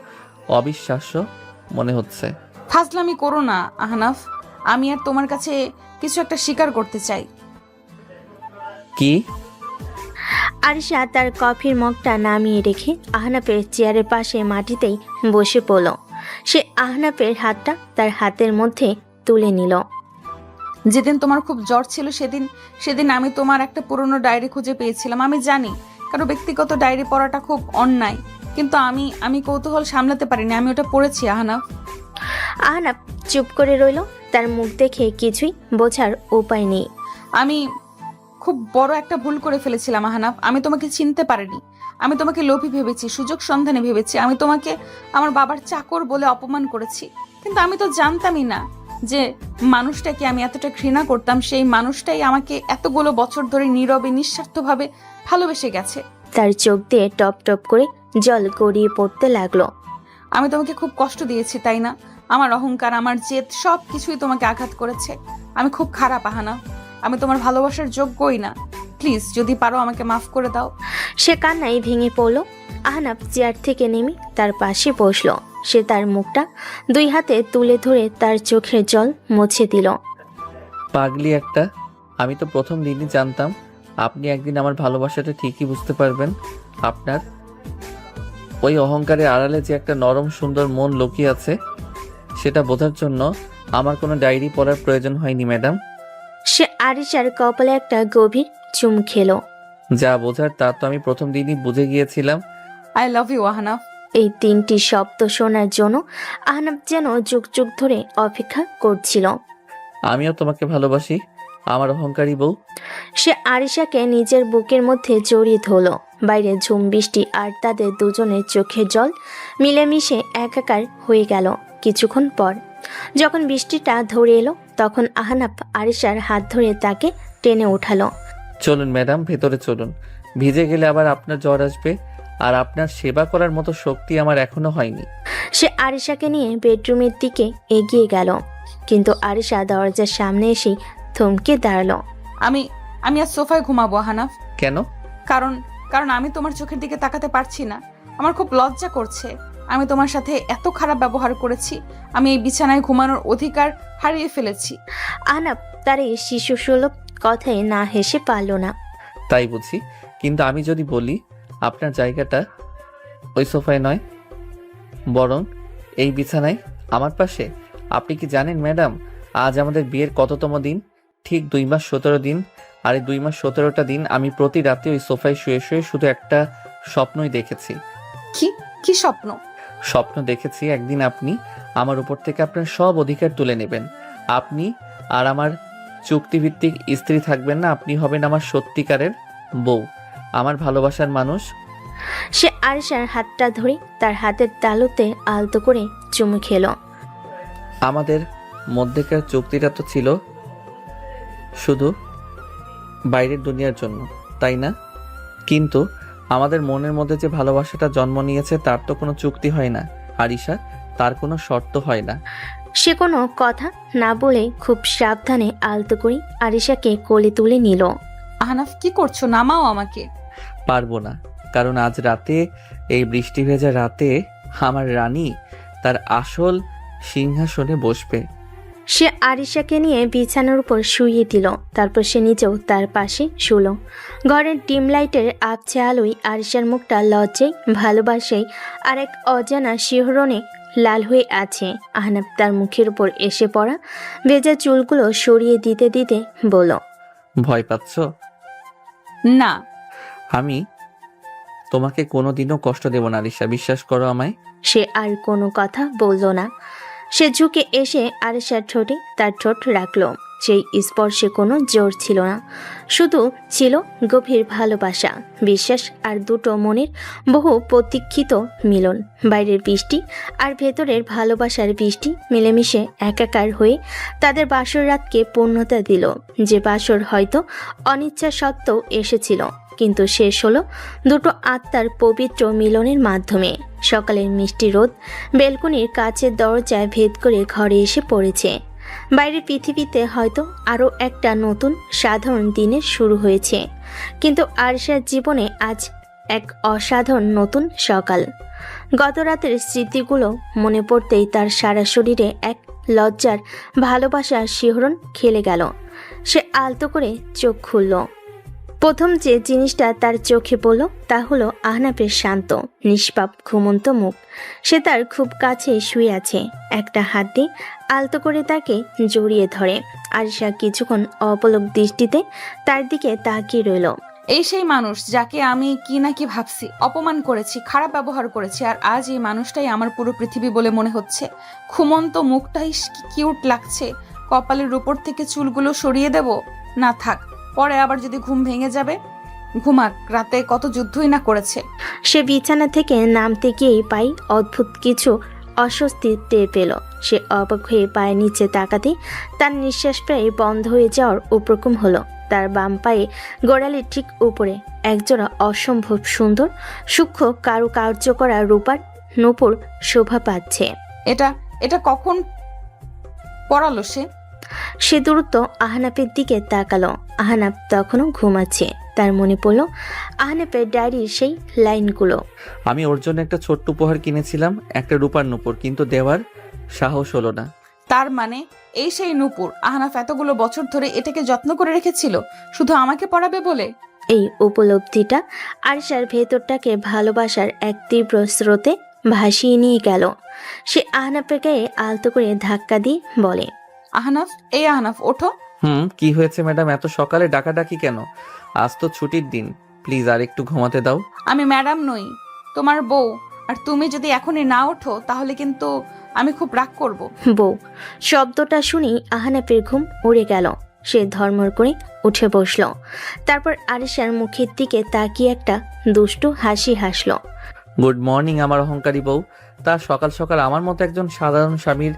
অবিশ্বাস্য মনে হচ্ছে। ফাজলামি করো না আহনাফ, আমি আর তোমার কাছে কিছু একটা স্বীকার করতে চাই। কি? আরিশা তার কফির মগটা নামিয়ে রেখে আহনাফের চেয়ারের পাশে মাটিতেই বসে পড়ল। সে আহনাফের হাতটা তার হাতের মধ্যে তুলে নিল। যেদিন তোমার খুব জ্বর ছিল সেদিন আমি তোমার একটা পুরনো ডায়েরি খুঁজে পেয়েছিলাম। আমি জানি কারো ব্যক্তিগত ডায়েরি পড়াটা খুব অন্যায়, কিন্তু আমি কৌতূহল সামলাতে পারিনি, আমি ওটা পড়েছি। আহনাফ চুপ করে রইল। তার মুখ দেখে কিছুই বোঝার উপায় নেই। আমি খুব বড় একটা ভুল করে ফেলেছিলাম আহনাফ। আমি তোমাকে চিনতে পারিনি। আমি তোমাকে লোভী ভেবেছি, সুযোগ সন্ধানে ভেবেছি। আমি তোমাকে আমার বাবার চাকর বলে অপমান করেছি, কিন্তু আমি তো জানতামই না যে মানুষটাকে আমি এতটা ঘৃণা করতাম, সেই মানুষটাই আমাকে এতগুলো বছর ধরে নীরবে নিঃস্বার্থভাবে ভালোবেসে গেছে। তার চোখ দিয়ে টপ টপ করে জল গড়িয়ে পড়তে লাগলো। আমি তোমাকে খুব কষ্ট দিয়েছি, তাই না? আমার অহংকার, আমার জেদ সব কিছুই তোমাকে আঘাত করেছে। আমি খুব খারাপ আহনাফ, আমি তোমার ভালোবাসার যোগ্যই না। প্লিজ, যদি পারো আমাকে মাফ করে দাও। সে কান্নায় ভেঙে পড়ল। আহনাফ চেয়ার থেকে নেমে তার পাশে বসলো। সে তার মুখটা দুই হাতে তুলে ধরে তার চোখের জল মুছে দিল। পাগলি একটা! আমি তো প্রথম দিনই জানতাম আপনি একদিন আমার ভালোবাসাটা ঠিকই বুঝতে পারবেন। আপনার ওই অহংকারের আড়ালে যে একটা নরম সুন্দর মন লুকিয়ে আছে সেটা বোঝার জন্য আমার কোনো ডায়েরি পড়ার প্রয়োজন হয়নি ম্যাডাম। সে আরিশার কপালে একটা গভীর চুম খেলো। যা বোঝার তা তো আমি প্রথম দিনই বুঝে গিয়েছিলাম। I love you Ahnaf. এই তিনটি শব্দ শোনার জন্য আহনাফ যেন যুগ যুগ ধরে অপেক্ষা করছিল। আমিও তোমাকে ভালোবাসি আমার অহংকারী বউ। সে আরিশাকে নিজের বুকের মধ্যে জড়িয়ে ধরল। বাইরে ঝুম বৃষ্টি আর তাদের দুজনের চোখের জল মিলেমিশে একাকার হয়ে গেল। কিছুক্ষণ পর যখন বৃষ্টিটা ধরে এলো তখন আহনাফ আরিশার হাত ধরে তাকে টেনে উঠালো। চলুন ম্যাডাম, ভেতরে চলুন। ভিজে গেলে আবার আপনার জ্বর আসবে। আর আপনার সেবা করার মতো শক্তি আমার এখনো হয়নি। সে আরিশাকে নিয়ে বেডরুমের দিকে এগিয়ে গেল, কিন্তু আরিশা দরজার সামনে এসে থমকে দাঁড়ালো। আমি আমি আজ সোফায় ঘুমাবো আহানাফ। কেন? কারণ কারণ আমি তোমার চোখের দিকে তাকাতে পারছি না। আমার খুব লজ্জা করছে। আমি তোমার সাথে এত খারাপ ব্যবহার করেছি। আমি এই বিছানায় ঘুমানোর অধিকার হারিয়ে ফেলেছি। আহনাফ তার এই শিশুসুলভ কথায় না হেসে পারল না। তাই বুঝি, কিন্তু আমি যদি বলি আপনার জায়গাটা ওই সোফায় নয়, বরং এই বিছানায় আমার পাশে। আপনি কি জানেন ম্যাডাম, আজ আমাদের বিয়ের কততম দিন? ঠিক 2 মাস 17 দিন। আর এই 2 মাস 17টা দিন আমি প্রতি রাতে ওই সোফায় শুয়ে শুয়ে শুধু একটা স্বপ্নই দেখেছি। কি কি স্বপ্ন? স্বপ্ন দেখেছি একদিন আপনি আমার উপর থেকে আপনার সব অধিকার তুলে নেবেন। আপনি আর আমার চুক্তিভিত্তিক স্ত্রী থাকবেন না, আপনি হবেন আমার সত্যিকারের বউ, আমার ভালোবাসার মানুষ। সে আরিশার হাতটা ধরে তার হাতের তালুতে আলতো করে চুমু খেলো। আমাদের মধ্যেকার চুক্তিটা তো ছিল শুধু বাইরের দুনিয়ার জন্য, তাই না? কিন্তু আমাদের মনের মধ্যে যে ভালোবাসাটা জন্ম নিয়েছে তার তো কোনো চুক্তি হয় না আরিশা, তার কোনো শর্ত হয় না। সে কোনো কথা না বলে খুব সাবধানে আলতো করে আরিশাকে কোলে তুলে নিল। আহানাফ কি করছো? নামাও আমাকে। পারবো না, কারণ আজ রাতে, এই বৃষ্টি ভেজা রাতে আমার রানী তার আসল সিংহাসনে বসবে। সে আরিশাকে নিয়ে বিছানার উপর শুইয়ে দিল, তারপর সে নিজেও তার পাশে শুলো। ঘরের ডিম লাইটের আবছে আলোয় আরিশার মুখটা লজ্জায়, ভালোবাসায় আর এক অজানা শিহরণে লাল হয়ে আছে। আহনাফ তার মুখের উপর এসে পড়া ভেজা চুলগুলো সরিয়ে দিতে দিতে বলল, ভয় পাচ্ছ? না। আমি তোমাকে কোনোদিনও কষ্ট দেব না আরিশা, বিশ্বাস করো আমায়। সে আর কোনো কথা বলল না। সে ঝুঁকে এসে আরিশার ঠোঁটে তার ঠোঁট রাখল। সেই স্পর্শে কোনো জোর ছিল না, শুধু ছিল গভীর ভালোবাসা, বিশ্বাস আর দুটো মনের বহু প্রতীক্ষিত মিলন। বাইরের বৃষ্টি আর ভেতরের ভালোবাসার বৃষ্টি মিলেমিশে একাকার হয়ে তাদের বাসর রাতকে পূর্ণতা দিল। যে বাসর হয়তো অনিচ্ছা সত্ত্বেও এসেছিল, কিন্তু শেষ হলো দুটো আত্মার পবিত্র মিলনের মাধ্যমে। সকালের মিষ্টি রোদ বেলকনির কাচের দরজায় ভেদ করে ঘরে এসে পড়েছে। বাইরের পৃথিবীতে হয়তো আরও একটা নতুন সাধারণ দিনের শুরু হয়েছে, কিন্তু আরিশার জীবনে আজ এক অসাধারণ নতুন সকাল। গত রাতের স্মৃতিগুলো মনে পড়তেই তার সারা শরীরে এক লজ্জার ভালোবাসার শিহরণ খেলে গেল। সে আলতো করে চোখ খুলল। প্রথম যে জিনিসটা তার চোখে পড়ল তা হলো আহনাফের শান্ত নিষ্পাপ ঘুমন্ত মুখ। সে তার খুব কাছে শুয়ে আছে, একটা হাত দিয়ে আলতো করে তাকে জড়িয়ে ধরে। আরিশা কিছুক্ষণ অপলক দৃষ্টিতে তার দিকে তাকিয়ে রইল। এই সেই মানুষ যাকে আমি কি না কি ভাবছি, অপমান করেছি, খারাপ ব্যবহার করেছি, আর আজ এই মানুষটাই আমার পুরো পৃথিবী বলে মনে হচ্ছে। ঘুমন্ত মুখটাই কি কিউট লাগছে। কপালের উপর থেকে চুলগুলো সরিয়ে দেব? না থাক, পরে আবার যদি ঘুম ভেঙে যাবে। ঘুমাক, রাতে কত যুদ্ধই না করেছে। সে বিছানা থেকে নামতে গিয়েই পাই অদ্ভুত কিছু অস্বস্তি টের পেল। সে অবাক হয়ে পায়ের নিচে তাকাতে তার নিঃশ্বাস প্রায় বন্ধ হয়ে যাওয়ার উপক্রম হলো। তার বাম পায়ে গোড়ালির ঠিক উপরে একজোড়া অসম্ভব সুন্দর সূক্ষ্ম কারুকার্য করা রূপার নূপুর শোভা পাচ্ছে। এটা এটা কখন পড়ালো সে? সে দ্রুত আহনাফের দিকে তাকালো। আহনাফ তখনও ঘুমাচ্ছে। তার মনে পড়ল আহনাফের ডায়েরির সেই লাইনগুলো। আমি ওর জন্য একটা ছোট্ট উপহার কিনেছিলাম, একটা রূপার নূপুর, কিন্তু দেওয়ার সাহস হলো না। তার মানে এই সেই নূপুর আহনাফ এতগুলো বছর ধরে এটাকে যত্ন করে রেখেছিল শুধু আমাকে পড়াবে বলে। এই উপলব্ধিটা আরিশার ভেতরটাকে ভালোবাসার এক তীব্র স্রোতে ভাসিয়ে নিয়ে গেল। সে আহনাফের গায়ে আলতো করে ধাক্কা দিয়ে বলে, আহনাফ, এই আহনাফ, ওঠো। কি হয়েছে ম্যাডাম, এত সকালে ডাকাডাকি কেন? আজ তো ছুটির দিন, প্লিজ আর একটু ঘুমাতে দাও। আমি ম্যাডাম নই, তোমার বউ, আর তুমি যদি এখনই না ওঠো তাহলে কিন্তু আমি খুব রাগ করব। বউ শব্দটা শুনেই আহনাফের ঘুম উড়ে গেল। সে ধর্মর করে উঠে বসল। তারপর আরিশার মুখের দিকে তাকিয়ে একটা দুষ্টু হাসি হাসল। গুড মর্নিং আমার অহংকারী বউ। তা সকাল সকাল আমার মতো একজন সাধারণ স্বামীর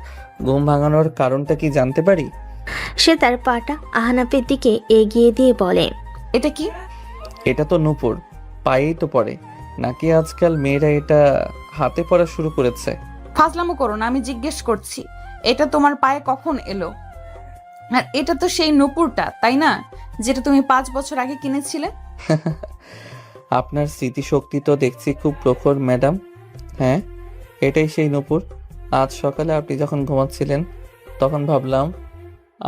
ঘুম ভাঙানোর কারণটা কি জানতে পারি? সে তার পাটা আহনাফের দিকে এগিয়ে দিয়ে বলে, এটা কি? এটা তো নূপুর, পায়েই তো পড়ে। নাকি আজকাল মেয়েরা এটা হাতে পড়া শুরু করেছে? ফাজলামো করো না, আমি জিজ্ঞেস করছি এটা তোমার পায়ে কখন এলো? আর এটা তো সেই নূপুরটা, তাই না, যেটা তুমি 5 বছর আগে কিনেছিলে? আপনার স্মৃতিশক্তি তো দেখছি খুব প্রখর ম্যাডাম। হ্যাঁ, এটাই সেই নূপুর। আজ সকালে আপনি যখন ঘুমাচ্ছিলেন তখন ভাবলাম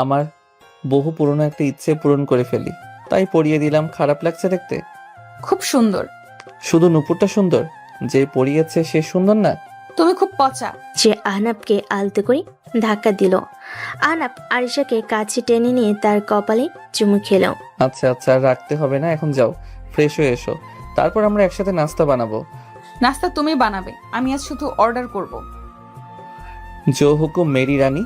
আমার বহু পুরনো একটা ইচ্ছে পূরণ করে ফেলি, তাই পরিয়ে দিলাম। খারাপ লাগছে দেখতে? খুব সুন্দর। শুধু নূপুরটা সুন্দর, যে পরিয়েছে সে সুন্দর না? তুমি খুব পচা। সে আহনাবকে আলতো করে ধাক্কা দিল। আহনাব আরিশাকে কাছে টেনে নিয়ে তার কপালে চুমু খেল। আচ্ছা আচ্ছা, আর রাখতে হবে না, এখন যাও ফ্রেশ হয়ে এসো, তারপর আমরা একসাথে নাস্তা বানাবো। নাস্তা তুমি বানাবে, আমি আজ শুধু অর্ডার করব। জো হুকুম মেরি রানী।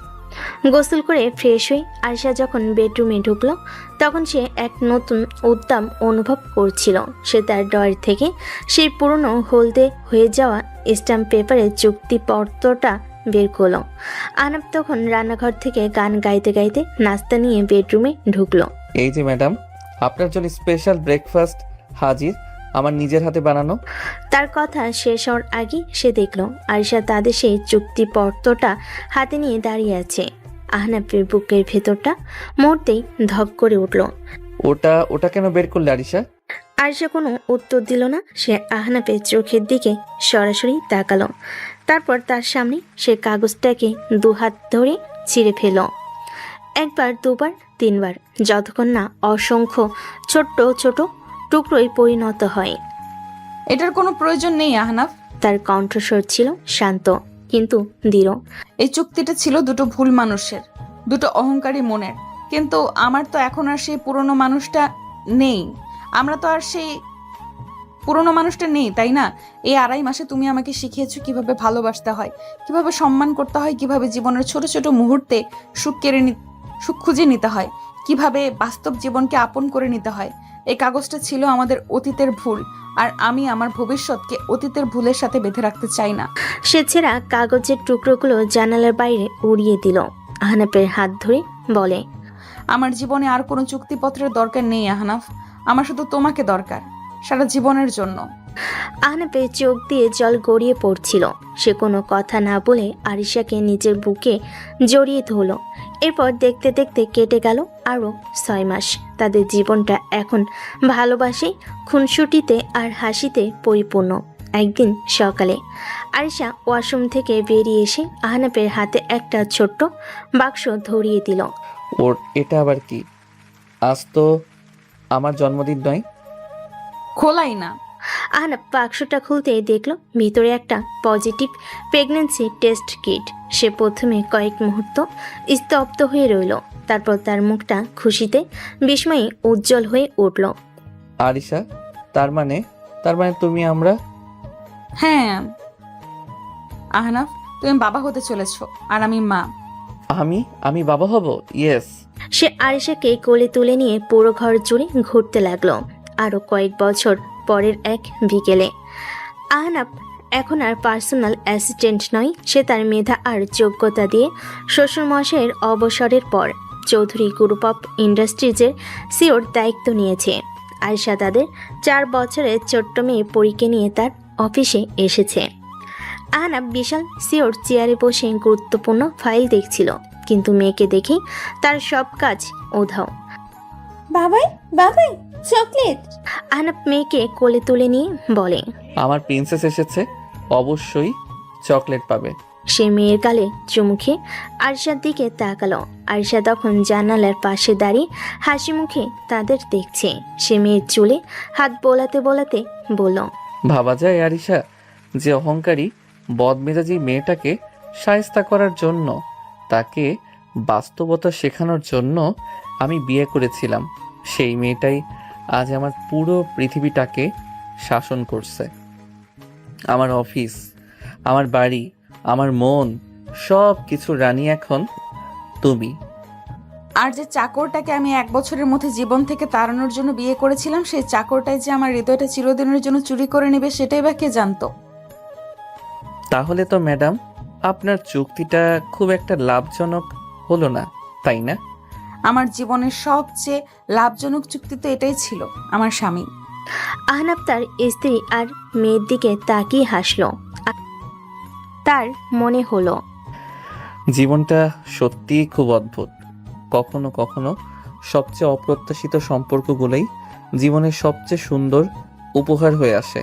গোসল করে ফ্রেশ হয়ে আরিশা যখন বেডরুমে ঢুকলো তখন সে এক নতুন উদ্দাম অনুভব করছিল। সে তার ড্রয়ার থেকে সেই পুরনো হলদে হয়ে যাওয়া স্ট্যাম্প পেপারের চুক্তিপত্রটা বের করলো। আহনাব তখন রান্নাঘর থেকে গান গাইতে গাইতে নাস্তা নিয়ে বেডরুমে ঢুকলো। এই যে ম্যাডাম, আপনার জন্য স্পেশাল ব্রেকফাস্ট হাজির, আমার নিজের হাতে বানানো। তার কথা শেষ হওয়ার আগে সে দেখল আরিশা তাদের সেই চুক্তিপত্রটা হাতে নিয়ে দাঁড়িয়ে আছে। আহনাবের বুকের ভেতরটা মুহূর্তেই ধক করে উঠল। ওটা ওটা কেন বের করলে আরিশা? আরিশা কোনো উত্তর দিল না। সে আহনাবের চোখের দিকে সরাসরি তাকালো। তারপর তার সামনে সে কাগজটাকে দুহাত ধরে ছিঁড়ে ফেল। একবার, দুবার, তিনবার, যতক্ষণ না অসংখ্য ছোট্ট ছোট টুকরোয় পরিণত হয়। এটার কোনো প্রয়োজন নেই আহনাফ। তার কণ্ঠস্বর ছিল শান্ত কিন্তু দৃঢ়। এই চুক্তিটা ছিল দুটো ভুল মানুষের, দুটো অহংকারী মনের। কিন্তু আমার তো এখন আর সেই পুরনো মানুষটা নেই। আমরা তো আর সেই পুরনো মানুষটা নেই, তাই না? এই 2.5 মাসে তুমি আমাকে শিখিয়েছো কিভাবে ভালোবাসতে হয়, কিভাবে সম্মান করতে হয়, কিভাবে জীবনের ছোট ছোট মুহূর্তে সুখ খুঁজে নিতে হয়, কিভাবে বাস্তব জীবনকে আপন করে নিতে হয়। এই কাগজটা ছিল আমাদের অতীতের ভুল, আর আমি আমার ভবিষ্যৎকে অতীতের ভুলের সাথে বেঁধে রাখতে চাই না। সে ছেঁড়া কাগজের টুকরোগুলো জানালার বাইরে উড়িয়ে দিল। আহনাফের হাত ধরে বলে, আমার জীবনে আর কোনো চুক্তিপত্রের দরকার নেই আহনাফ। আমার শুধু তোমাকে দরকার, সারা জীবনের জন্য। আহনাফের চোখ দিয়ে জল গড়িয়ে পড়ছিল। সে কোনো কথা না বলে আরিশাকে নিজের বুকে জড়িয়ে ধরল। এরপর দেখতে দেখতে কেটে গেল আরও 6 মাস। তাদের জীবনটা এখন ভালোবাসে, খুনসুটিতে আর হাসিতে পরিপূর্ণ। একদিন সকালে আরিশা ওয়াশরুম থেকে বেরিয়ে এসে আহনাফের হাতে একটা ছোট্ট বাক্স ধরিয়ে দিল। ওর এটা আবার কি? আজ তো আমার জন্মদিন নয়। খোলাই না। আহনাফ বাক্সটা খুলতে দেখল ভিতরে একটা পজিটিভ প্রেগন্যান্সি টেস্ট কিট। সে প্রথমে কয়েক মুহূর্ত স্তব্ধ হয়ে রইল। তারপর তার মুখটা খুশিতে বিস্ময়ে উজ্জ্বল হয়ে উঠল। আরিশা, তার মানে তুমি আমরা। হ্যাঁ আহনাফ, তুমি বাবা হতে চলেছো আর আমি মা। আমি বাবা হব? ইয়েস। সে আরিশাকে কোলে তুলে নিয়ে পুরো ঘর জুড়ে ঘুরতে লাগলো। আরও কয়েক বছর পরের এক বিকেলে আহনাফ এখন আর পার্সোনাল অ্যাসিস্ট্যান্ট নয়। সে তার মেধা আর যোগ্যতা দিয়ে শ্বশুরমশাইয়ের অবসরের পর চৌধুরী গ্রুপ অফ ইন্ডাস্ট্রিজের সিওর দায়িত্ব নিয়েছে। আয়েশা তাদের 4 বছরের ছোট্ট মেয়ে পরীকে নিয়ে তার অফিসে এসেছে। আহনাফ বিশাল সিওর চেয়ারে বসে গুরুত্বপূর্ণ ফাইল দেখছিল, কিন্তু মেয়েকে দেখে তার সব কাজ উধাও। বাবাই বাবাই চকলেট। আহনাফ মেয়েকে কোলে তুলে নিয়ে বলে, আমার প্রিন্সেস এসেছে, অবশ্যই চকলেট পাবে। সে মেয়ের গালে চুমু খেয়ে আরিশার দিকে তাকালো। আরিশা তখন জানালার পাশে দাঁড়িয়ে হাসি মুখে তাদের দেখছে। সে মেয়ের চুলে হাত বোলাতে বোলাতে বলল, ভাবা যায় আরিশা, যে অহংকারী বদমেজাজি মেয়েটাকে শায়েস্তা করার জন্য, তাকে বাস্তবতা শেখানোর জন্য আমি বিয়ে করেছিলাম, সেই মেয়েটাই আজ আমার পুরো পৃথিবীটাকে শাসন করছে। আমার অফিস, আমার বাড়ি, আমার মন, সব কিছু রানী এখন তুমি। আর যে চাকরটাকে আমি 1 বছরের মধ্যে জীবন থেকে তাড়ানোর জন্য বিয়ে করেছিলাম, সেই চাকরটাই যে আমার হৃদয়টা চিরদিনের জন্য চুরি করে নেবে, সেটাই বা কে জানতো? তাহলে তো ম্যাডাম আপনার চুক্তিটা খুব একটা লাভজনক হলো না, তাই না? আমার জীবনের সবচেয়ে লাভজনক চুক্তি তো এটাই ছিল। আমার স্বামী, আহনাব তার স্ত্রী আর মেয়ের দিকে তাকিয়ে হাসলো। তার মনে হলো জীবনটা সত্যিই খুব অদ্ভুত। কখনো কখনো সবচেয়ে অপ্রত্যাশিত সম্পর্কগুলোই জীবনের সবচেয়ে সুন্দর উপহার হয়ে আসে।